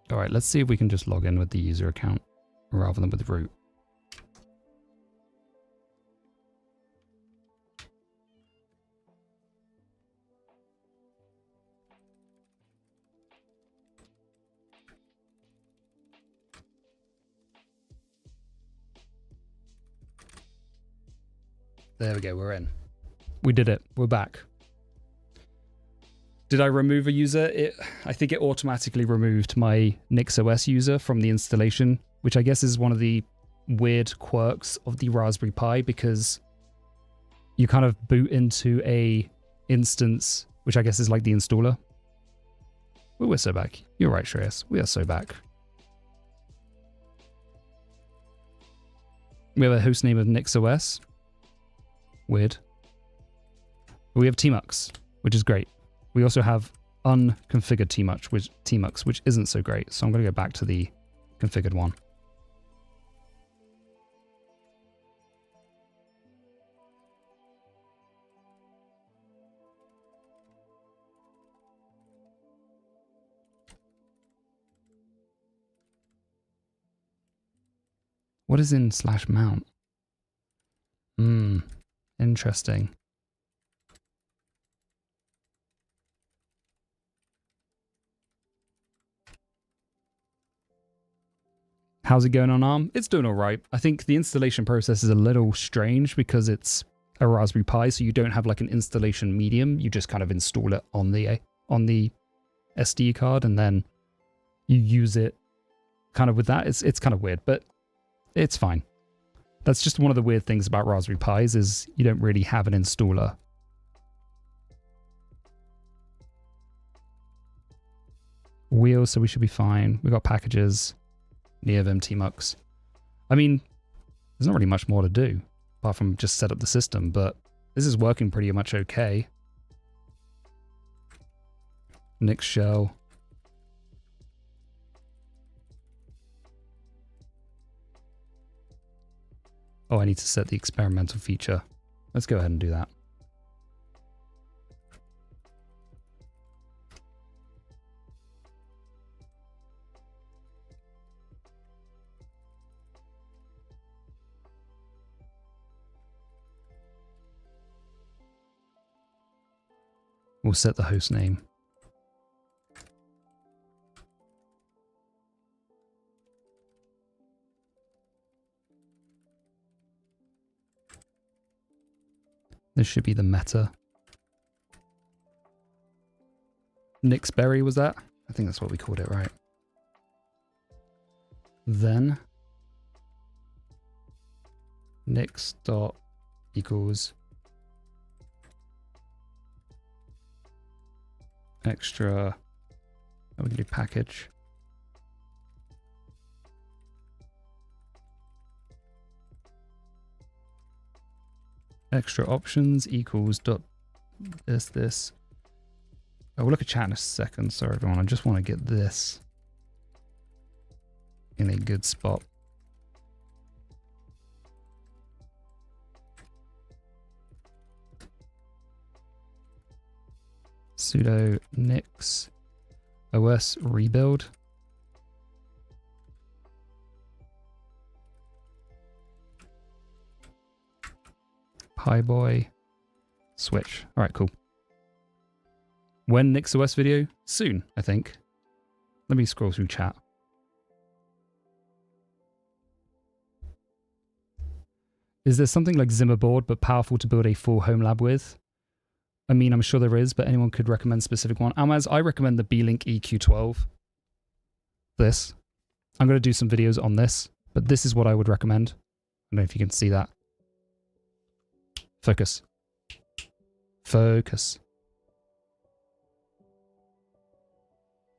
All right, let's see if we can just log in with the user account rather than with root. There we go, we're in. We did it, we're back. Did I remove a user? I think it automatically removed my NixOS user from the installation, which I guess is one of the weird quirks of the Raspberry Pi, because you kind of boot into a instance, which I guess is like the installer. Well, we're so back. You're right, Shreyas. We are so back. We have a host name of NixOS. Weird. We have tmux, which is great. We also have unconfigured tmux, which isn't so great. So I'm going to go back to the configured one. What is in /mount? Interesting. How's it going on ARM? It's doing all right. I think the installation process is a little strange because it's a Raspberry Pi, so you don't have like an installation medium. You just kind of install it on the SD card and then you use it kind of with that. It's kind of weird, but it's fine. That's just one of the weird things about Raspberry Pis is you don't really have an installer. Wheels, so we should be fine. We got packages. Neovim tmux. I mean, there's not really much more to do apart from just set up the system, but this is working pretty much okay. Nix shell. Oh, I need to set the experimental feature. Let's go ahead and do that. We'll set the host name. This should be the meta. Nixberry was that? I think that's what we called it, right? Then nix dot equals extra, we can do package. Extra options equals dot this. Oh, we'll look at chat in a second. Sorry, everyone. I just want to get this in a good spot. Sudo NixOS rebuild. Piboy switch. All right, cool. When NixOS video? Soon, I think. Let me scroll through chat. is there something like Zimmer board but powerful to build a full home lab with? I mean, I'm sure there is, but anyone could recommend a specific one. Almaz, I recommend the Beelink EQ12. This. I'm going to do some videos on this, but this is what I would recommend. I don't know if you can see that. Focus. Focus.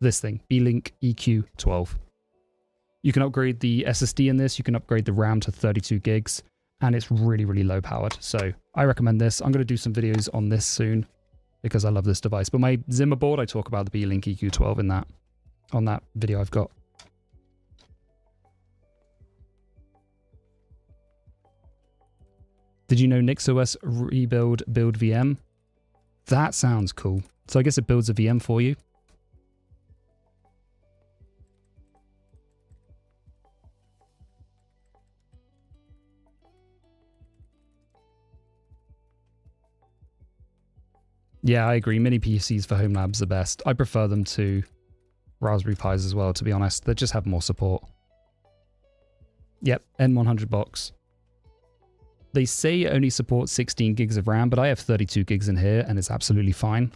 This thing, Beelink EQ12. You can upgrade the SSD in this, you can upgrade the RAM to 32 gigs, and it's really, really low powered. So I recommend this. I'm going to do some videos on this soon because I love this device. But my Zimmer board, I talk about the Beelink EQ12 in that, on that video I've got. Did you know NixOS rebuild build VM? That sounds cool. So I guess it builds a VM for you. Yeah, I agree. Mini PCs for home labs are best. I prefer them to Raspberry Pis as well, to be honest. They just have more support. Yep, N100 box. They say it only supports 16 gigs of RAM, but I have 32 gigs in here and it's absolutely fine.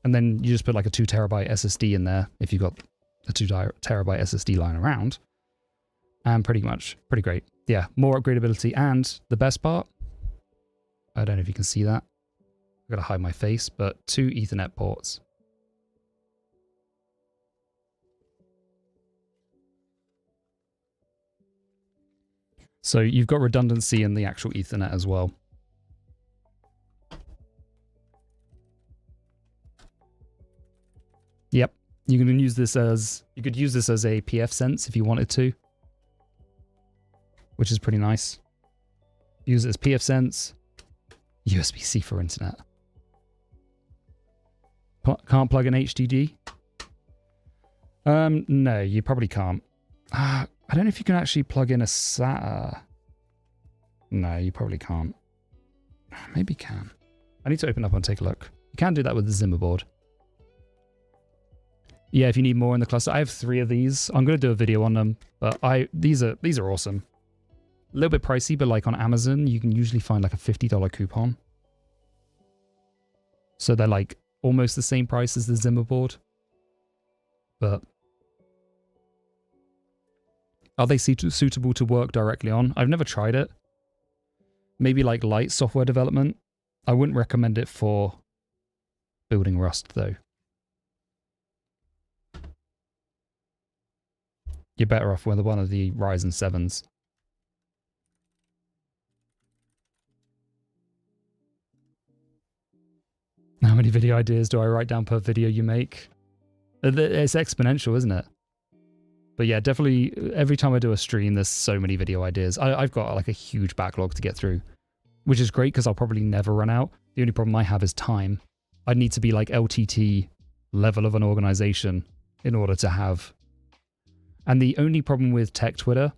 And then you just put like a 2 terabyte SSD in there if you've got a 2 terabyte SSD lying around. And pretty great. Yeah, more upgradability. And the best part, I don't know if you can see that. I've got to hide my face, but 2 Ethernet ports. So you've got redundancy in the actual Ethernet as well. Yep, you could use this as a PF Sense if you wanted to, which is pretty nice. Use it as PF Sense, USB-C for internet. Can't plug in HDD? No, you probably can't. I don't know if you can actually plug in a SATA. No, you probably can't. Maybe you can. I need to open up and take a look. You can do that with the Zimmer board. Yeah, if you need more in the cluster. I have 3 of these. I'm going to do a video on them, but these are awesome. A little bit pricey, but like on Amazon, you can usually find like a $50 coupon. So they're like almost the same price as the Zimmer board. But are they suitable to work directly on? I've never tried it. Maybe like light software development. I wouldn't recommend it for building Rust though. You're better off with one of the Ryzen 7s. How many video ideas do I write down per video you make? It's exponential, isn't it? But yeah, definitely every time I do a stream, there's so many video ideas. I've got like a huge backlog to get through, which is great because I'll probably never run out. The only problem I have is time. I need to be like LTT level of an organization in order to have. And the only problem with tech Twitter,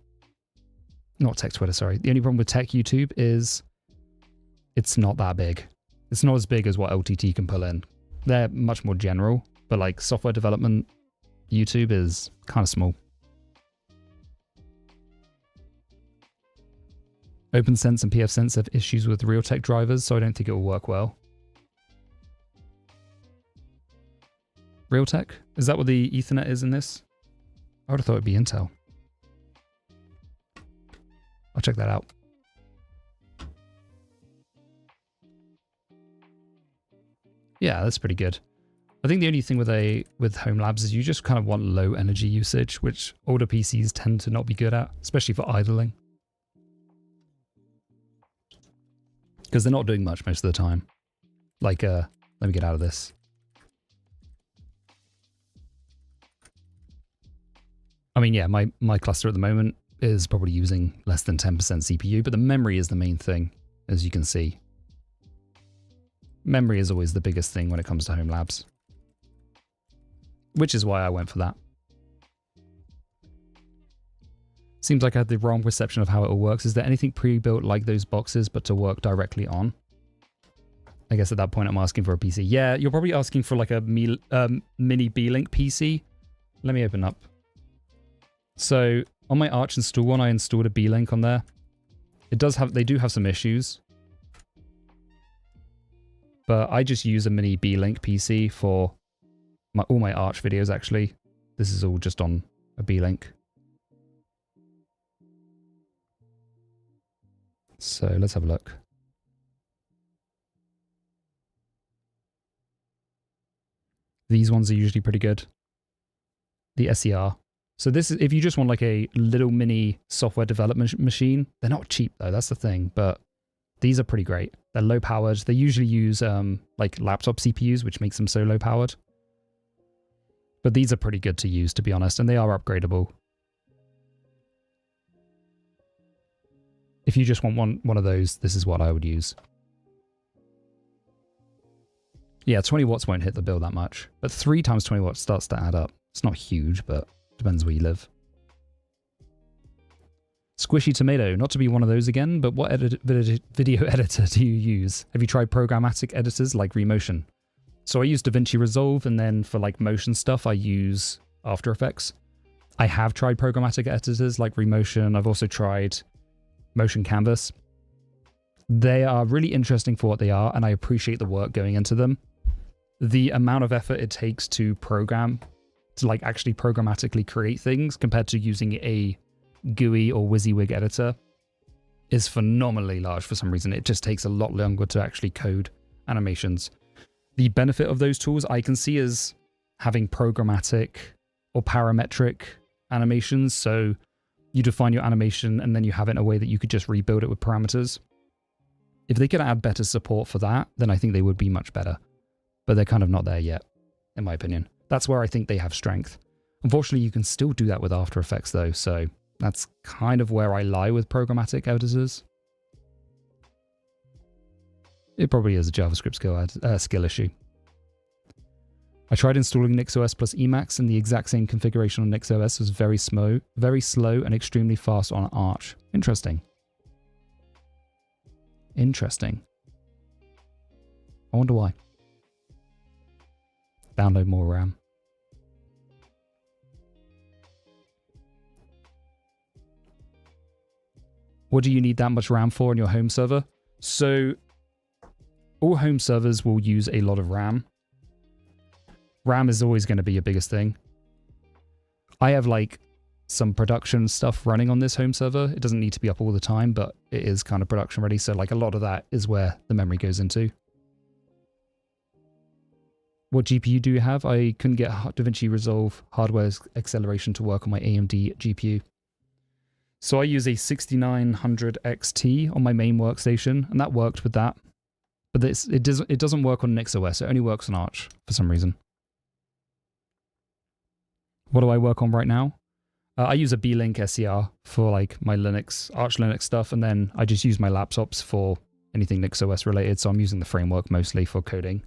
not tech Twitter, sorry. The only problem with tech YouTube is it's not that big. It's not as big as what LTT can pull in. They're much more general, but like software development, YouTube is kind of small. OpenSense and pfSense have issues with Realtek drivers, so I don't think it will work well. Realtek? Is that what the Ethernet is in this? I would have thought it'd be Intel. I'll check that out. Yeah, that's pretty good. I think the only thing with home labs is you just kind of want low energy usage, which older PCs tend to not be good at, especially for idling. Because they're not doing much most of the time. Like, let me get out of this. I mean, yeah, my cluster at the moment is probably using less than 10% CPU, but the memory is the main thing, as you can see. Memory is always the biggest thing when it comes to home labs. Which is why I went for that. Seems like I had the wrong perception of how it all works. Is there anything pre-built like those boxes, but to work directly on? I guess at that point I'm asking for a PC. Yeah, you're probably asking for like a mini Beelink PC. Let me open up. So on my Arch install one, I installed a Beelink on there. They do have some issues. But I just use a mini B-Link PC for all my Arch videos, actually. This is all just on a B-Link. So let's have a look. These ones are usually pretty good. The SER. So this is, if you just want like a little mini software development machine, they're not cheap though, that's the thing, but these are pretty great. They're low powered. They usually use like laptop CPUs, which makes them so low powered. But these are pretty good to use, to be honest, and they are upgradable. If you just want one of those, this is what I would use. Yeah, 20 watts won't hit the bill that much, but 3 times 20 watts starts to add up. It's not huge, but depends where you live. Squishy Tomato, not to be one of those again, but what video editor do you use? Have you tried programmatic editors like Remotion? So I use DaVinci Resolve, and then for like motion stuff, I use After Effects. I have tried programmatic editors like Remotion. I've also tried Motion Canvas. They are really interesting for what they are, and I appreciate the work going into them. The amount of effort it takes to program, to like actually programmatically create things compared to using a GUI or WYSIWYG editor is phenomenally large for some reason. It just takes a lot longer to actually code animations. The benefit of those tools I can see as having programmatic or parametric animations. So you define your animation and then you have it in a way that you could just rebuild it with parameters. If they could add better support for that, then I think they would be much better. But they're kind of not there yet, in my opinion. That's where I think they have strength. Unfortunately, you can still do that with After Effects though, so that's kind of where I lie with programmatic editors. It probably is a JavaScript skill issue. I tried installing NixOS plus Emacs, and the exact same configuration on NixOS was very slow and extremely fast on Arch. Interesting. Interesting. I wonder why. Download more RAM. What do you need that much RAM for in your home server? So all home servers will use a lot of RAM. RAM is always going to be your biggest thing. I have like some production stuff running on this home server. It doesn't need to be up all the time, but it is kind of production ready. So like a lot of that is where the memory goes into. What GPU do you have? I couldn't get DaVinci Resolve hardware acceleration to work on my AMD GPU. So I use a 6900 XT on my main workstation, and that worked with that. But it doesn't work on NixOS. It only works on Arch for some reason. What do I work on right now? I use a B-Link SER for like my Arch Linux stuff, and then I just use my laptops for anything NixOS related. So I'm using the framework mostly for coding.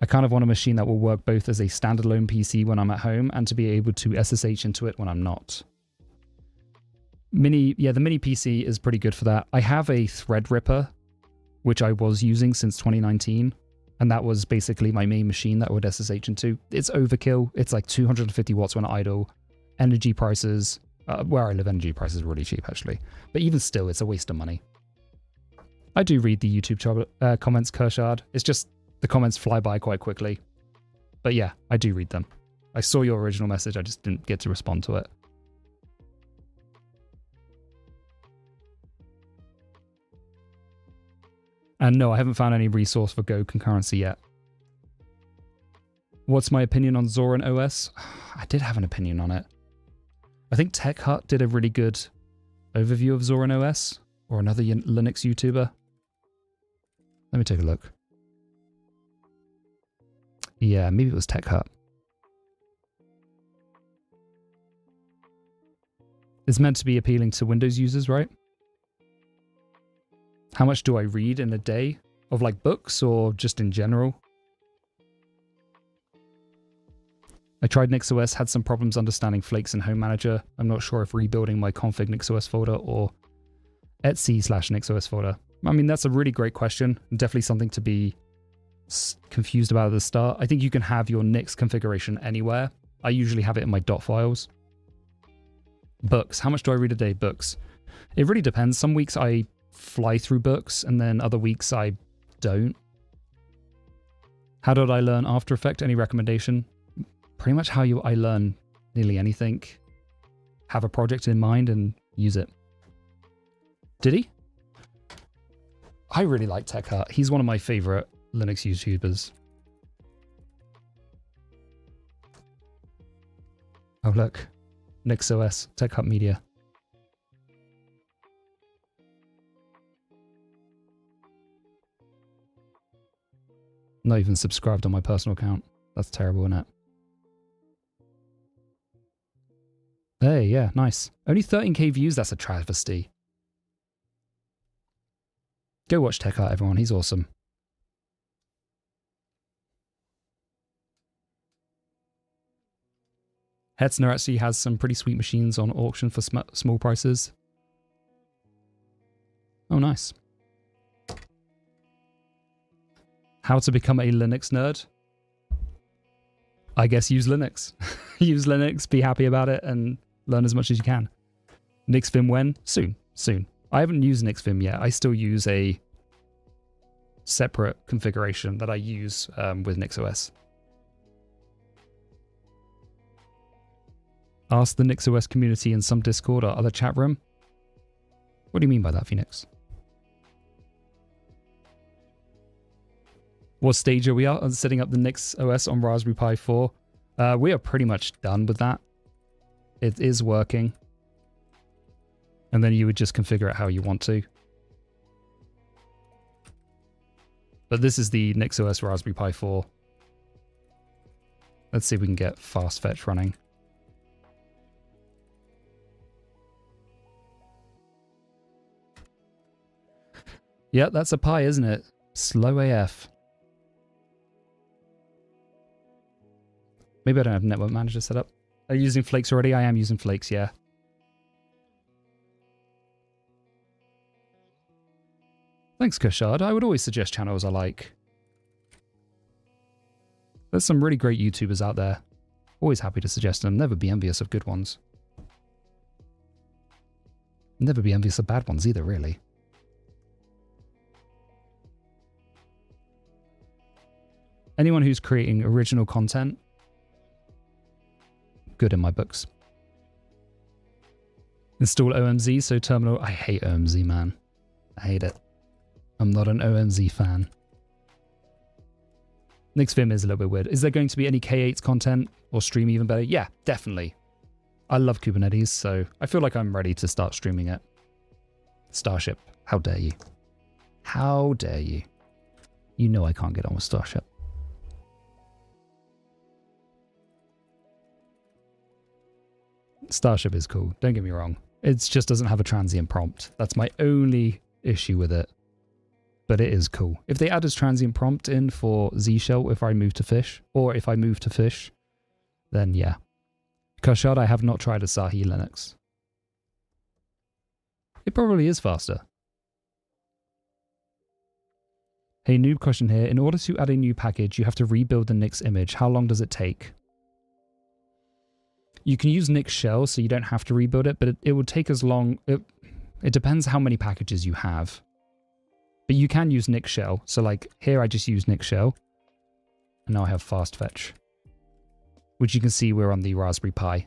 I kind of want a machine that will work both as a standalone PC when I'm at home and to be able to SSH into it when I'm not. The mini PC is pretty good for that. I have a Threadripper, which I was using since 2019, and that was basically my main machine that I would SSH into. It's overkill. It's like 250 watts when idle. Energy prices, where I live, energy prices are really cheap actually. But even still, it's a waste of money. I do read the YouTube comments, Kershard. It's just the comments fly by quite quickly. But yeah, I do read them. I saw your original message, I just didn't get to respond to it. And no, I haven't found any resource for Go concurrency yet. What's my opinion on Zorin OS? I did have an opinion on it. I think Tech Hut did a really good overview of Zorin OS, or another Linux YouTuber. Let me take a look. Yeah, maybe it was Tech Hut. It's meant to be appealing to Windows users, right? How much do I read in a day? Of like books or just in general? I tried NixOS, had some problems understanding flakes in Home Manager. I'm not sure if rebuilding my config NixOS folder or etc/NixOS folder. I mean, that's a really great question. Definitely something to be confused about at the start. I think you can have your Nix configuration anywhere. I usually have it in my .files. Books. How much do I read a day? Books. It really depends. Some weeks I fly through books, and then other weeks I don't. How did I learn After Effects? Any recommendation? Pretty much how I learn nearly anything. Have a project in mind and use it. Did he? I really like Tech Hut. He's one of my favorite Linux YouTubers. Oh, look. NixOS, Tech Hut Media. Not even subscribed on my personal account. That's terrible, isn't it? Hey, yeah, nice. Only 13k views, that's a travesty. Go watch Tech Hut, everyone. He's awesome. Hetzner actually has some pretty sweet machines on auction for small prices. Oh, nice. How to become a Linux nerd? I guess use Linux. Use Linux, be happy about it, and learn as much as you can. NixVim when? Soon. Soon. I haven't used NixVim yet. I still use a separate configuration that I use with NixOS. Ask the NixOS community in some Discord or other chat room. What do you mean by that, Phoenix? What stage are we at on setting up the NixOS on Raspberry Pi 4? We are pretty much done with that. It is working. And then you would just configure it how you want to. But this is the NixOS Raspberry Pi 4. Let's see if we can get fast fetch running. Yeah, that's a Pi, isn't it? Slow AF. Maybe I don't have Network Manager set up. Are you using Flakes already? I am using Flakes, yeah. Thanks, Kushard. I would always suggest channels I like. There's some really great YouTubers out there. Always happy to suggest them. Never be envious of good ones. Never be envious of bad ones either, really. Anyone who's creating original content, good in my books. Install OMZ, so terminal. I hate OMZ, man. I hate it. I'm not an OMZ fan. NixVim is a little bit weird. Is there going to be any K8 content or stream even better? Yeah, definitely. I love Kubernetes, so I feel like I'm ready to start streaming it. Starship, how dare you? How dare you? You know I can't get on with Starship. Starship is cool, don't get me wrong. It just doesn't have a transient prompt. That's my only issue with it. But it is cool. If they add a transient prompt in for Z Shell if I move to fish, or if I move to fish, then yeah. Kashad, I have not tried Asahi Linux. It probably is faster. Hey, noob question here. In order to add a new package, you have to rebuild the Nix image. How long does it take? You can use Nix Shell, so you don't have to rebuild it, but it will take as long. It depends how many packages you have. But you can use Nix Shell. So like here I just use Nix Shell. And now I have fast fetch. Which you can see we're on the Raspberry Pi.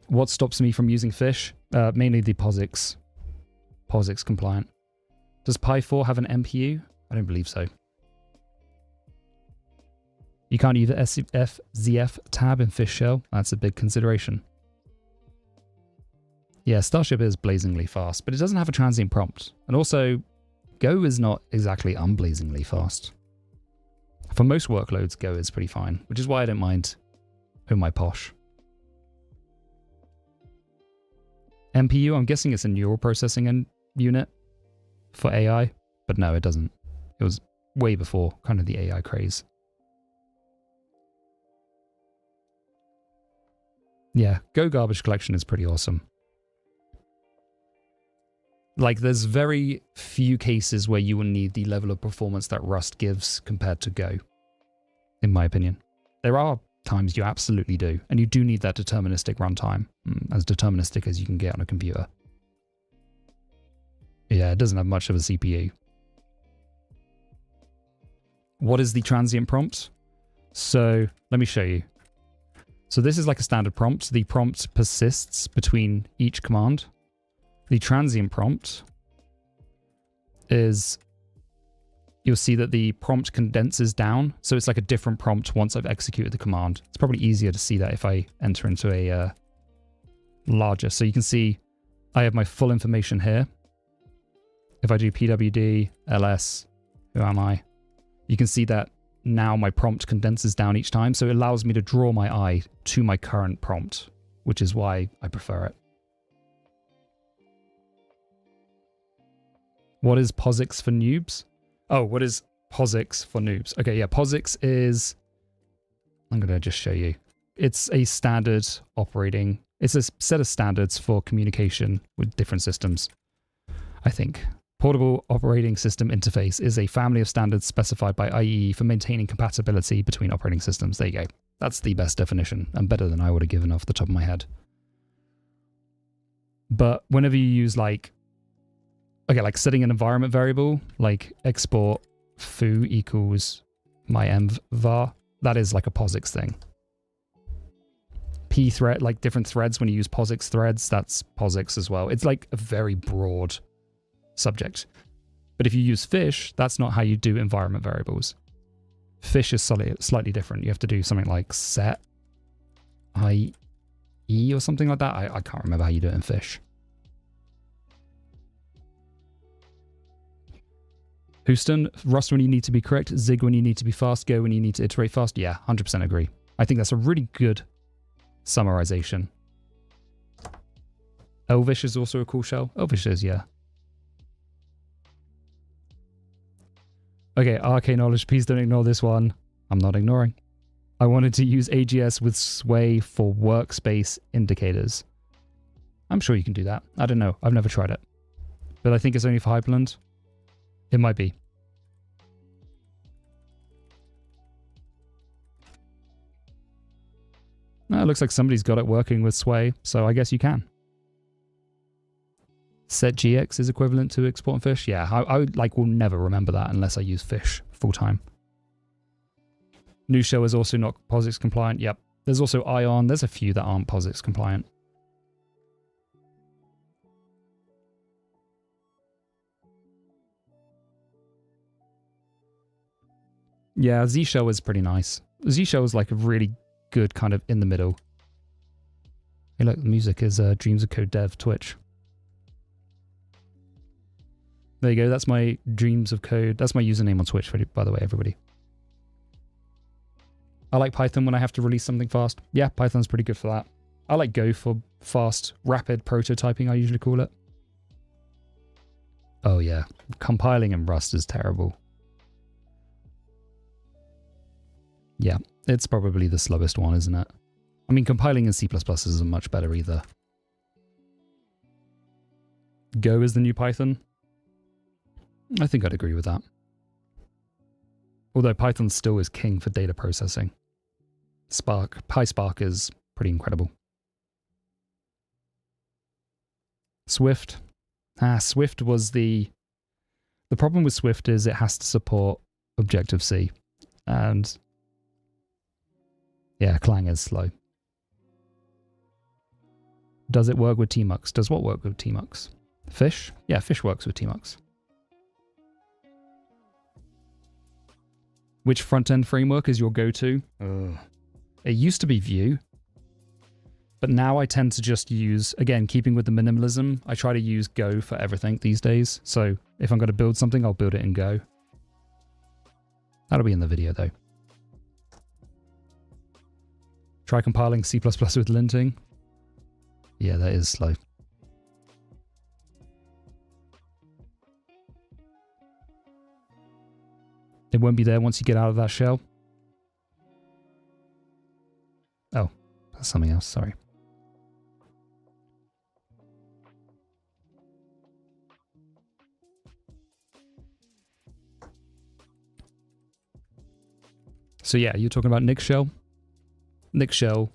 What stops me from using fish? Mainly the POSIX. POSIX compliant. Does Pi4 have an MPU? I don't believe so. You can't use the SFZF tab in fish shell. That's a big consideration. Yeah, Starship is blazingly fast, but it doesn't have a transient prompt. And also, Go is not exactly unblazingly fast. For most workloads, Go is pretty fine, which is why I don't mind Oh My Posh. MPU, I'm guessing it's a neural processing unit for AI, but no, it doesn't. It was way before kind of the AI craze. Yeah, Go garbage collection is pretty awesome. Like, there's very few cases where you will need the level of performance that Rust gives compared to Go, in my opinion. There are times you absolutely do, and you do need that deterministic runtime, as deterministic as you can get on a computer. Yeah, it doesn't have much of a CPU. What is the transient prompt? So let me show you. So this is like a standard prompt. The prompt persists between each command. The transient prompt is, you'll see that the prompt condenses down. So it's like a different prompt once I've executed the command. It's probably easier to see that if I enter into a larger. So you can see I have my full information here. If I do pwd, ls, who am I? You can see that now my prompt condenses down each time. So it allows me to draw my eye to my current prompt, which is why I prefer it. What is POSIX for noobs? Oh, what is POSIX for noobs? Okay, yeah, POSIX is, I'm going to just show you. It's a standard operating, it's a set of standards for communication with different systems, I think. Portable Operating System Interface is a family of standards specified by IEEE for maintaining compatibility between operating systems. There you go. That's the best definition, and better than I would have given off the top of my head. But whenever you use like setting an environment variable, like export foo equals my env-var, that is like a POSIX thing. P thread, like different threads, when you use POSIX threads, that's POSIX as well. It's like a very broad subject. But if you use fish, that's not how you do environment variables. Fish is slightly different. You have to do something like set IE or something like that. I can't remember how you do it in fish. Houston, Rust when you need to be correct, Zig when you need to be fast, Go when you need to iterate fast. Yeah, 100% agree. I think that's a really good summarization. Elvish is also a cool shell. Elvish is, yeah. Okay, RK knowledge, please don't ignore this one. I'm not ignoring. I wanted to use AGS with Sway for workspace indicators. I'm sure you can do that. I don't know. I've never tried it. But I think it's only for Hyperland. It might be. No, it looks like somebody's got it working with Sway, so I guess you can. Setgx is equivalent to export and fish. Yeah, I will never remember that unless I use fish full time. New shell is also not POSIX compliant. Yep. There's also Ion. There's a few that aren't POSIX compliant. Yeah, Z shell is pretty nice. Z shell is like a really good kind of in the middle. Hey, look, the music is Dreams of Code Dev Twitch. There you go. That's my Dreams of Code. That's my username on Twitch, by the way, everybody. I like Python when I have to release something fast. Yeah, Python's pretty good for that. I like Go for fast, rapid prototyping, I usually call it. Oh yeah, compiling in Rust is terrible. Yeah, it's probably the slowest one, isn't it? I mean, compiling in C++ isn't much better either. Go is the new Python? I think I'd agree with that. Although Python still is king for data processing. PySpark is pretty incredible. Swift. Swift was the problem with Swift is it has to support Objective-C. And yeah, Clang is slow. Does it work with Tmux? Does what work with Tmux? Fish? Yeah, Fish works with Tmux. Which front-end framework is your go-to? It used to be Vue. But now I tend to just use, again, keeping with the minimalism, I try to use Go for everything these days. So if I'm going to build something, I'll build it in Go. That'll be in the video, though. Try compiling C++ with linting. Yeah, that is slow. It won't be there once you get out of that shell. Oh, that's something else, sorry. So yeah, you're talking about NixShell. NixShell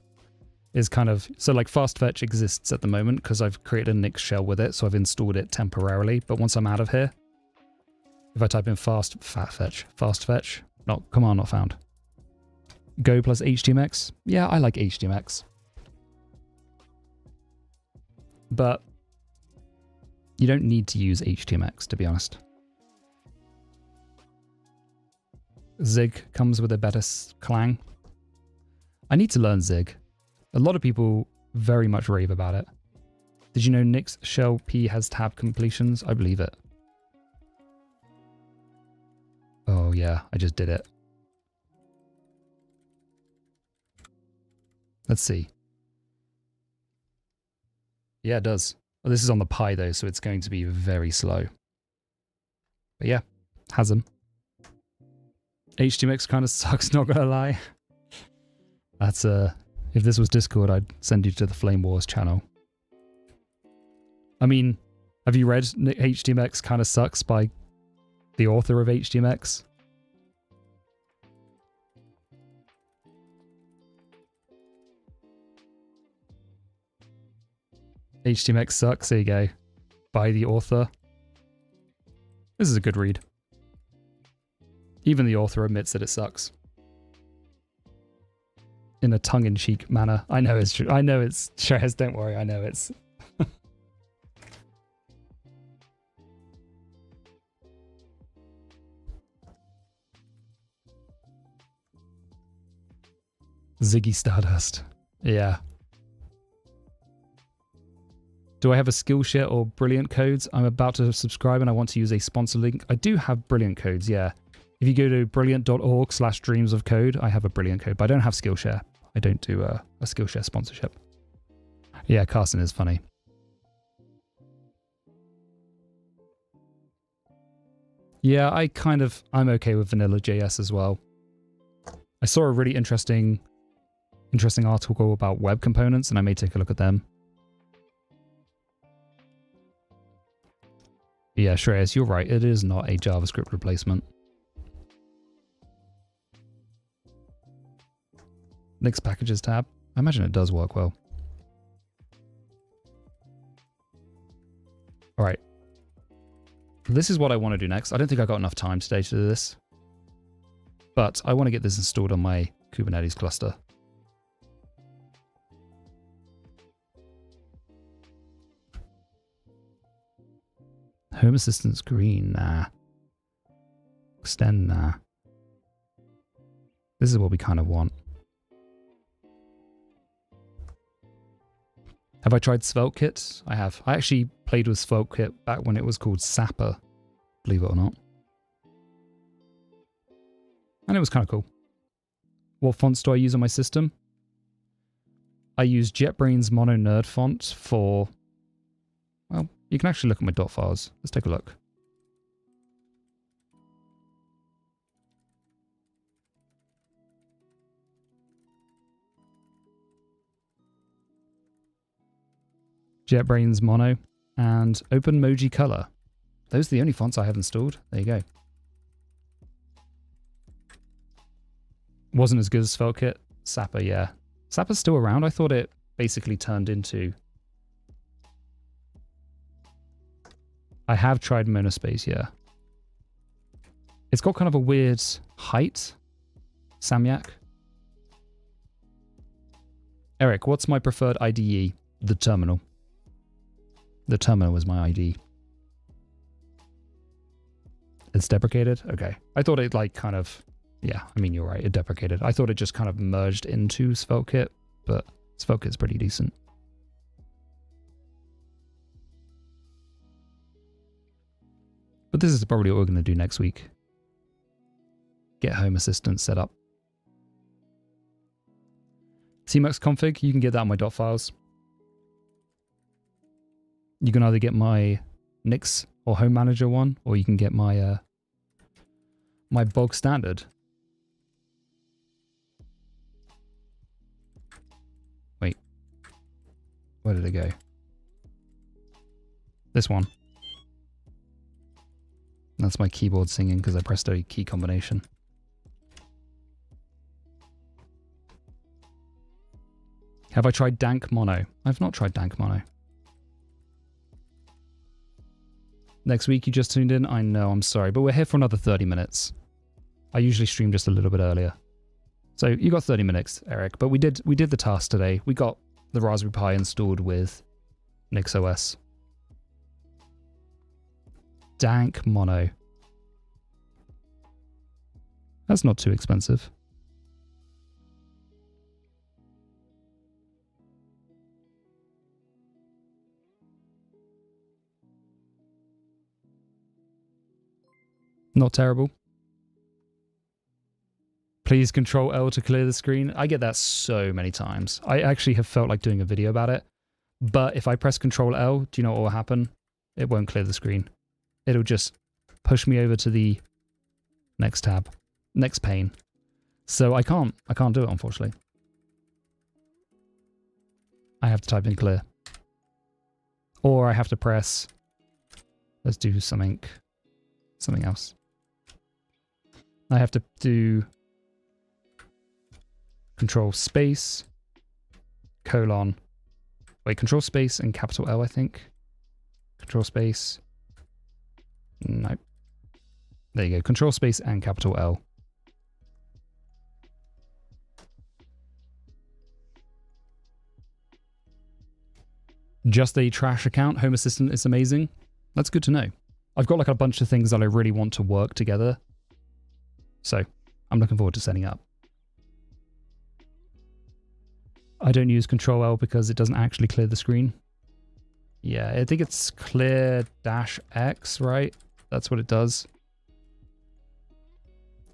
is kind of, so like fast fetch exists at the moment because I've created a NixShell with it, so I've installed it temporarily. But once I'm out of here, if I type in fast fetch, no, command not found. Go plus HTMX. Yeah, I like HTMX. But you don't need to use HTMX, to be honest. Zig comes with a better clang. I need to learn Zig. A lot of people very much rave about it. Did you know NixShell P has tab completions? I believe it. Oh yeah, I just did it. Let's see. Yeah, it does. Well, this is on the Pi though, so it's going to be very slow. But yeah, has them. HTMX kind of sucks, not gonna lie. That's if this was Discord, I'd send you to the Flame Wars channel. I mean, have you read HTMX kind of sucks by the author of HTMX? HTMX sucks, there you go. By the author. This is a good read. Even the author admits that it sucks. In a tongue-in-cheek manner. I know it's true. I know it's Shrez, don't worry, I know it's... Ziggy Stardust. Yeah. Do I have a Skillshare or Brilliant codes? I'm about to subscribe and I want to use a sponsor link. I do have Brilliant codes, yeah. If you go to brilliant.org/dreamsofcode, I have a Brilliant code, but I don't have Skillshare. I don't do a Skillshare sponsorship. Yeah, Carson is funny. Yeah, I'm okay with vanilla.js as well. I saw a really interesting article about web components, and I may take a look at them. Yeah, Shreyas, you're right. It is not a JavaScript replacement. Nix packages tab. I imagine it does work well. All right. This is what I want to do next. I don't think I got enough time today to do this, but I want to get this installed on my Kubernetes cluster. Home Assistant's green, nah. Extend, nah. This is what we kind of want. Have I tried SvelteKit? I have. I actually played with SvelteKit back when it was called Sapper, believe it or not. And it was kind of cool. What fonts do I use on my system? I use JetBrains Mono Nerd font for... Well, you can actually look at my dot files. Let's take a look. JetBrains Mono and OpenMoji Color. Those are the only fonts I have installed. There you go. Wasn't as good as SvelteKit. Sapper, yeah. Sapper's still around. I thought it basically turned into... I have tried Monospace, yeah. It's got kind of a weird height. Samyak. Eric, what's my preferred IDE? The terminal. The terminal was my IDE. It's deprecated? Okay. I thought it like kind of... Yeah, I mean, you're right. It deprecated. I thought it just kind of merged into SvelteKit, but SvelteKit's pretty decent. But this is probably what we're going to do next week. Get Home Assistant set up. CMux config, you can get that on my dot files. You can either get my Nix or Home Manager one, or you can get my my bog standard. Wait, where did it go? This one. That's my keyboard singing because I pressed a key combination. Have I tried dank mono? I've not tried dank mono. Next week you just tuned in? I know, I'm sorry, but we're here for another 30 minutes. I usually stream just a little bit earlier. So you got 30 minutes, Eric, but we did the task today. We got the Raspberry Pi installed with NixOS. Dank mono. That's not too expensive. Not terrible. Please Control L to clear the screen. I get that so many times. I actually have felt like doing a video about it. But if I press Control L, do you know what will happen? It won't clear the screen. It'll just push me over to the next tab, next pane. So I can't do it, unfortunately. I have to type in clear. Or I have to press, let's do something else. I have to do Control space, colon, wait, Control space and capital L, I think. Control space, no. There you go, Control space and capital L. Just a trash account, Home Assistant is amazing. That's good to know. I've got like a bunch of things that I really want to work together. So I'm looking forward to setting up. I don't use Control L because it doesn't actually clear the screen. Yeah, I think it's clear-X, right? That's what it does.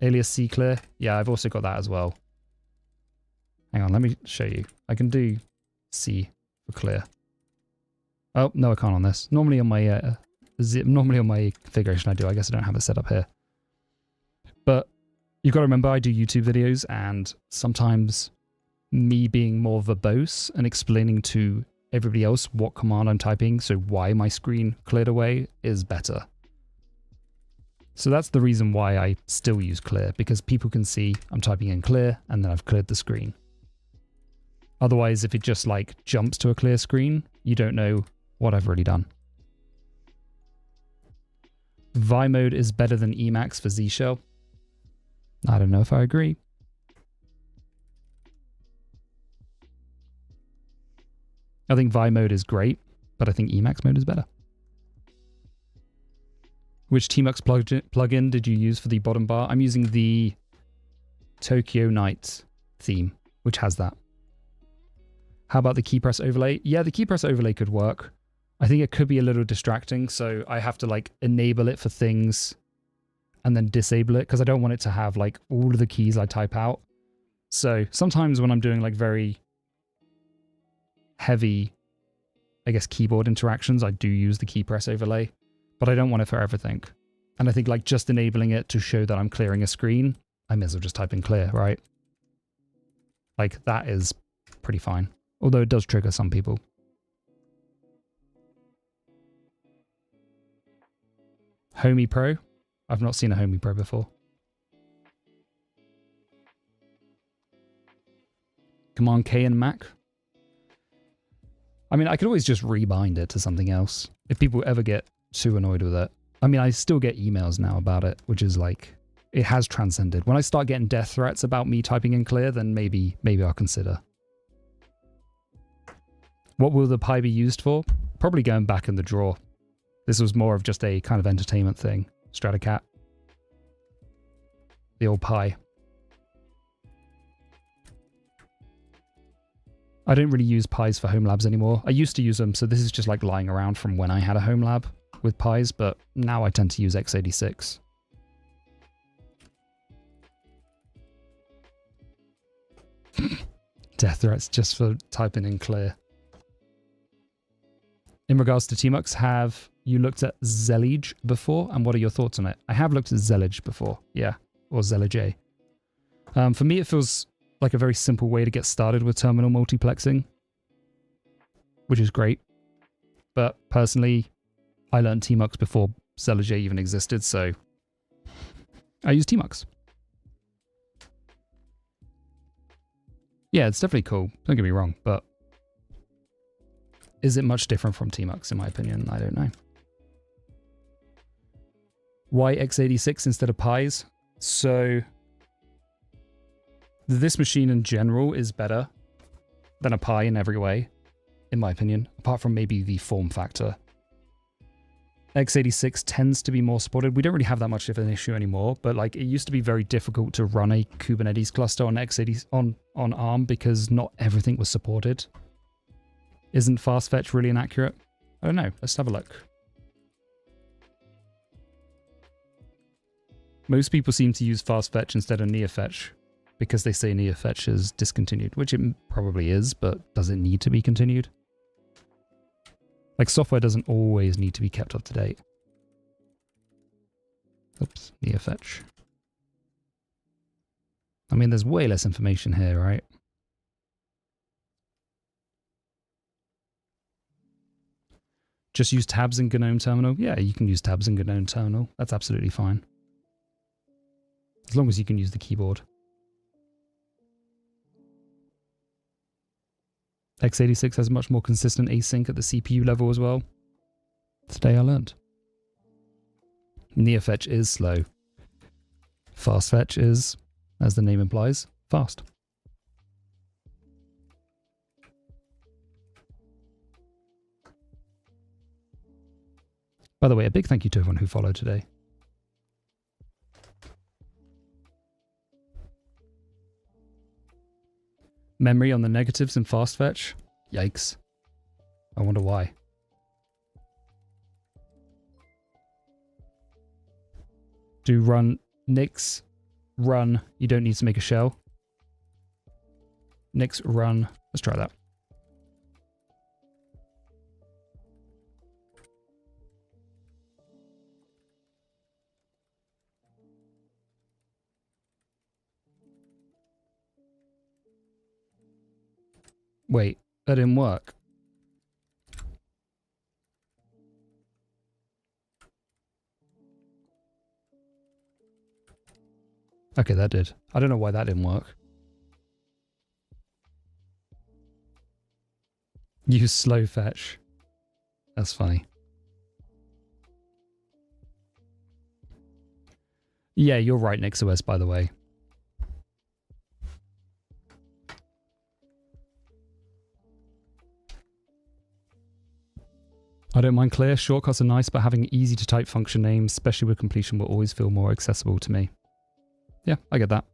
Alias C clear. Yeah, I've also got that as well. Hang on, let me show you. I can do C for clear. Oh, no, I can't on this. Normally on my configuration I do. I guess I don't have it set up here. But you've got to remember I do YouTube videos, and sometimes me being more verbose and explaining to everybody else what command I'm typing, so why my screen cleared away, is better. So that's the reason why I still use clear, because people can see I'm typing in clear and then I've cleared the screen. Otherwise, if it just like jumps to a clear screen, you don't know what I've really done. Vi mode is better than Emacs for Z shell. I don't know if I agree. I think Vi mode is great, but I think Emacs mode is better. Which Tmux plugin did you use for the bottom bar? I'm using the Tokyo Night theme, which has that. How about the key press overlay? Yeah, the key press overlay could work. I think it could be a little distracting, so I have to like enable it for things and then disable it, because I don't want it to have like all of the keys I type out. So sometimes when I'm doing like very heavy, I guess, keyboard interactions, I do use the key press overlay, but I don't want it for everything. And I think like just enabling it to show that I'm clearing a screen, I may as well just type in clear, right? Like that is pretty fine. Although it does trigger some people. Homey Pro? I've not seen a Homey Pro before. Command K in Mac? I mean, I could always just rebind it to something else if people ever get too annoyed with it. I mean, I still get emails now about it, which is like, it has transcended. When I start getting death threats about me typing in clear, then maybe I'll consider. What will the Pi be used for? Probably going back in the drawer. This was more of just a kind of entertainment thing. Stratocat. The old Pi. I don't really use Pis for home labs anymore. I used to use them, so this is just like lying around from when I had a home lab with Pis, but now I tend to use x86. Death threats just for typing in clear. In regards to Tmux, have you looked at Zellige before? And what are your thoughts on it? I have looked at Zellige before, yeah, or Zellige. For me, it feels like a very simple way to get started with terminal multiplexing, which is great. But personally, I learned Tmux before Zellige even existed, so I use Tmux. Yeah, it's definitely cool. Don't get me wrong, but Is it much different from Tmux in my opinion? I don't know. Why x86 instead of Pis? So this machine in general is better than a Pi in every way, in my opinion, apart from maybe the form factor. x86 tends to be more supported. We don't really have that much of an issue anymore, but like it used to be very difficult to run a Kubernetes cluster on x80 on ARM because not everything was supported. Isn't fast fetch really inaccurate? I don't know. Let's have a look. Most people seem to use fast fetch instead of NeoFetch because they say NeoFetch is discontinued, which it probably is, but does it need to be continued? Like software doesn't always need to be kept up to date. Oops, NeoFetch. I mean, there's way less information here, right? Just use tabs in GNOME terminal? Yeah, you can use tabs in GNOME terminal. That's absolutely fine. As long as you can use the keyboard. x86 has much more consistent async at the CPU level as well. Today I learned. NeoFetch is slow. Fast fetch is, as the name implies, fast. By the way, a big thank you to everyone who followed today. Memory on the negatives in fast fetch? Yikes. I wonder why. Do run nix run. You don't need to make a shell. Nix run. Let's try that. Wait, that didn't work. Okay, that did. I don't know why that didn't work. Use slow fetch. That's funny. Yeah, you're right, NixOS, by the way. I don't mind clear. Shortcuts are nice, but having easy to type function names, especially with completion, will always feel more accessible to me. Yeah, I get that.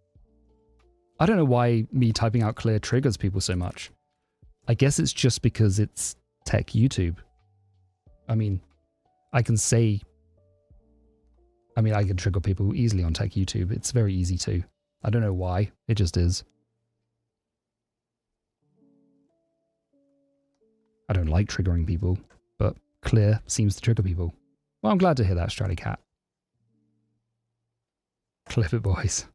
I don't know why me typing out clear triggers people so much. I guess it's just because it's tech YouTube. I mean, I can trigger people easily on tech YouTube. It's very easy to. I don't know why. It just is. I don't like triggering people, but clear seems to trigger people. Well, I'm glad to hear that, Straticat. Clip it, boys.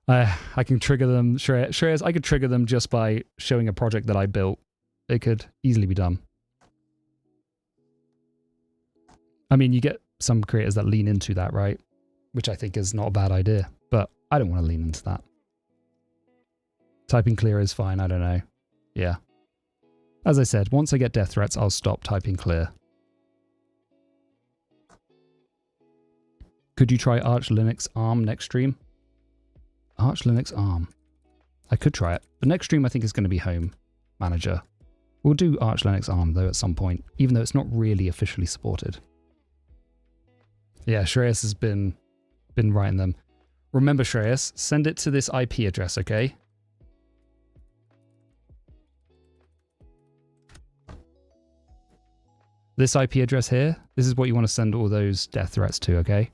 I can trigger them. Shreyas, I could trigger them just by showing a project that I built. It could easily be done. I mean, you get some creators that lean into that, right? Which I think is not a bad idea, but I don't want to lean into that. Typing clear is fine, I don't know. Yeah. As I said, once I get death threats, I'll stop typing clear. Could you try Arch Linux ARM next stream? Arch Linux ARM. I could try it. The next stream I think is going to be Home Manager. We'll do Arch Linux ARM though at some point, even though it's not really officially supported. Yeah, Shreyas has been writing them. Remember, Shreyas, send it to this IP address, okay? This IP address here, this is what you want to send all those death threats to, okay?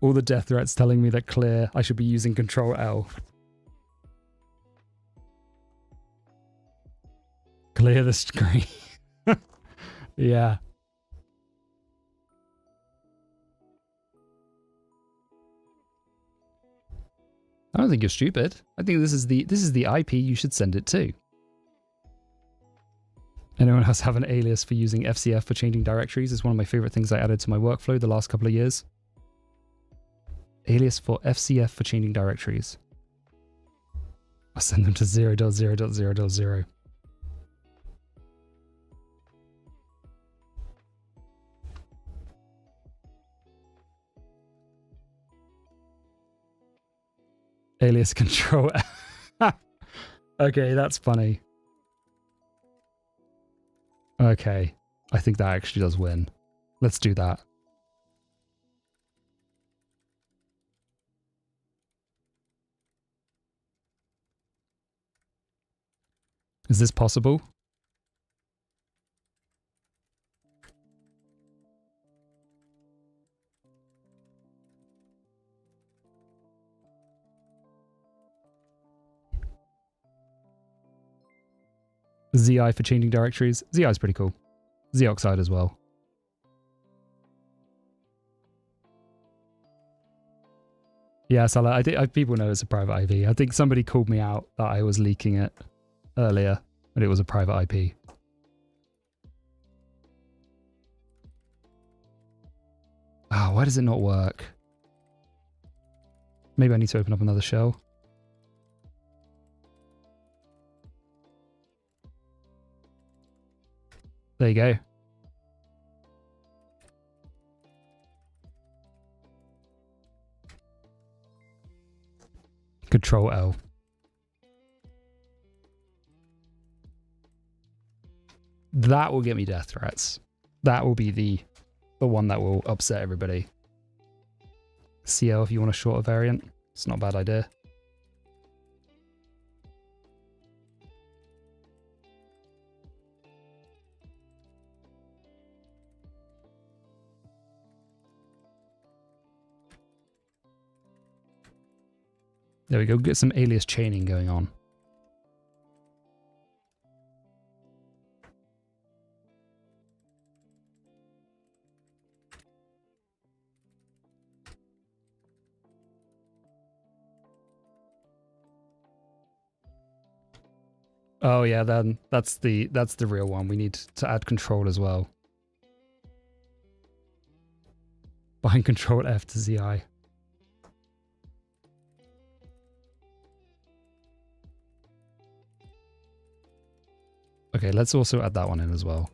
All the death threats telling me that clear, I should be using Control L. Clear the screen. Yeah. I don't think you're stupid. I think this is the IP you should send it to. Anyone else have an alias for using FCF for changing directories? It's one of my favorite things I added to my workflow the last couple of years. alias for FCF for changing directories. I'll send them to 0.0.0.0. Alias control. Okay, that's funny. Okay, I think that actually does win. Let's do that. Is this possible? ZI for changing directories. ZI is pretty cool. Zoxide as well. Yeah, Salah, I think people know it's a private IP. I think somebody called me out that I was leaking it earlier, and it was a private IP. Ah, why does it not work? Maybe I need to open up another shell. There you go. Control L. That will get me death threats. That will be the one that will upset everybody. CL if you want a shorter variant. It's not a bad idea. There we go, get some alias chaining going on. Oh yeah, then that's the real one. We need to add control as well. Bind control F to ZI. Okay, let's also add that one in as well.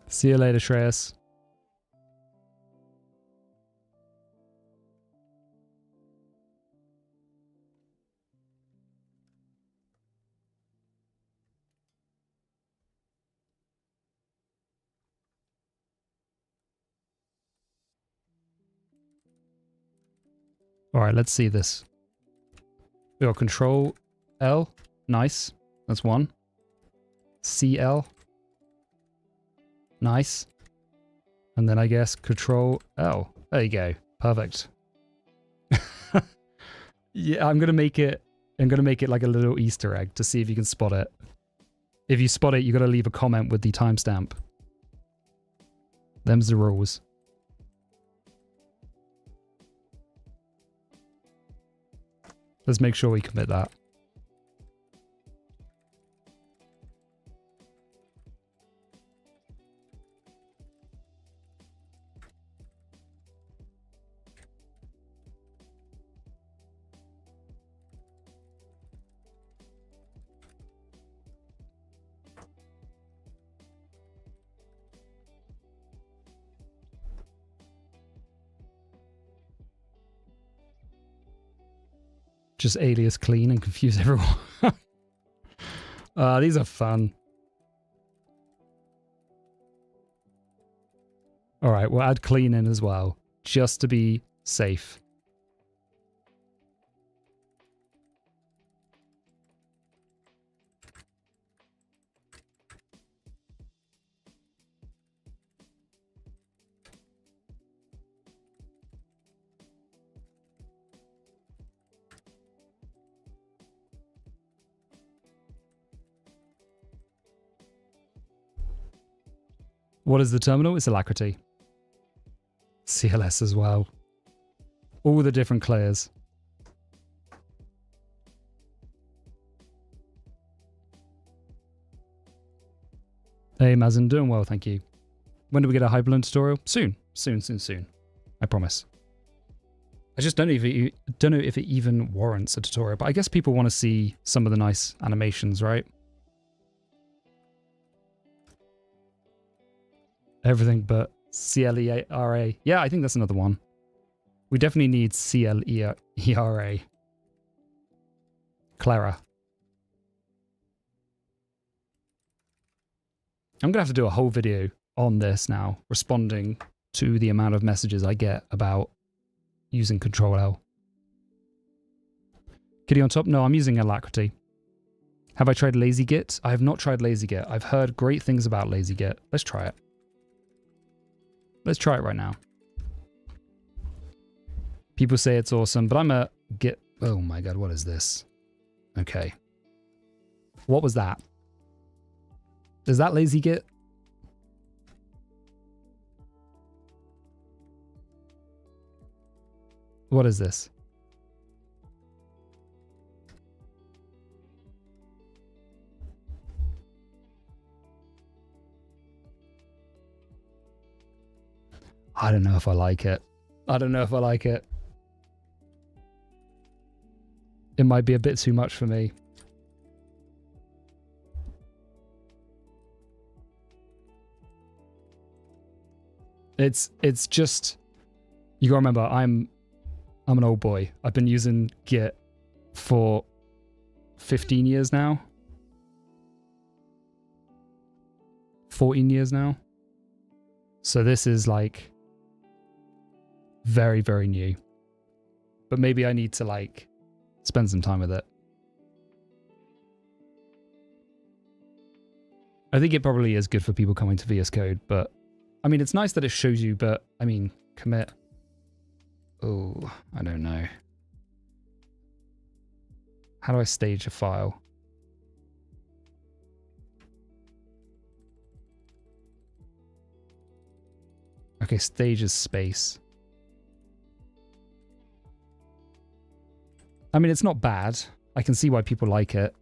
See you later, Shreyas. All right, let's see this. We got control L. Nice. That's one. CL. Nice. And then I guess control L. There you go. Perfect. Yeah, I'm gonna make it like a little Easter egg to see if you can spot it. If you spot it, you gotta leave a comment with the timestamp. Them's the rules. Let's make sure we commit that. Just alias clean and confuse everyone. These are fun. All right, we'll add clean in as well, just to be safe. What is the terminal? It's Alacrity. CLS as well. All the different clears. Hey Mazen, doing well, thank you. When do we get a Hyperloan tutorial? Soon. Soon. I promise. I just don't know if it even warrants a tutorial, but I guess people want to see some of the nice animations, right? Everything but CLERA. Yeah, I think that's another one. We definitely need CLERA. Clara. I'm going to have to do a whole video on this now, responding to the amount of messages I get about using Control-L. Kitty on top? No, I'm using Alacrity. Have I tried LazyGit? I have not tried LazyGit. I've heard great things about LazyGit. Let's try it. Let's try it right now. People say it's awesome, but I'm a Git... Oh my god, what is this? Okay. What was that? Is that LazyGit? What is this? I don't know if I like it. I don't know if I like it. It might be a bit too much for me. It's just, you gotta remember, I'm an old boy. I've been using Git for 15 years now. 14 years now. So this is like very, very new. But maybe I need to like spend some time with it. I think it probably is good for people coming to VS Code, but I mean, it's nice that it shows you, but I mean, commit. Oh, I don't know. How do I stage a file? Okay, stage is space. I mean, it's not bad. I can see why people like it.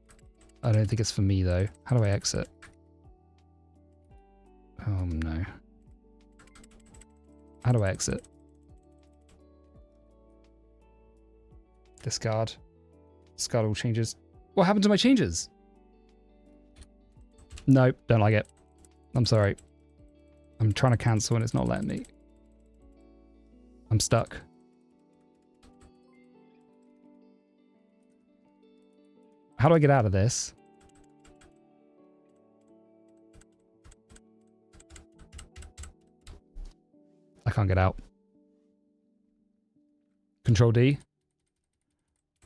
I don't think it's for me, though. How do I exit? Oh, no. How do I exit? Discard. Discard all changes. What happened to my changes? Nope, don't like it. I'm sorry. I'm trying to cancel and it's not letting me. I'm stuck. How do I get out of this? I can't get out. Control D.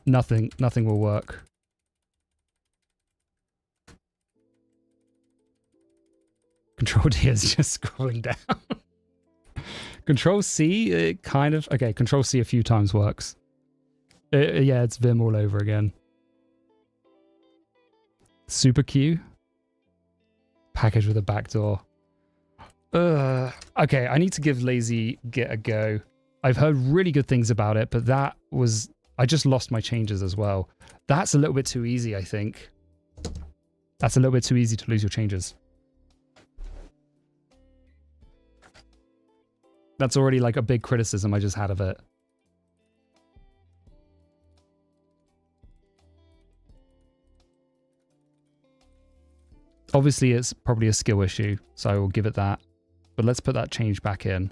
Nothing will work. Control D is just scrolling down. Control C, it kind of... Okay, Control C a few times works. Yeah, it's Vim all over again. Super Q. Package with a backdoor. Okay, I need to give LazyGit a go. I've heard really good things about it, but that was... I just lost my changes as well. That's a little bit too easy, I think. That's a little bit too easy to lose your changes. That's already like a big criticism I just had of it. Obviously, it's probably a skill issue, so I will give it that. But let's put that change back in.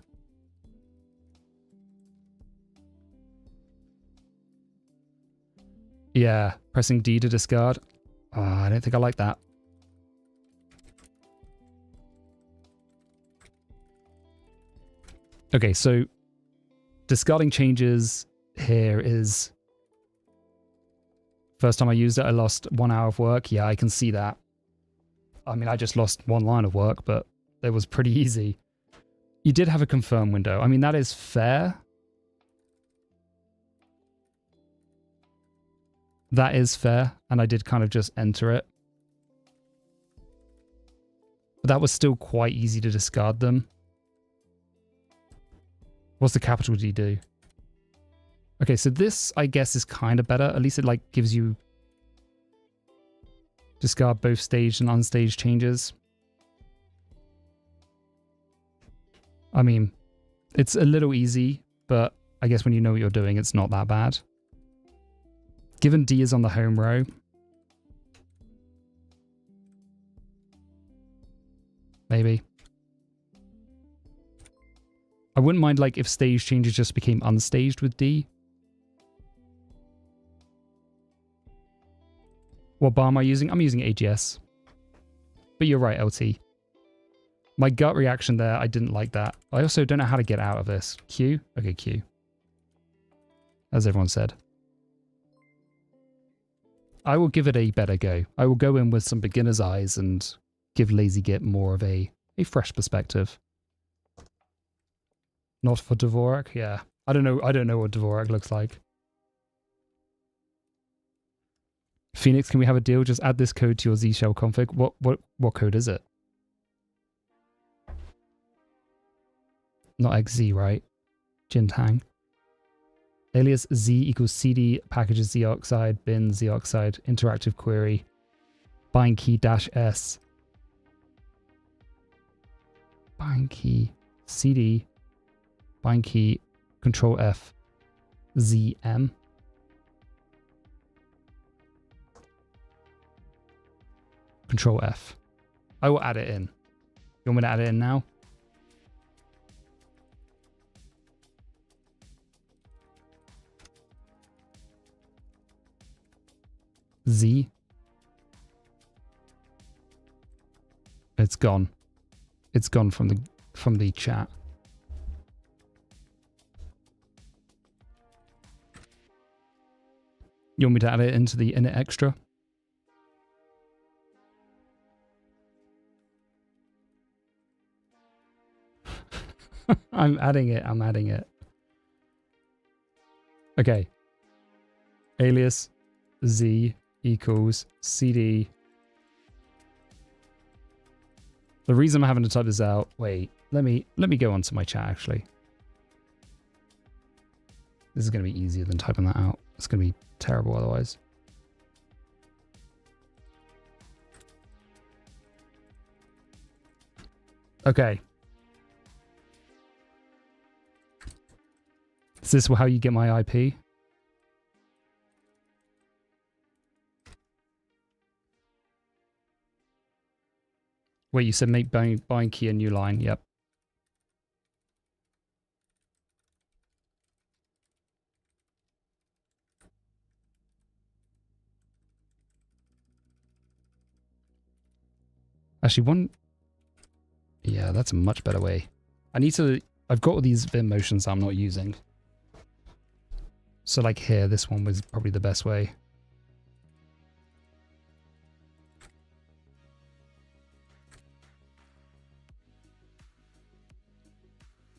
Yeah, pressing D to discard. I don't think I like that. Okay, so discarding changes here is... First time I used it, I lost 1 hour of work. Yeah, I can see that. I mean, I just lost 1 line of work, but it was pretty easy. You did have a confirm window. I mean, that is fair. That is fair, and I did kind of just enter it. But that was still quite easy to discard them. What's the capital D do? Okay, so this, I guess, is kind of better. At least it like gives you discard both staged and unstaged changes. I mean, it's a little easy, but I guess when you know what you're doing, it's not that bad. Given D is on the home row, maybe. I wouldn't mind like if stage changes just became unstaged with D. What bar am I using? I'm using AGS. But you're right, LT. My gut reaction there, I didn't like that. I also don't know how to get out of this. Q? Okay, Q. As everyone said. I will give it a better go. I will go in with some beginner's eyes and give Lazy Git more of a fresh perspective. Not for Dvorak? Yeah. I don't know what Dvorak looks like. Phoenix, can we have a deal? Just add this code to your Z shell config. What code is it? Not XZ, right? Jintang. Alias Z equals CD packages Z oxide bin Z oxide interactive query bind key dash S bind key CD bind key control F ZM. Control F. I will add it in. You want me to add it in now? Z. It's gone. It's gone from the chat. You want me to add it into the init extra? I'm adding it. Okay. Alias Z equals CD. The reason I'm having to type this out, wait, let me go onto my chat actually. This is going to be easier than typing that out. It's going to be terrible otherwise. Okay. Is this how you get my IP? Wait, you said make bind key a new line. Yep. Actually, one... Yeah, that's a much better way. I've got all these Vim motions I'm not using. So like here, this one was probably the best way.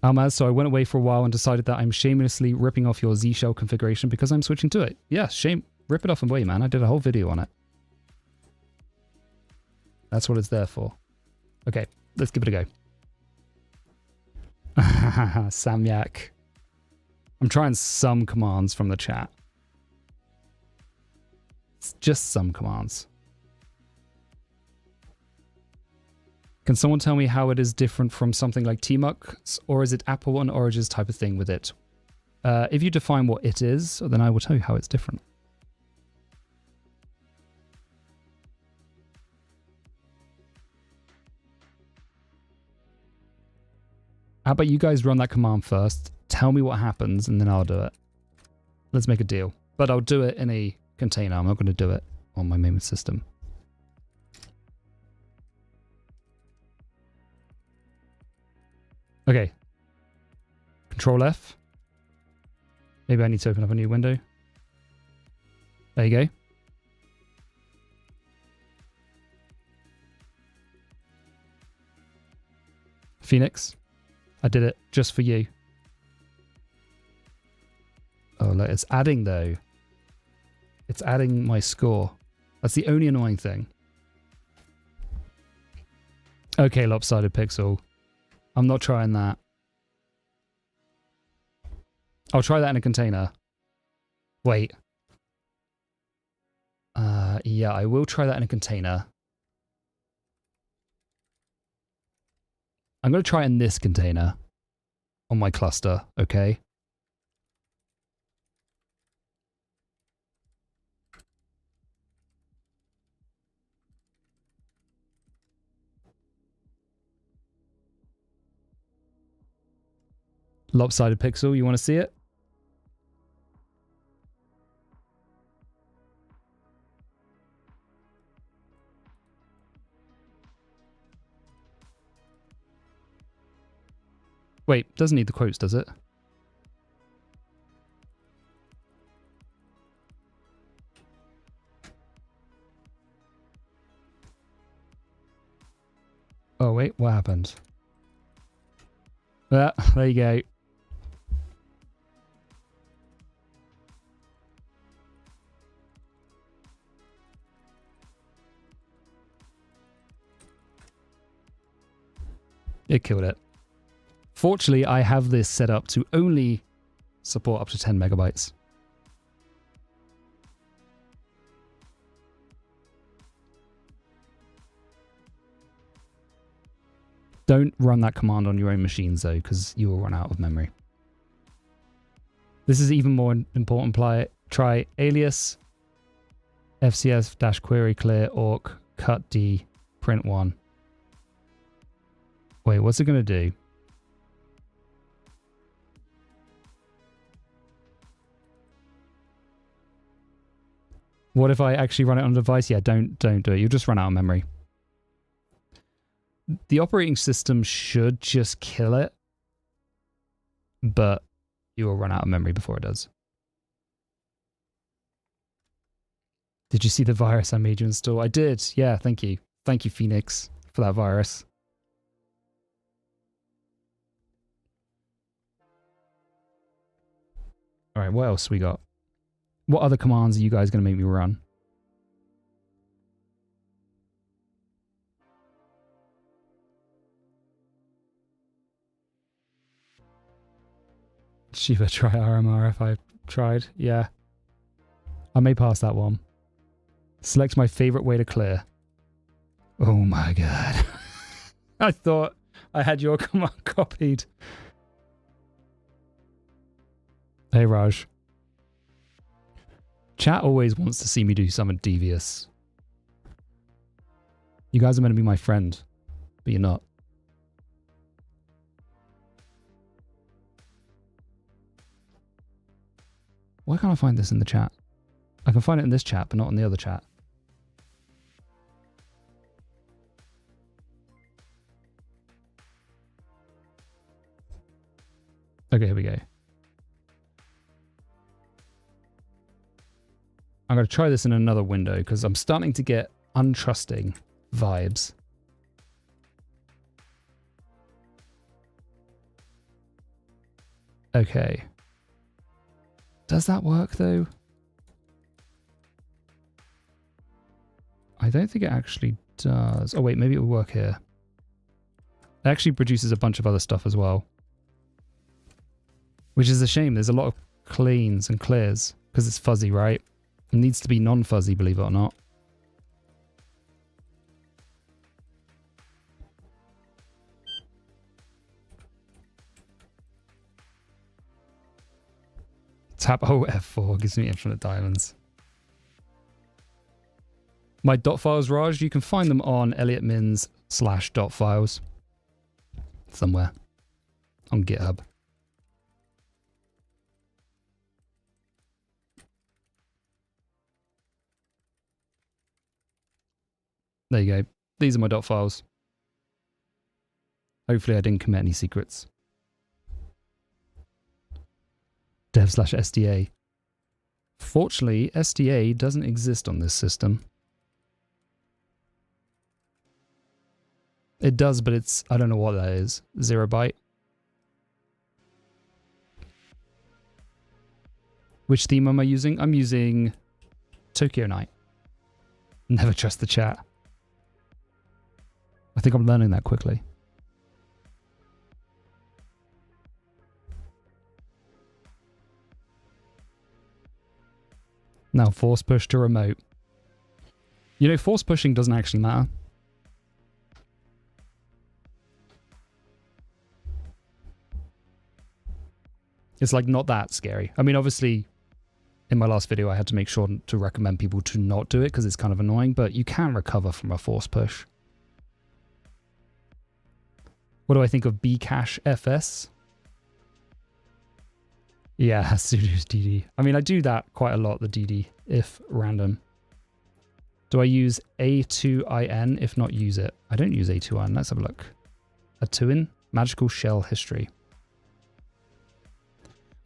Almaz, so I went away for a while and decided that I'm shamelessly ripping off your Z shell configuration because I'm switching to it. Yeah, rip it off and away, man. I did a whole video on it. That's what it's there for. Okay, let's give it a go. Samyak. I'm trying some commands from the chat. It's just some commands. Can someone tell me how it is different from something like Tmux, or is it Apple and Oranges type of thing with it? If you define what it is, then I will tell you how it's different. How about you guys run that command first, tell me what happens, and then I'll do it. Let's make a deal. But I'll do it in a container. I'm not going to do it on my main system. Okay. Control F. Maybe I need to open up a new window. There you go. Phoenix. I did it just for you. Oh, look, it's adding though. It's adding my score. That's the only annoying thing. Okay, lopsided pixel. I'm not trying that. I'll try that in a container. Wait. Yeah, I will try that in a container. I'm going to try it in this container on my cluster, okay? Lopsided pixel, you want to see it? Wait, doesn't need the quotes, does it? Oh, wait, what happened? There you go. It killed it. Fortunately, I have this set up to only support up to 10 megabytes. Don't run that command on your own machines though, because you will run out of memory. This is even more important. Try alias fcs-query clear awk cut d print 1. Wait, what's it going to do? What if I actually run it on a device? Yeah, don't do it. You'll just run out of memory. The operating system should just kill it, but you will run out of memory before it does. Did you see the virus I made you install? I did. Yeah, thank you. Thank you, Phoenix, for that virus. All right, what else we got? What other commands are you guys going to make me run? Shiva, try RMR if I tried. Yeah. I may pass that one. Select my favorite way to clear. Oh my god. I thought I had your command copied. Hey Raj. Chat always wants to see me do something devious. You guys are meant to be my friend, but you're not. Why can't I find this in the chat? I can find it in this chat, but not in the other chat. Okay, here we go. I'm going to try this in another window because I'm starting to get untrusting vibes. Okay. Does that work though? I don't think it actually does. Oh wait, maybe it will work here. It actually produces a bunch of other stuff as well. Which is a shame. There's a lot of cleans and clears because it's fuzzy, right? It needs to be non-fuzzy, believe it or not. Tap F4 gives me infinite diamonds. My dot files, Raj, you can find them on elliotmins/dot files somewhere on GitHub. There you go. These are my dot files. Hopefully I didn't commit any secrets. Dev/SDA. Fortunately, SDA doesn't exist on this system. It does, but it's, I don't know what that is. 0 byte. Which theme am I using? I'm using Tokyo Night. Never trust the chat. I think I'm learning that quickly. Now force push to remote. You know, force pushing doesn't actually matter. It's like not that scary. I mean, obviously, in my last video, I had to make sure to recommend people to not do it because it's kind of annoying, but you can recover from a force push. What do I think of Bcache FS? Yeah, sudo's DD. I mean, I do that quite a lot, the DD, if random. Do I use A2IN? If not, use it. I don't use A2IN. Let's have a look. A2IN? Magical Shell History.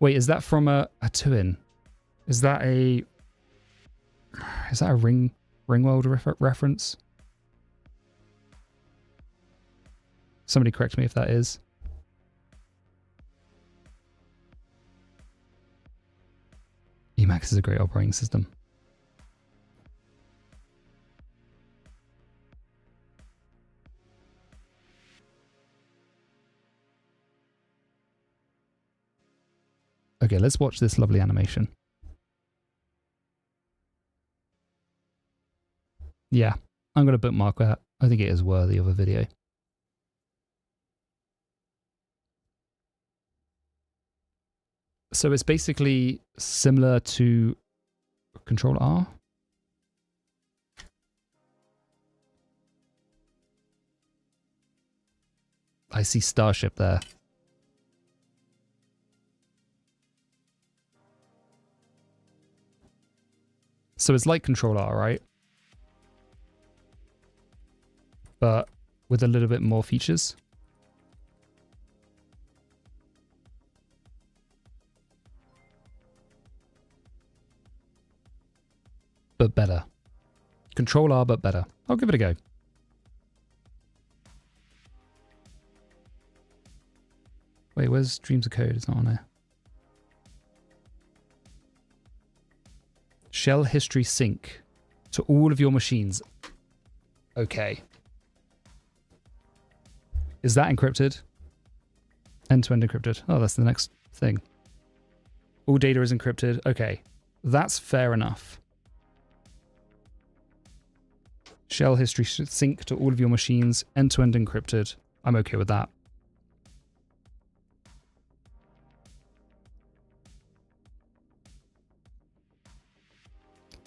Wait, is that from a A2IN? Is that a Ringworld reference? Somebody correct me if that is. Emacs is a great operating system. Okay, let's watch this lovely animation. Yeah, I'm going to bookmark that. I think it is worthy of a video. So it's basically similar to Control R. I see Starship there. So it's like Control R, right? But with a little bit more features. But better. Control R, but better. I'll give it a go. Wait, where's Dreams of Code? It's not on there. Shell history sync to all of your machines. Okay. Is that encrypted? End-to-end encrypted. Oh, that's the next thing. All data is encrypted. Okay. That's fair enough. Shell history should sync to all of your machines. End-to-end encrypted. I'm okay with that.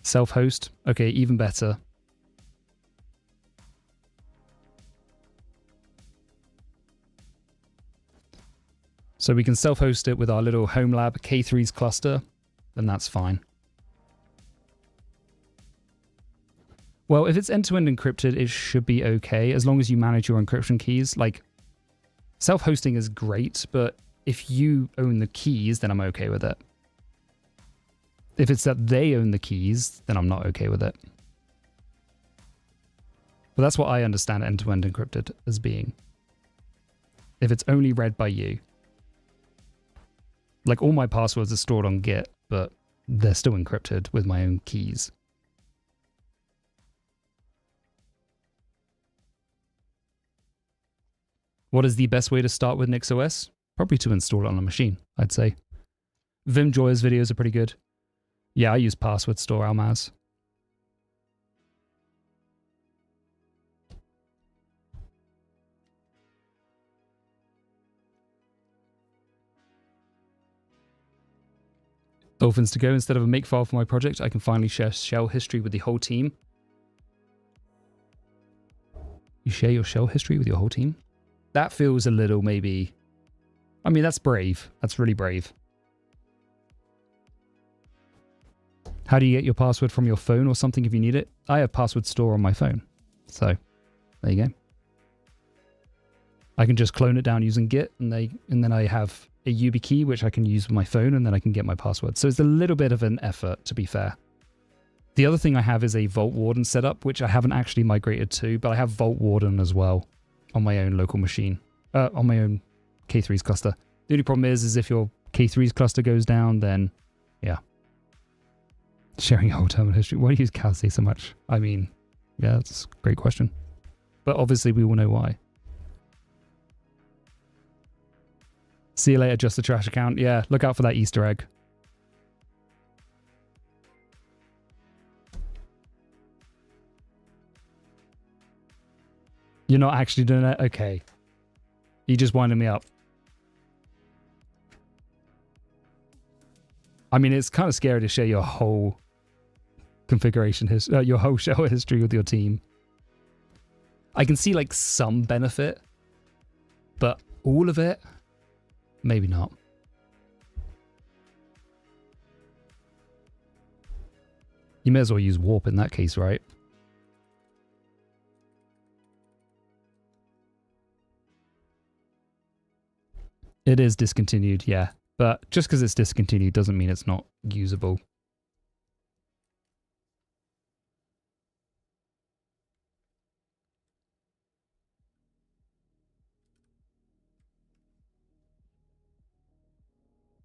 Self-host. Okay, even better. So we can self-host it with our little home lab K3's cluster, then that's fine. Well, if it's end-to-end encrypted, it should be okay, as long as you manage your encryption keys. Like, self-hosting is great, but if you own the keys, then I'm okay with it. If it's that they own the keys, then I'm not okay with it. But that's what I understand end-to-end encrypted as being. If it's only read by you. Like, all my passwords are stored on Git, but they're still encrypted with my own keys. What is the best way to start with NixOS? Probably to install it on a machine, I'd say. Vim Joy's videos are pretty good. Yeah, I use password store Almaz. Dolphins to go. Instead of a makefile for my project, I can finally share shell history with the whole team. You share your shell history with your whole team? That feels a little maybe... I mean, that's brave. That's really brave. How do you get your password from your phone or something if you need it? I have password store on my phone. So, there you go. I can just clone it down using Git, and then I have a YubiKey, which I can use with my phone, and then I can get my password. So it's a little bit of an effort, to be fair. The other thing I have is a Vault Warden setup, which I haven't actually migrated to, but I have Vault Warden as well on my own local machine, on my own K3's cluster. The only problem is if your K3's cluster goes down, then yeah. Sharing your whole terminal history. Why do you use Calc so much? I mean, yeah, that's a great question. But obviously we will know why. See you later, just a trash account. Yeah, look out for that Easter egg. You're not actually doing it? Okay. You just winding me up. I mean, it's kind of scary to share your whole configuration history, your whole shell history with your team. I can see like some benefit, but all of it, maybe not. You may as well use warp in that case, right? It is discontinued, yeah. But just because it's discontinued doesn't mean it's not usable.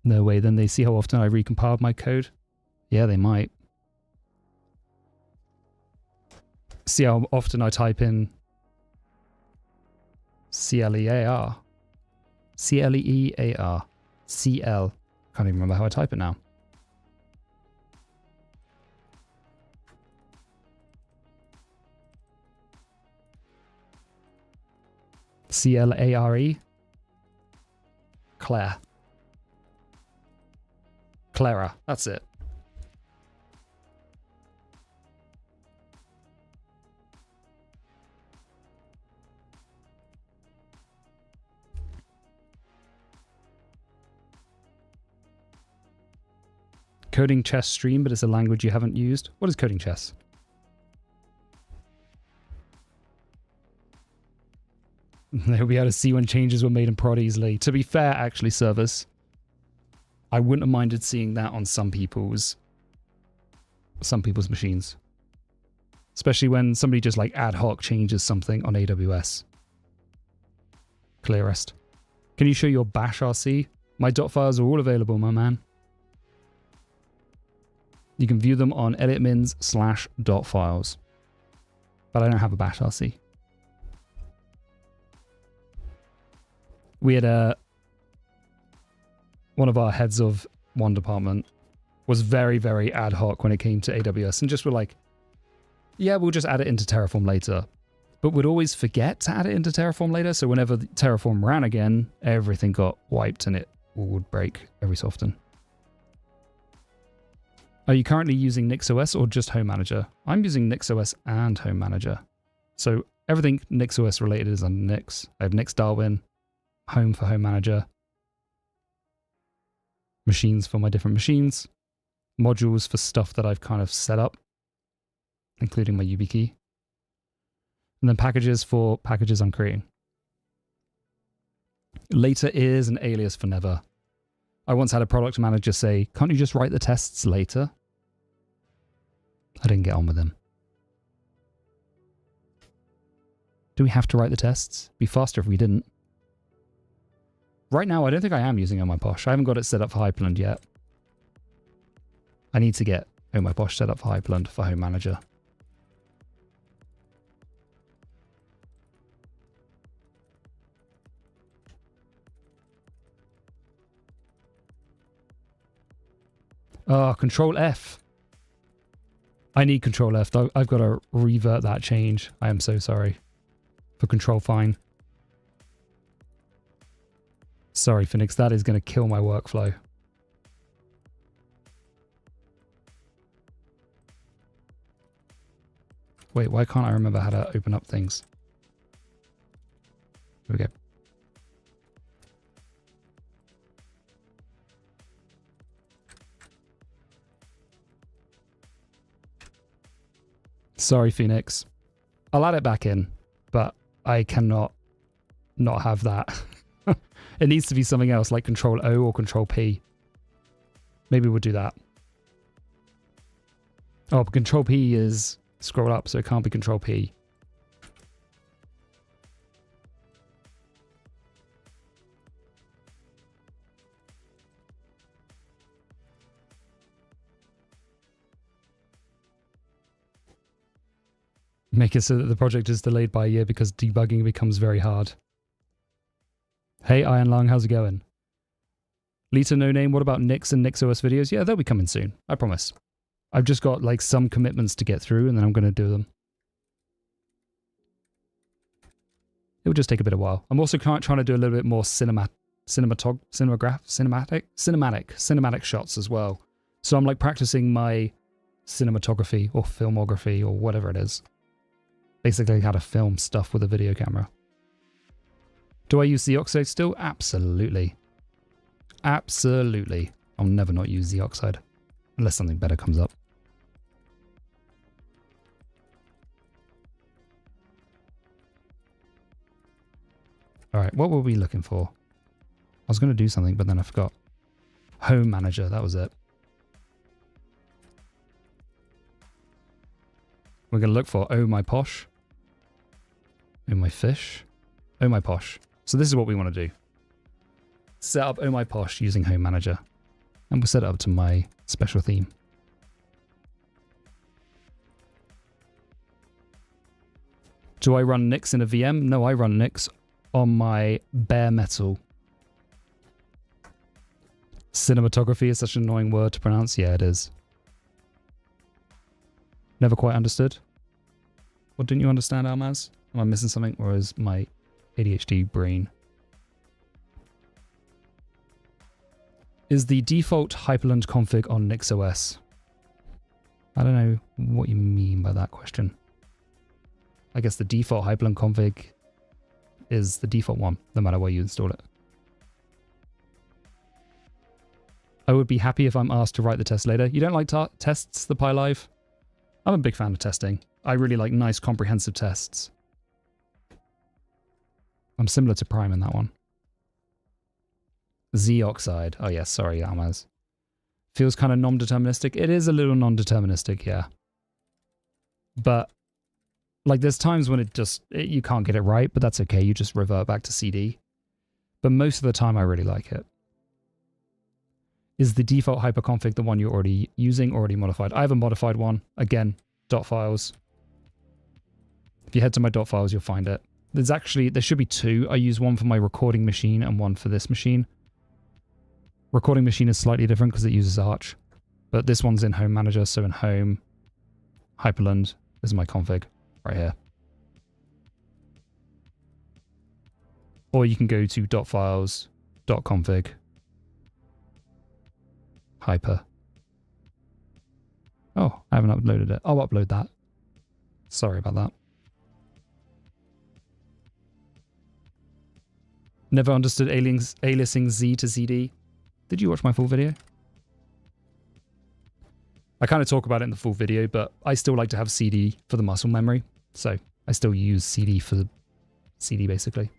No way, then they see how often I recompiled my code? Yeah, they might. See how often I type in CLEAR. CLEAR. CL. Can't even remember how I type it now. CLARE. Claire. Clara. That's it. Coding chess stream, but it's a language you haven't used. What is coding chess? They'll be able to see when changes were made in prod easily. To be fair, actually, Service, I wouldn't have minded seeing that on some people's machines. Especially when somebody just like ad hoc changes something on AWS. Clearest. Can you show your bash RC? My dot files are all available, my man. You can view them on editmins/dot files. But I don't have a bash RC. We had one of our heads of one department was very, very ad hoc when it came to AWS and just were like, yeah, we'll just add it into Terraform later. But would always forget to add it into Terraform later. So whenever Terraform ran again, everything got wiped and it would break every so often. Are you currently using NixOS or just Home Manager? I'm using NixOS and Home Manager. So everything NixOS related is under Nix. I have Nix Darwin, Home for Home Manager, machines for my different machines, modules for stuff that I've kind of set up, including my YubiKey, and then packages for packages I'm creating. Later is an alias for never. I once had a product manager say, can't you just write the tests later? I didn't get on with him. Do we have to write the tests? Be faster if we didn't. Right now, I don't think I am using OhmyPosh. I haven't got it set up for Hyperland yet. I need to get OhmyPosh set up for Hyperland for Home Manager. Oh, Control F. I need Control F. I've got to revert that change. I am so sorry. For Control Fine. Sorry, Phoenix. That is going to kill my workflow. Wait, why can't I remember how to open up things? Here we go. Sorry, Phoenix. I'll add it back in, but I cannot not have that. It needs to be something else like Control O or Control P. Maybe we'll do that. Oh, but Control P is scroll up, so it can't be Control P. Make it so that the project is delayed by a year because debugging becomes very hard. Hey, Iron Lung, how's it going? Lita No Name, what about Nix and NixOS videos? Yeah, they'll be coming soon. I promise. I've just got like some commitments to get through and then I'm going to do them. it would just take a bit of while. I'm also trying to do a little bit more cinematic shots as well. So I'm like practicing my cinematography or filmography or whatever it is. Basically how to film stuff with a video camera. Do I use the oxide still? Absolutely. Absolutely. I'll never not use the oxide unless something better comes up. All right, what were we looking for? I was going to do something, but then I forgot. Home manager, that was it. We're going to look for Oh My Posh. Oh My Fish. Oh My Posh. So this is what we want to do. Set up Oh My Posh using Home Manager. And we'll set it up to my special theme. Do I run Nix in a VM? No, I run Nix on my bare metal. Cinematography is such an annoying word to pronounce. Yeah, it is. Never quite understood. What didn't you understand, Almaz? Am I missing something, or is my ADHD brain? Is the default Hyperland config on NixOS? I don't know what you mean by that question. I guess the default Hyperland config is the default one, no matter where you install it. I would be happy if I'm asked to write the test later. You don't like tests, the Pi Live? I'm a big fan of testing. I really like nice, comprehensive tests. I'm similar to Prime in that one. Z oxide. Oh yes, sorry, Almaz. Feels kind of non-deterministic. It is a little non-deterministic, yeah. But like there's times when you can't get it right, but that's okay. You just revert back to CD. But most of the time I really like it. Is the default hyperconfig the one you're already using, already modified? I have a modified one. Again, .files. If you head to my .files, you'll find it. There should be two. I use one for my recording machine and one for this machine. Recording machine is slightly different because it uses Arch. But this one's in Home Manager, so in Home, Hyperland, this is my config right here. Or you can go to .files, .config, hyper. Oh, I haven't uploaded it. I'll upload that. Sorry about that. Never understood aliasing Z to ZD. Did you watch my full video? I kind of talk about it in the full video, but I still like to have CD for the muscle memory. So I still use CD for CD basically.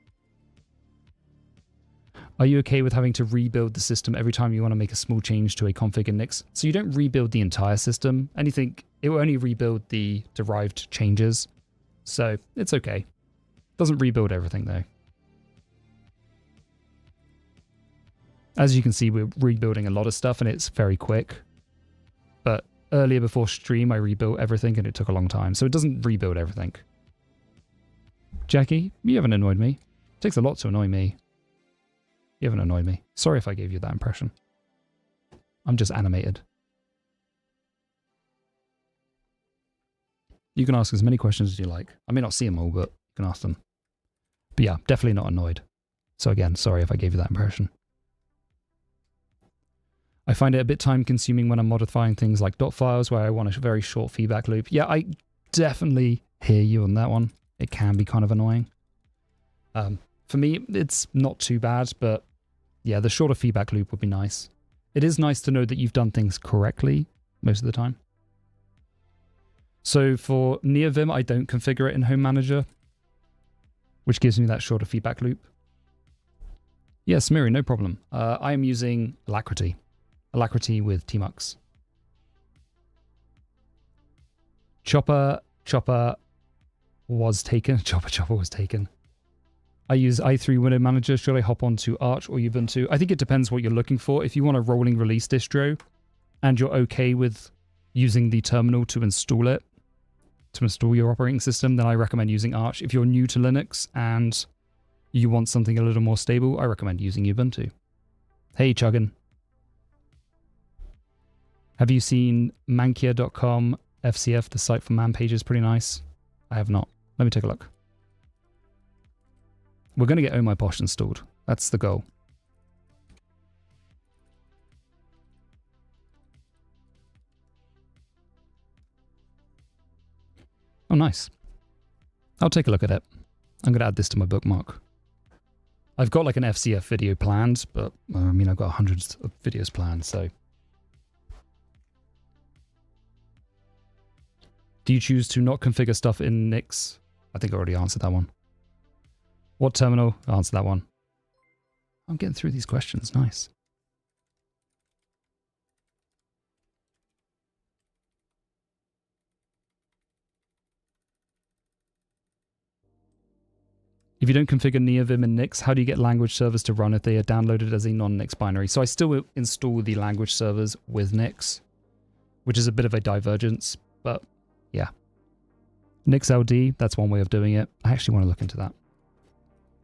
Are you okay with having to rebuild the system every time you want to make a small change to a config in Nix? So you don't rebuild the entire system. It will only rebuild the derived changes. So it's okay. Doesn't rebuild everything though. As you can see, we're rebuilding a lot of stuff and it's very quick. But earlier before stream, I rebuilt everything and it took a long time. So it doesn't rebuild everything. Jackie, you haven't annoyed me. It takes a lot to annoy me. You haven't annoyed me. Sorry if I gave you that impression. I'm just animated. You can ask as many questions as you like. I may not see them all, but you can ask them. But yeah, definitely not annoyed. So again, sorry if I gave you that impression. I find it a bit time consuming when I'm modifying things like .files where I want a very short feedback loop. Yeah, I definitely hear you on that one. It can be kind of annoying. For me, it's not too bad, but yeah, the shorter feedback loop would be nice. It is nice to know that you've done things correctly most of the time. So for Neovim, I don't configure it in Home Manager, which gives me that shorter feedback loop. Yes, Smiri, no problem. I am using Alacrity. Alacrity with Tmux. Chopper was taken. Chopper was taken. I use i3 Window Manager. Should I hop onto Arch or Ubuntu? I think it depends what you're looking for. If you want a rolling release distro and you're okay with using the terminal to install it, to install your operating system, then I recommend using Arch. If you're new to Linux and you want something a little more stable, I recommend using Ubuntu. Hey, Chuggin. Have you seen mankia.com FCF? The site for man page is pretty nice. I have not. Let me take a look. We're going to get Oh My Posh installed. That's the goal. Oh, nice. I'll take a look at it. I'm going to add this to my bookmark. I've got like an FCF video planned, but I mean, I've got hundreds of videos planned, so. Do you choose to not configure stuff in Nix? I think I already answered that one. What terminal? I'll answer that one. I'm getting through these questions. Nice. If you don't configure Neovim in Nix, how do you get language servers to run if they are downloaded as a non-Nix binary? So I still install the language servers with Nix, which is a bit of a divergence, but yeah. NixLD, that's one way of doing it. I actually want to look into that.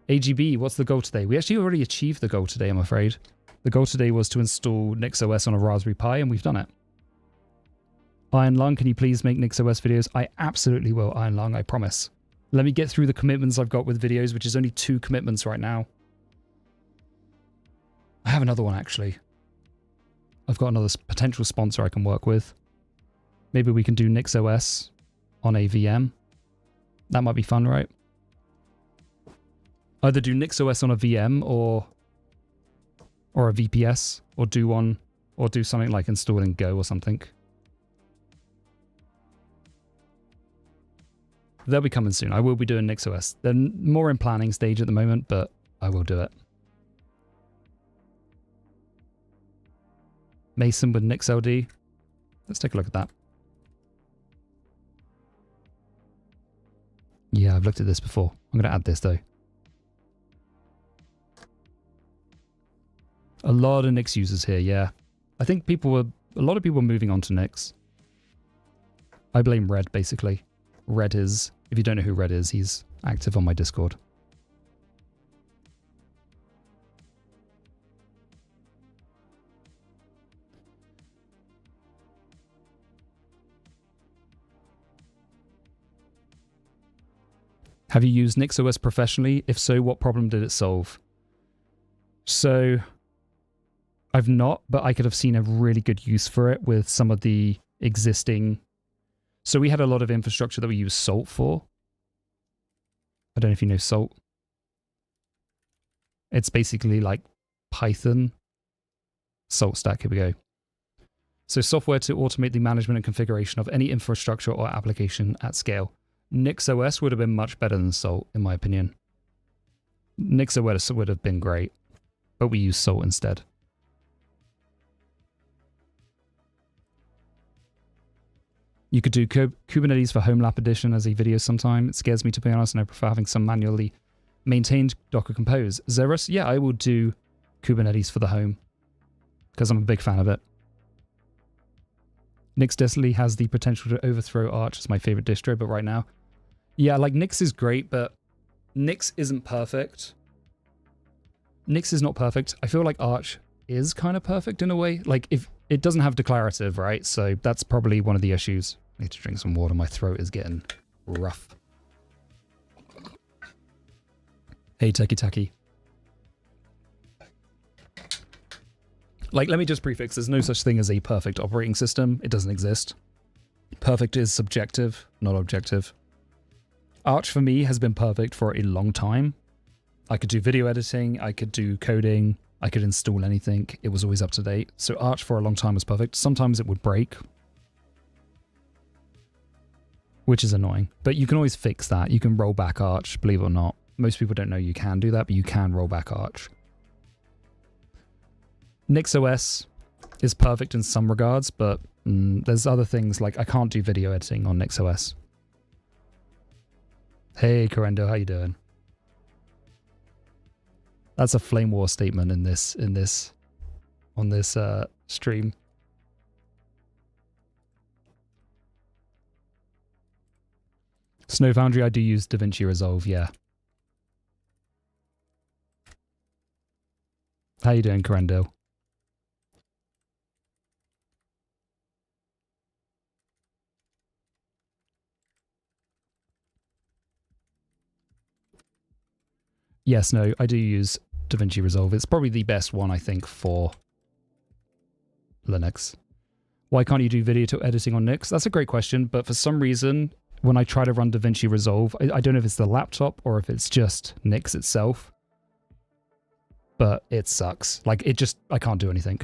AGB, what's the goal today? We actually already achieved the goal today, I'm afraid. The goal today was to install NixOS on a Raspberry Pi, and we've done it. Iron Lung, can you please make NixOS videos? I absolutely will, Iron Lung, I promise. Let me get through the commitments I've got with videos, which is only 2 commitments right now. I have another one, actually. I've got another potential sponsor I can work with. Maybe we can do NixOS on a VM. That might be fun, right? Either do NixOS on a VM or a VPS, or do something like installing Go or something. They'll be coming soon. I will be doing NixOS. They're more in planning stage at the moment, but I will do it. Mason with NixLD. Let's take a look at that. Yeah, I've looked at this before. I'm going to add this though. A lot of Nix users here, yeah. I think a lot of people are moving on to Nix. I blame Red, basically. Red is, if you don't know who Red is, he's active on my Discord. Have you used NixOS professionally? If so, what problem did it solve? So, I've not, but I could have seen a really good use for it with some of the existing. So we had a lot of infrastructure that we use Salt for. I don't know if you know Salt. It's basically like Python. Salt stack, here we go. So software to automate the management and configuration of any infrastructure or application at scale. NixOS would have been much better than Salt, in my opinion. NixOS would have been great, but we use Salt instead. You could do Kubernetes for Home Lab Edition as a video sometime. It scares me, to be honest, and I prefer having some manually maintained Docker Compose. Zerus, yeah, I will do Kubernetes for the home because I'm a big fan of it. Nix definitely has the potential to overthrow Arch as my favorite distro, but right now, yeah, like Nix is great, but Nix isn't perfect. Nix is not perfect. I feel like Arch is kind of perfect in a way. Like, if it doesn't have declarative, right? So that's probably one of the issues. I need to drink some water. My throat is getting rough. Hey, Techie Techie. Like, let me just prefix. There's no such thing as a perfect operating system. It doesn't exist. Perfect is subjective, not objective. Arch, for me, has been perfect for a long time. I could do video editing. I could do coding. I could install anything. It was always up to date. So Arch for a long time was perfect. Sometimes it would break, which is annoying. But you can always fix that. You can roll back Arch, believe it or not. Most people don't know you can do that, but you can roll back Arch. NixOS is perfect in some regards, but there's other things like I can't do video editing on NixOS. Hey, Corendo, how you doing? That's a flame war statement on this stream. Snow Foundry, I do use DaVinci Resolve, yeah. How you doing, Corendo? Yes, no, I do use DaVinci Resolve. It's probably the best one, I think, for Linux. Why can't you do video editing on Nix? That's a great question, but for some reason, when I try to run DaVinci Resolve, I don't know if it's the laptop or if it's just Nix itself, but it sucks. Like, I can't do anything.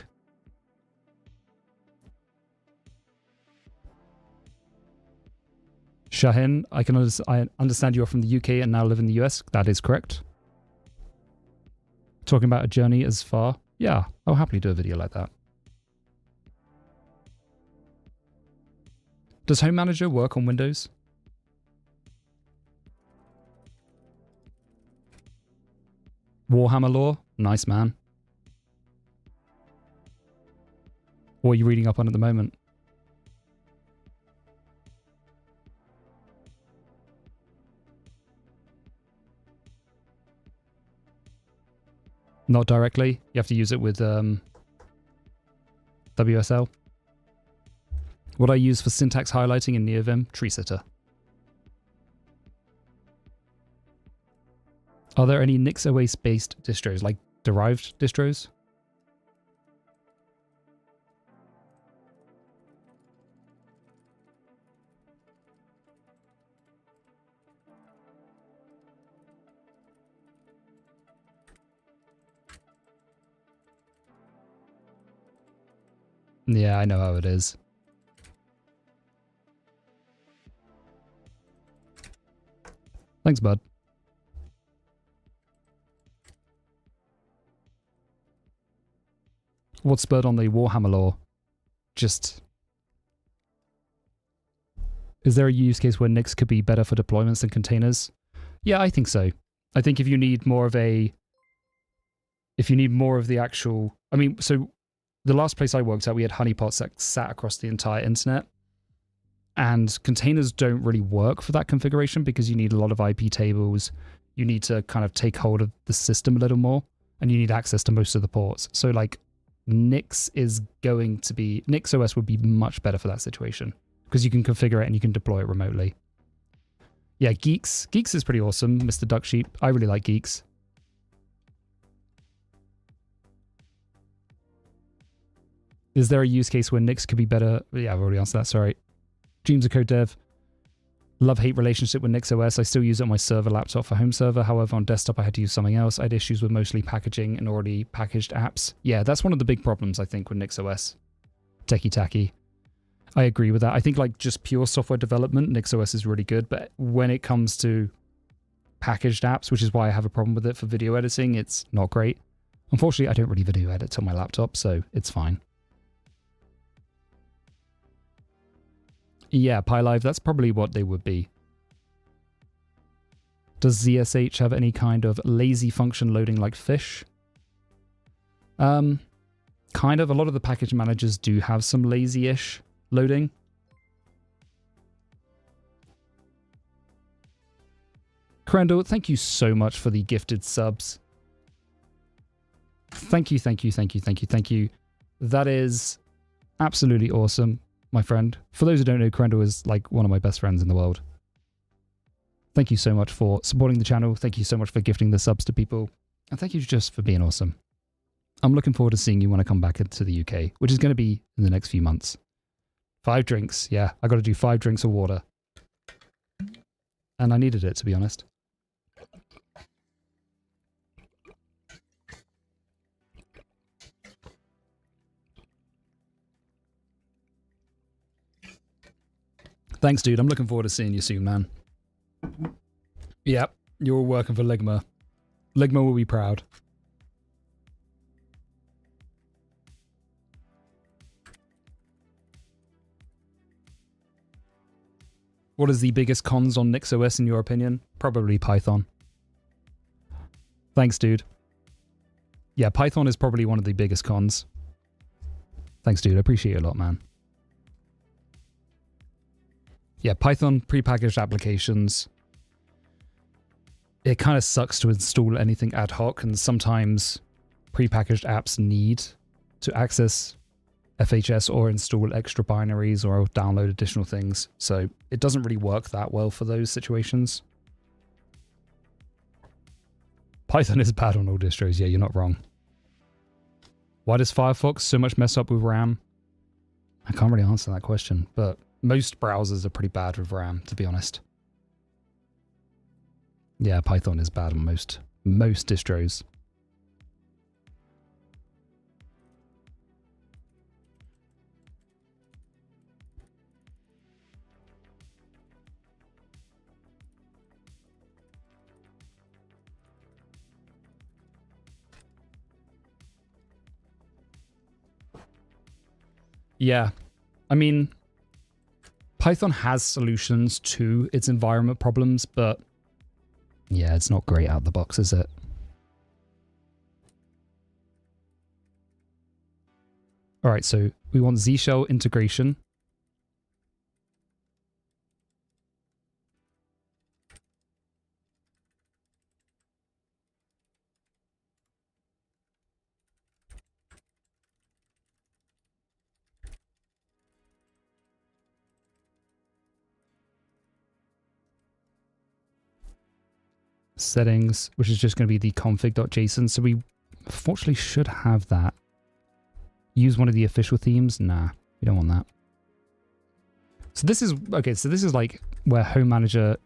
Shahin, I understand you're from the UK and now live in the US. That is correct. Talking about a journey as far. Yeah, I'll happily do a video like that. Does Home Manager work on Windows? Warhammer lore? Nice, man. What are you reading up on at the moment? Not directly. You have to use it with WSL. What I use for syntax highlighting in Neovim? TreeSitter. Are there any NixOS-based distros, like derived distros? Yeah, I know how it is. Thanks, bud. What spurred on the Warhammer lore? Just... Is there a use case where Nix could be better for deployments than containers? Yeah, I think so. I think if you need more of a... If you need more of the actual... I mean, so the last place I worked at, we had honeypots that sat across the entire internet. And containers don't really work for that configuration because you need a lot of IP tables. You need to kind of take hold of the system a little more. And you need access to most of the ports. So like Nix is going to be... NixOS would be much better for that situation. Because you can configure it and you can deploy it remotely. Yeah, Geeks. Geeks is pretty awesome, Mr. Ducksheep. I really like Geeks. Is there a use case where Nix could be better? Yeah, I've already answered that, sorry. Dreams of Code Dev. Love-hate relationship with NixOS. I still use it on my server laptop for home server. However, on desktop, I had to use something else. I had issues with mostly packaging and already packaged apps. Yeah, that's one of the big problems, I think, with NixOS. Techie tacky. I agree with that. I think like just pure software development, NixOS is really good. But when it comes to packaged apps, which is why I have a problem with it for video editing, it's not great. Unfortunately, I don't really video edit on my laptop, so it's fine. Yeah, PyLive, that's probably what they would be. Does ZSH have any kind of lazy function loading like fish? Kind of. A lot of the package managers do have some lazy-ish loading. Crandall, thank you so much for the gifted subs. Thank you, thank you, thank you, thank you, thank you. That is absolutely awesome, my friend. For those who don't know, Crandall is like one of my best friends in the world. Thank you so much for supporting the channel. Thank you so much for gifting the subs to people. And thank you just for being awesome. I'm looking forward to seeing you when I come back into the UK, which is going to be in the next few months. 5 drinks. Yeah, I got to do 5 drinks of water. And I needed it, to be honest. Thanks, dude. I'm looking forward to seeing you soon, man. Yep, you're all working for Ligma. Ligma will be proud. What is the biggest cons on NixOS in your opinion? Probably Python. Thanks, dude. Yeah, Python is probably one of the biggest cons. Thanks, dude. I appreciate it a lot, man. Yeah, Python prepackaged applications. It kind of sucks to install anything ad hoc, and sometimes prepackaged apps need to access FHS or install extra binaries or download additional things. So it doesn't really work that well for those situations. Python is bad on all distros. Yeah, you're not wrong. Why does Firefox so much mess up with RAM? I can't really answer that question, but most browsers are pretty bad with RAM, to be honest. Yeah, Python is bad on most distros. Yeah, I mean, Python has solutions to its environment problems, but yeah, it's not great out of the box, is it? All right, so we want Z shell integration. Settings, which is just going to be the config.json. So we fortunately should have that. Use one of the official themes. Nah, we don't want that. So this is, okay, so this is like where Home Manager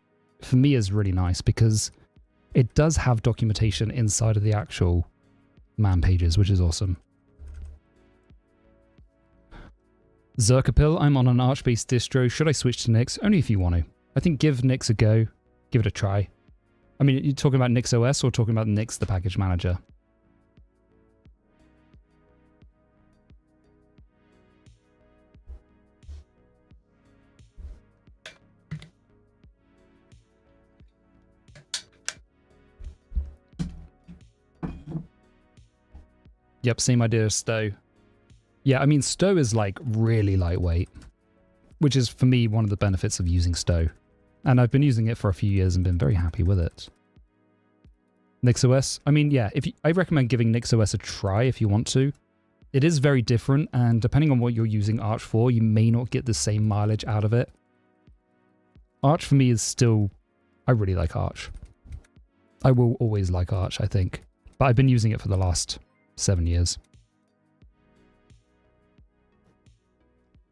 for me is really nice because it does have documentation inside of the actual man pages, which is awesome. Zerkapil, I'm on an Arch-based distro. Should I switch to Nix? Only if you want to. I think give Nix a go. Give it a try. I mean, you're talking about NixOS or talking about Nix, the package manager? Yep, same idea as Stow. Yeah, I mean, Stow is like really lightweight, which is for me one of the benefits of using Stow. And I've been using it for a few years and been very happy with it. NixOS, I mean, yeah, I recommend giving NixOS a try if you want to. It is very different, and depending on what you're using Arch for, you may not get the same mileage out of it. Arch for me is still, I really like Arch. I will always like Arch, I think. But I've been using it for the last 7 years.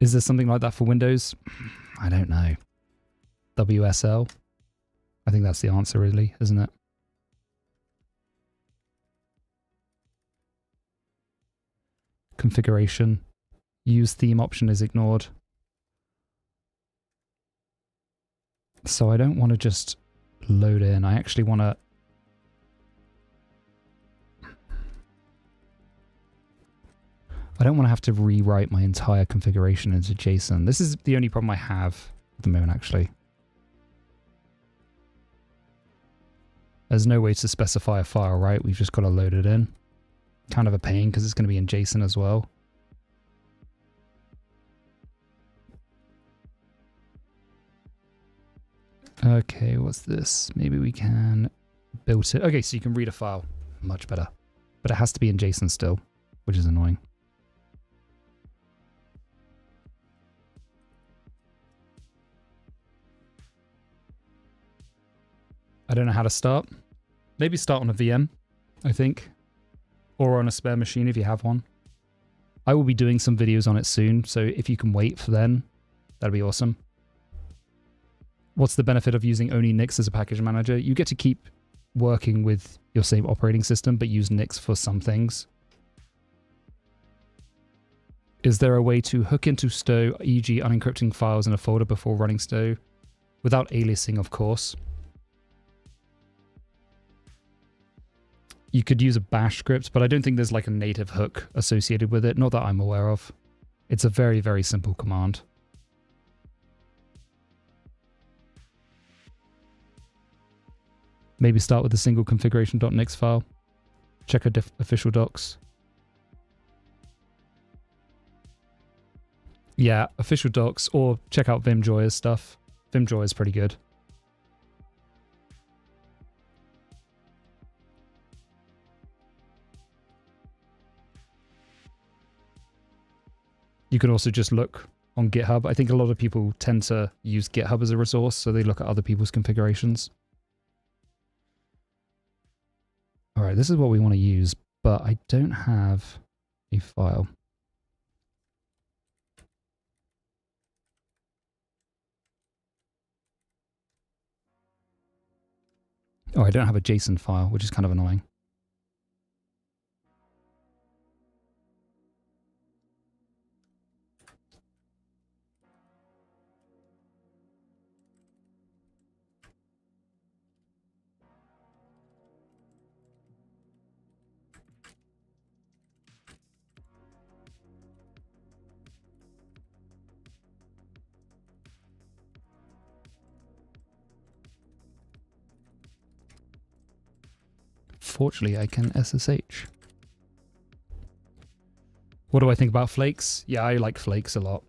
Is there something like that for Windows? I don't know. WSL? I think that's the answer, really, isn't it? Configuration. Use theme option is ignored. So I don't want to just load in. I actually want to... I don't want to have to rewrite my entire configuration into JSON. This is the only problem I have at the moment, actually. There's no way to specify a file, right? We've just got to load it in. Kind of a pain because it's going to be in JSON as well. Okay, what's this? Maybe we can build it. Okay, so you can read a file. Much better. But it has to be in JSON still, which is annoying. I don't know how to start. Maybe start on a VM, I think. Or on a spare machine if you have one. I will be doing some videos on it soon, so if you can wait for then, that'd be awesome. What's the benefit of using only Nix as a package manager? You get to keep working with your same operating system, but use Nix for some things. Is there a way to hook into Stow, e.g. unencrypting files in a folder before running Stow? Without aliasing, of course. You could use a bash script, but I don't think there's like a native hook associated with it. Not that I'm aware of. It's a very, very simple command. Maybe start with a single configuration.nix file. Check official docs. Yeah, official docs, or check out Vimjoy's stuff. Vimjoy is pretty good. You can also just look on GitHub. I think a lot of people tend to use GitHub as a resource, so they look at other people's configurations. All right, this is what we want to use, but I don't have a file. Oh, I don't have a JSON file, which is kind of annoying. Fortunately, I can SSH. What do I think about flakes? Yeah, I like flakes a lot.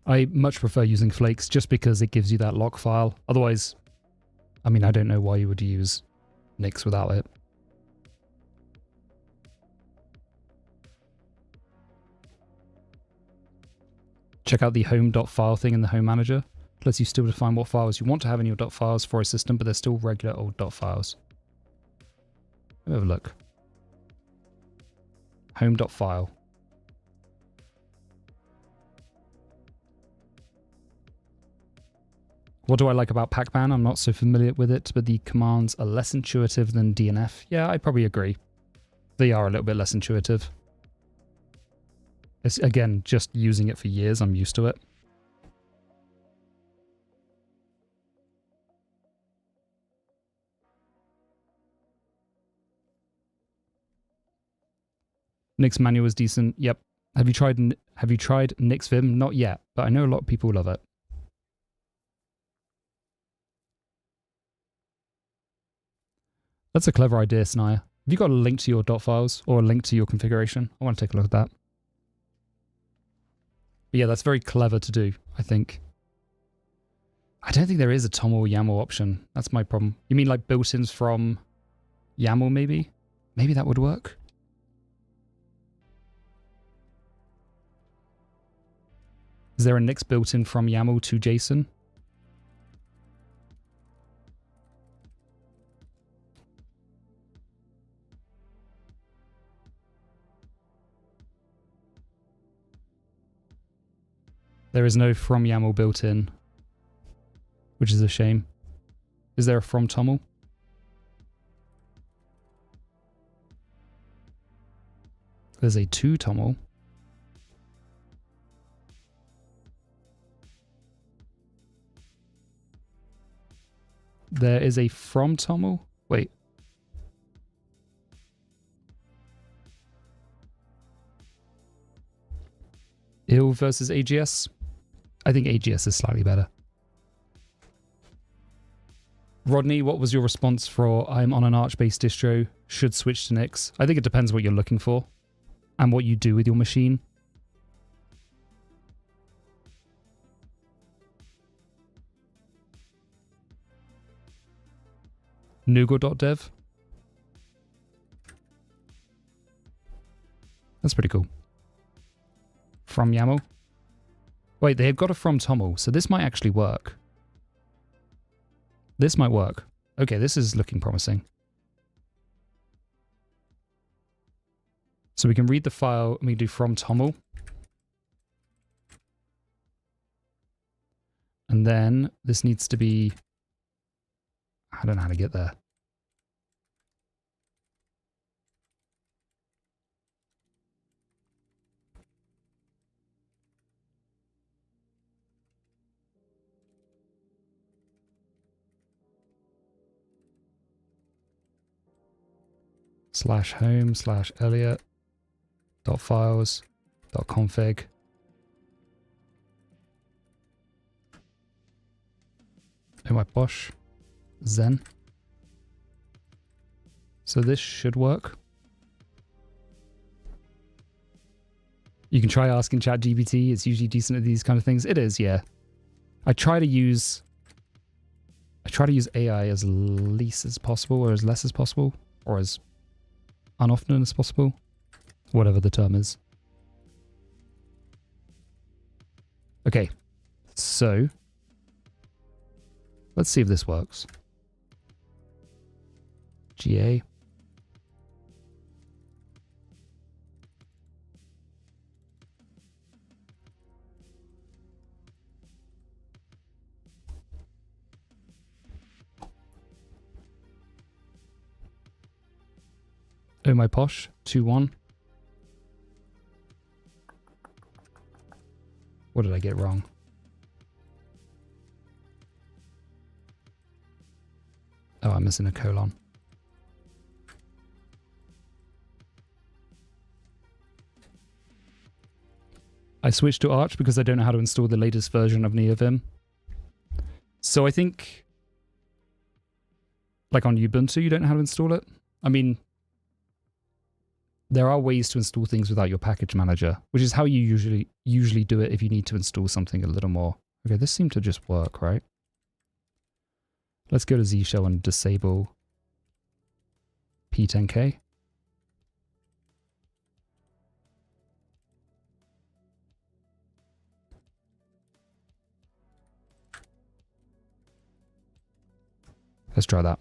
I much prefer using flakes just because it gives you that lock file. Otherwise, I mean, I don't know why you would use Nix without it. Check out the home.file thing in the home manager. It lets you still define what files you want to have in your .files for a system, but they're still regular old .files. Let me have a look. Home.file. What do I like about Pacman? I'm not so familiar with it, but the commands are less intuitive than DNF. Yeah, I probably agree. They are a little bit less intuitive. It's, again, just using it for years, I'm used to it. Nix manual is decent. Yep. Have you tried NixVim? Not yet, but I know a lot of people love it. That's a clever idea, Snaya. Have you got a link to your .files or a link to your configuration? I want to take a look at that. But yeah, that's very clever to do, I think. I don't think there is a TOML or YAML option. That's my problem. You mean like built-ins from YAML maybe? Maybe that would work. Is there a Nix built-in from YAML to JSON? There is no from YAML built-in, which is a shame. Is there a from TOML? There's a to TOML. There is a from TOML? Wait. IL versus AGS? I think AGS is slightly better. Rodney, what was your response for I'm on an Arch-based distro, should switch to Nix? I think it depends what you're looking for and what you do with your machine. Nougat.dev. That's pretty cool. From YAML. Wait, they've got a from TOML, so this might actually work. This might work. Okay, this is looking promising. So we can read the file and we do from TOML. And then this needs to be... I don't know how to get there. /home/Elliot.files.config. Oh my Bosch. Zen. So this should work. You can try asking ChatGPT. It's usually decent at these kind of things. It is, yeah. I try to use AI as least as possible, or as less as possible, or as unoften as possible, whatever the term is. Okay, so let's see if this works. GA. Oh my posh, 2-1. What did I get wrong? Oh, I'm missing a colon. I switched to Arch because I don't know how to install the latest version of Neovim. So I think, like on Ubuntu, you don't know how to install it. I mean, there are ways to install things without your package manager, which is how you usually do it if you need to install something a little more. Okay, this seemed to just work, right? Let's go to Z Shell and disable P10K. Let's try that.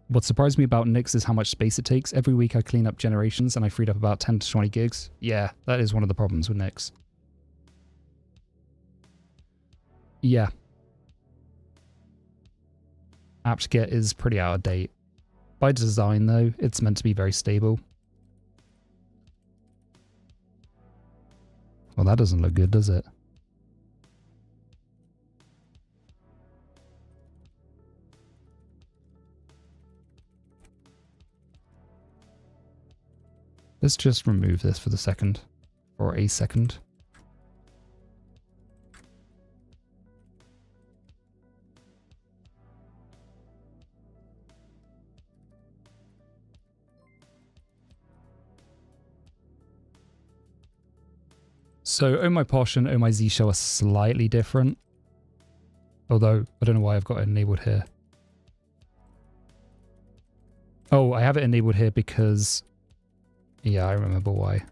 What surprised me about Nix is how much space it takes. Every week I clean up generations and I freed up about 10 to 20 gigs. Yeah, that is one of the problems with Nix. Yeah. apt-get is pretty out of date. By design though, it's meant to be very stable. Well, that doesn't look good, does it? Let's just remove this for the second, or a second. So Oh My Posh and Oh My Z Shell are slightly different. Although, I don't know why I've got it enabled here. Oh, I have it enabled here because... yeah, I remember why.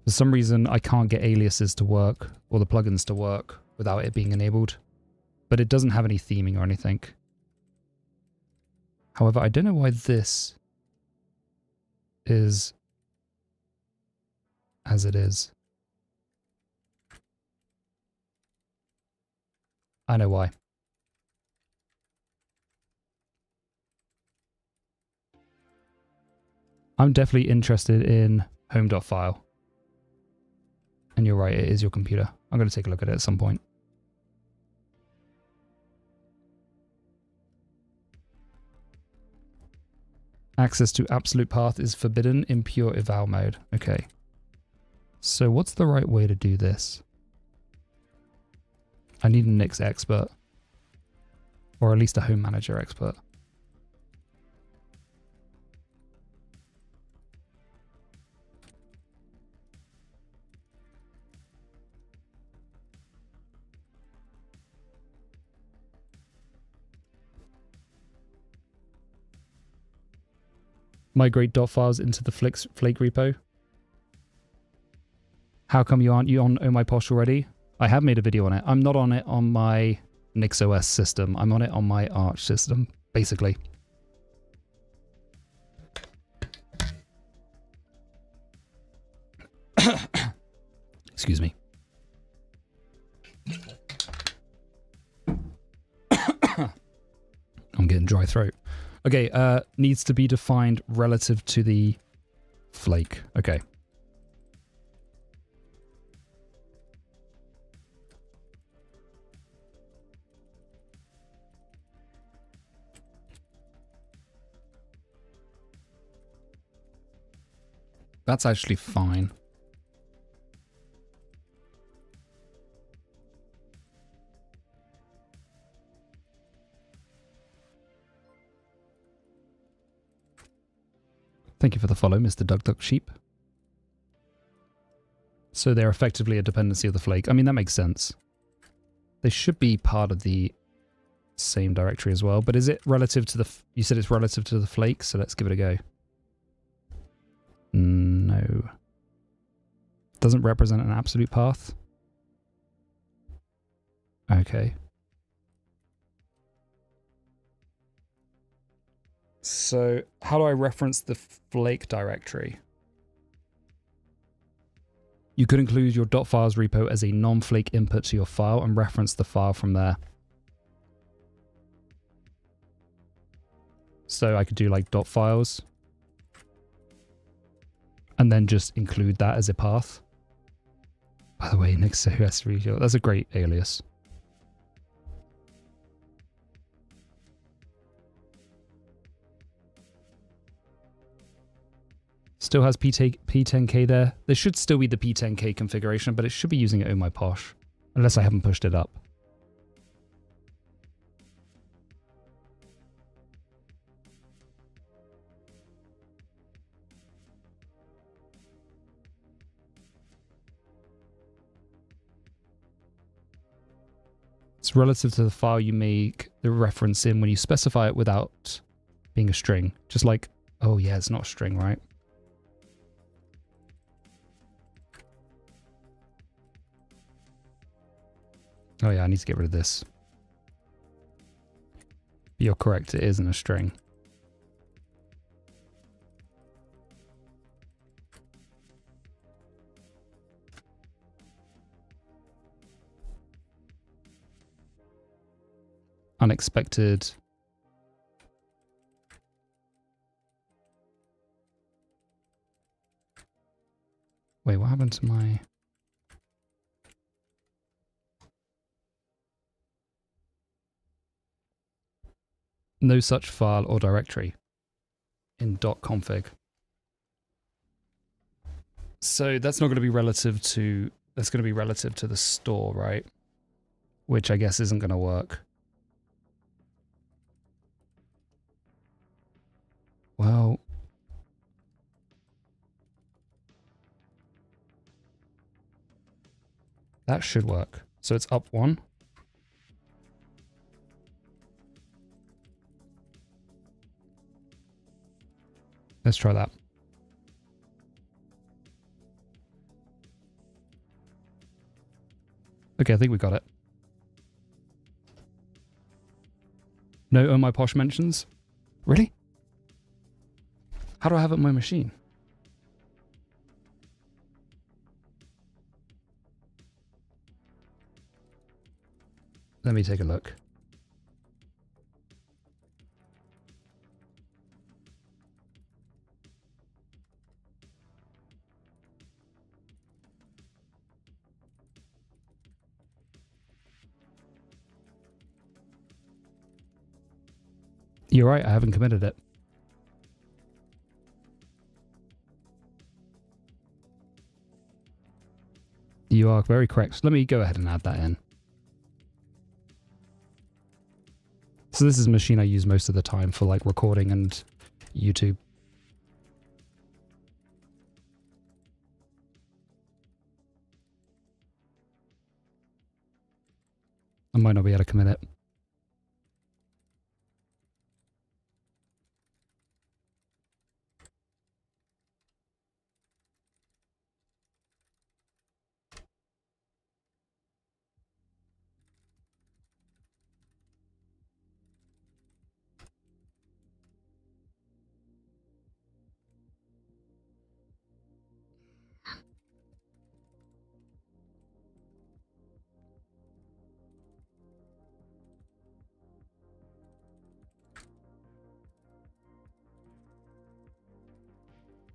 For some reason, I can't get aliases to work, or the plugins to work, without it being enabled. But it doesn't have any theming or anything. However, I don't know why this is as it is. I know why. I'm definitely interested in home.file. And you're right, it is your computer. I'm going to take a look at it at some point. Access to absolute path is forbidden in pure eval mode. Okay. So what's the right way to do this? I need a Nix expert. Or at least a home manager expert. Migrate .files into the Flake repo. How come you aren't on Oh My Posh already? I have made a video on it. I'm not on it on my NixOS system. I'm on it on my Arch system, basically. Excuse me. I'm getting dry throat. Okay, needs to be defined relative to the flake. Okay. That's actually fine. Thank you for the follow, Mr. Duck Sheep. So they're effectively a dependency of the flake. I mean, that makes sense. They should be part of the same directory as well, but is it relative to the... you said it's relative to the flake, so let's give it a go. No. Doesn't represent an absolute path. Okay. So how do I reference the flake directory? You could include your .files repo as a non-flake input to your file and reference the file from there. So I could do like .files and then just include that as a path. By the way, NixOS refuel, that's a great alias. Still has P10K there. There should still be the P10K configuration, but it should be using it in my posh, unless I haven't pushed it up. It's relative to the file you make the reference in when you specify it without being a string. Just like, oh yeah, it's not a string, right? Oh yeah, I need to get rid of this. But you're correct, it isn't a string. Unexpected. Wait, what happened to my... No such file or directory in .config. So that's not going to be relative to... That's going to be relative to the store, right? Which I guess isn't going to work. Well... That should work. So it's up one. Let's try that. Okay, I think we got it. No Oh My Posh mentions? Really? How do I have it on my machine? Let me take a look. You're right, I haven't committed it. You are very correct. Let me go ahead and add that in. So this is a machine I use most of the time for like recording and YouTube. I might not be able to commit it.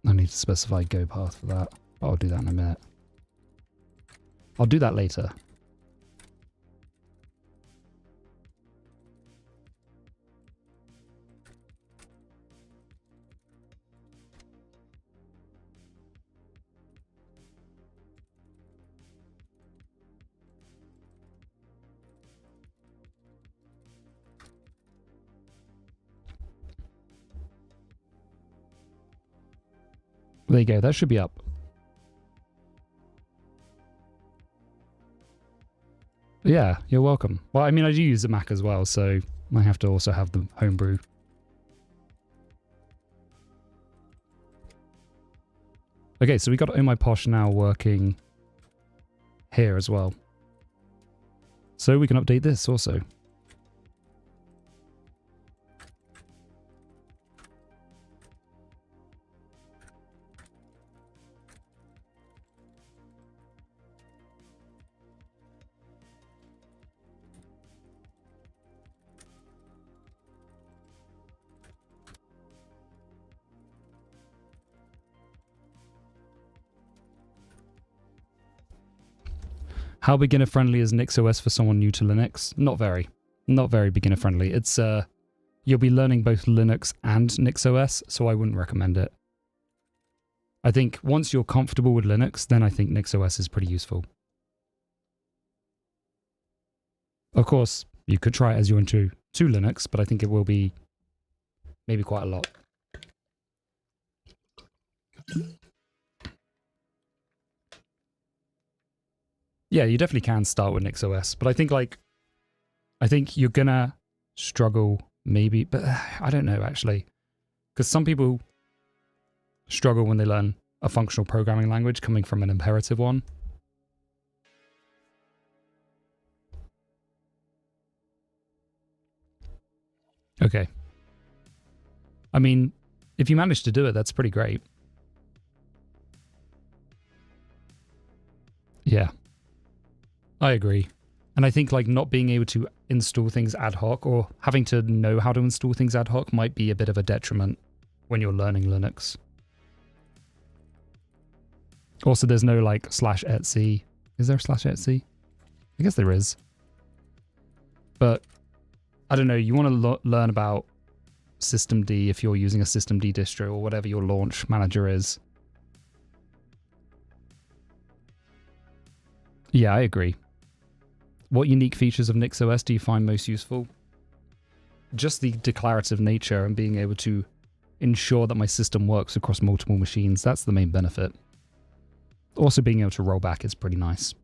I need to specify go path for that. I'll do that in a minute. I'll do that later. There you go, that should be up. Yeah, you're welcome. Well, I mean, I do use the Mac as well, so I have to also have the homebrew. Okay, so we got Oh My Posh now working here as well. So we can update this also. How beginner friendly is NixOS for someone new to Linux? Not very. Not very beginner friendly. It's you'll be learning both Linux and NixOS, so I wouldn't recommend it. I think once you're comfortable with Linux, then I think NixOS is pretty useful. Of course, you could try it as you're into Linux, but I think it will be maybe quite a lot. Yeah, you definitely can start with NixOS, but I think you're gonna struggle maybe, but I don't know actually, because some people struggle when they learn a functional programming language coming from an imperative one. Okay. I mean, if you manage to do it, that's pretty great. Yeah. I agree. And I think like not being able to install things ad hoc or having to know how to install things ad hoc might be a bit of a detriment when you're learning Linux. Also, there's no like /etc. Is there a /etc? I guess there is. But I don't know, you want to learn about systemd if you're using a systemd distro or whatever your launch manager is. Yeah, I agree. What unique features of NixOS do you find most useful? Just the declarative nature and being able to ensure that my system works across multiple machines. That's the main benefit. Also, being able to roll back is pretty nice.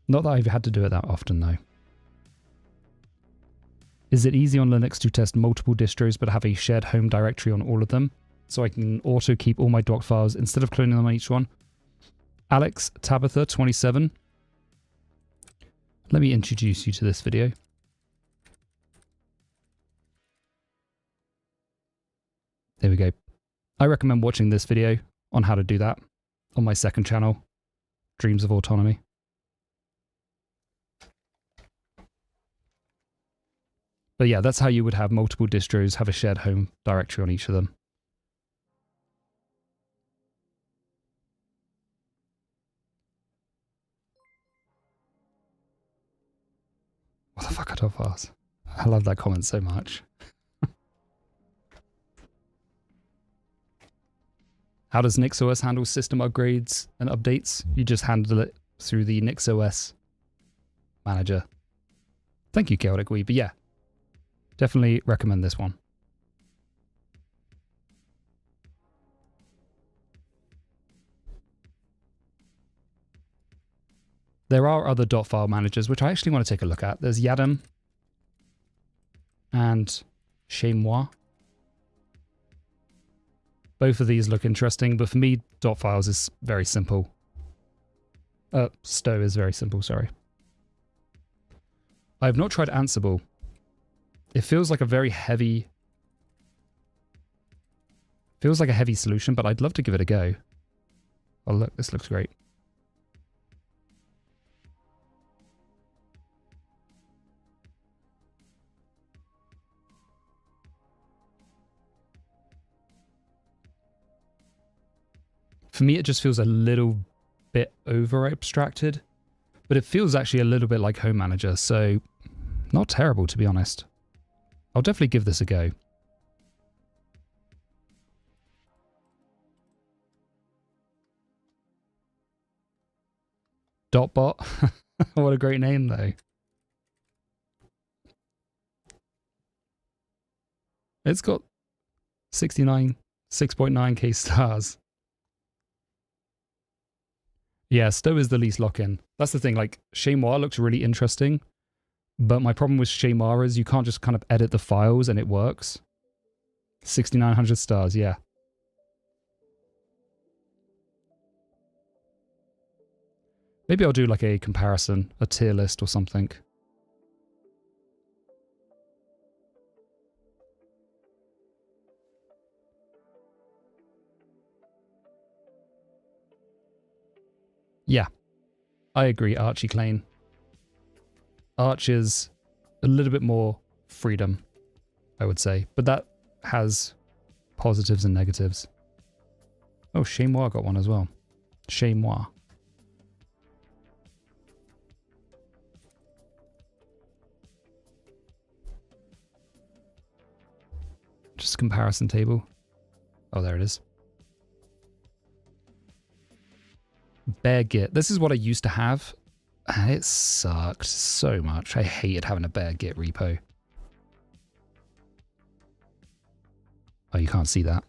Not that I've had to do it that often, though. Is it easy on Linux to test multiple distros but have a shared home directory on all of them, so I can auto keep all my doc files instead of cloning them on each one? Alex Tabitha 27. Let me introduce you to this video. There we go. I recommend watching this video on how to do that on my second channel, Dreams of Autonomy. But yeah, that's how you would have multiple distros have a shared home directory on each of them. What the fuck are top files? I love that comment so much. How does NixOS handle system upgrades and updates? You just handle it through the NixOS manager. Thank you, Chaotic Wee. But yeah, definitely recommend this one. There are other .file managers, which I actually want to take a look at. There's Yadam and Chez Moi. Both of these look interesting, but for me, .files is very simple. Stow is very simple, sorry. I have not tried Ansible. It feels like a very heavy... Feels like a heavy solution, but I'd love to give it a go. Oh look, this looks great. For me, it just feels a little bit over abstracted, but it feels actually a little bit like Home Manager, so not terrible, to be honest. I'll definitely give this a go. Dotbot. What a great name, though. It's got 6.9k stars. Yeah, Stow is the least lock-in. That's the thing, like, Chez Moi looks really interesting, but my problem with Chez Moi is you can't just kind of edit the files and it works. 6,900 stars, yeah. Maybe I'll do like a comparison, a tier list or something. Yeah, I agree, Archie Klein. Arch is a little bit more freedom, I would say, but that has positives and negatives. Oh, Chez Moi got one as well. Chez Moi. Just a comparison table. Oh, there it is. Bare Git. This is what I used to have. And it sucked so much. I hated having a bare Git repo. Oh, you can't see that.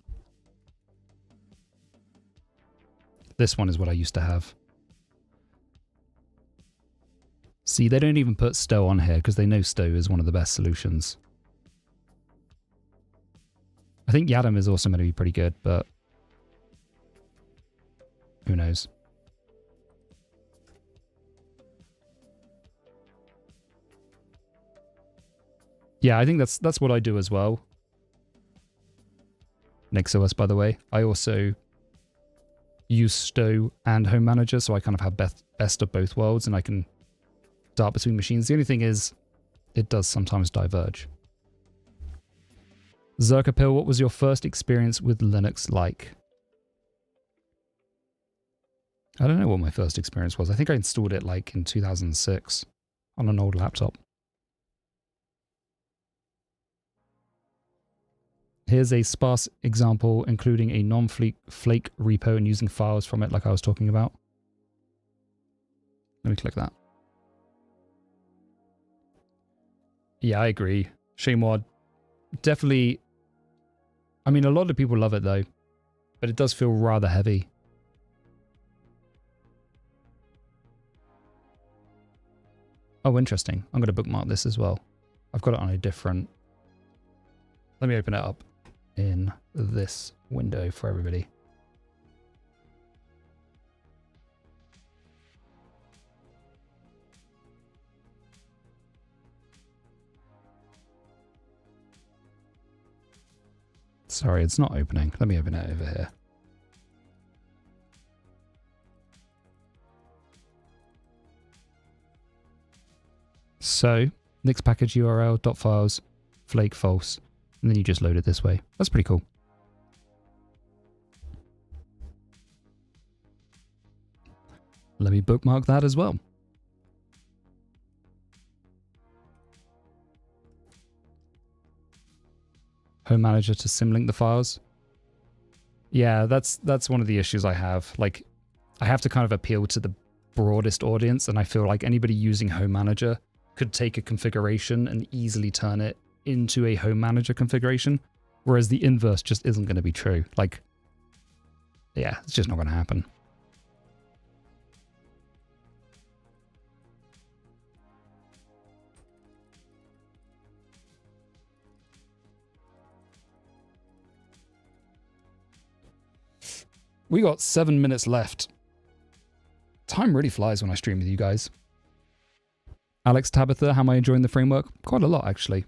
This one is what I used to have. See, they don't even put Stow on here because they know Stow is one of the best solutions. I think Yadam is also going to be pretty good, but who knows? Yeah, I think that's what I do as well. NixOS, by the way. I also use Stow and Home Manager, so I kind of have best of both worlds, and I can dart between machines. The only thing is, it does sometimes diverge. Zerkapil, what was your first experience with Linux like? I don't know what my first experience was. I think I installed it like in 2006 on an old laptop. Here's a sparse example, including a non-flake repo and using files from it like I was talking about. Let me click that. Yeah, I agree. Shaymod, definitely. I mean, a lot of people love it though, but it does feel rather heavy. Oh, interesting. I'm going to bookmark this as well. I've got it on a different... Let me open it up in this window for everybody. Sorry, it's not opening. Let me open it over here. So, Nix package URL, .files, flake false, and then you just load it this way. That's pretty cool. Let me bookmark that as well. Home Manager to symlink the files. Yeah, that's one of the issues I have. Like, I have to kind of appeal to the broadest audience, and I feel like anybody using Home Manager could take a configuration and easily turn it into a Home Manager configuration, whereas the inverse just isn't going to be true. Like, yeah, it's just not going to happen. We got 7 minutes left. Time really flies when I stream with you guys. Alex Tabitha, how am I enjoying the framework? Quite a lot, actually.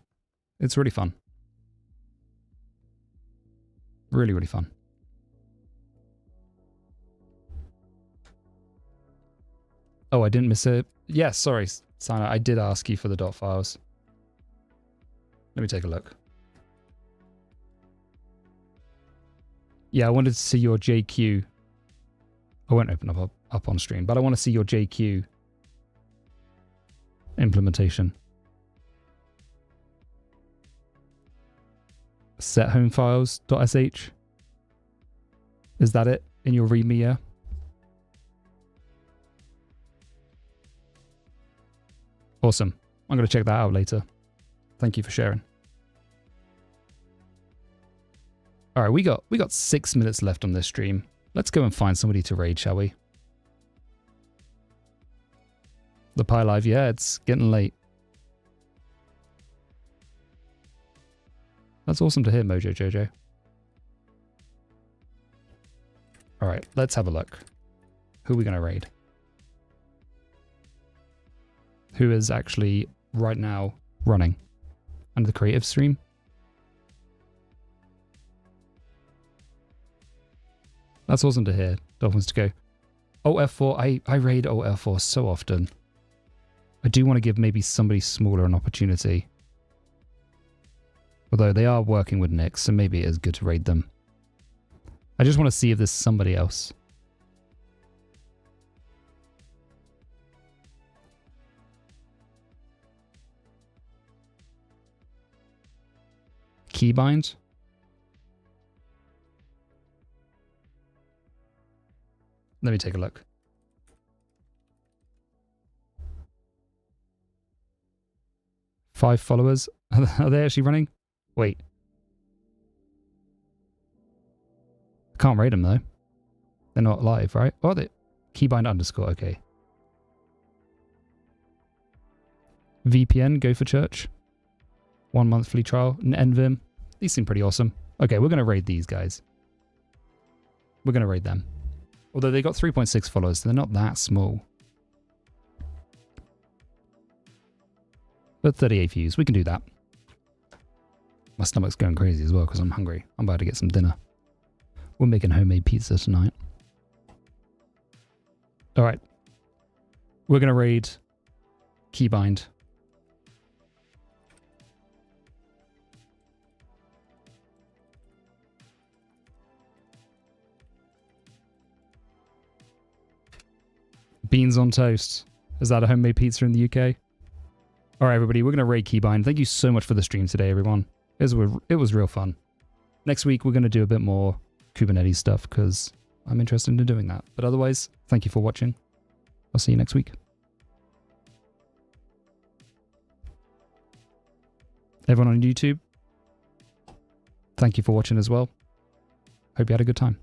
It's really fun. Really, really fun. Oh, I didn't miss it. Yes, sorry, Sana. I did ask you for the .files. Let me take a look. Yeah, I wanted to see your JQ. I won't open up on stream, but I want to see your JQ implementation. Set home files.sh. Is that it in your README? Yeah. Awesome. I'm going to check that out later. Thank you for sharing. All right, we got 6 minutes left on this stream. Let's go and find somebody to raid, shall we? The Pi Live, yeah, it's getting late. That's awesome to hear, Mojo Jojo. All right, let's have a look. Who are we going to raid? Who is actually right now running under the creative stream? That's awesome to hear. Dolphins to go. OF4, I raid OF4 so often. I do want to give maybe somebody smaller an opportunity. Although they are working with Nix, so maybe it is good to raid them. I just want to see if there's somebody else. Keybind? Let me take a look. Five followers. Are they actually running? Wait. Can't rate them though. They're not live, right? Oh, they keybind underscore. Okay. VPN, go for church. 1 monthly trial. Neovim. These seem pretty awesome. Okay, we're going to raid these guys. We're going to raid them. Although they got 3.6 followers, so they're not that small. But 38 views. We can do that. My stomach's going crazy as well because I'm hungry. I'm about to get some dinner. We're making homemade pizza tonight. All right. We're going to raid Keybind. Beans on toast. Is that a homemade pizza in the UK? All right, everybody, we're going to raid Keybind. Thank you so much for the stream today, everyone. It was real fun. Next week, we're going to do a bit more Kubernetes stuff because I'm interested in doing that. But otherwise, thank you for watching. I'll see you next week. Everyone on YouTube, thank you for watching as well. Hope you had a good time.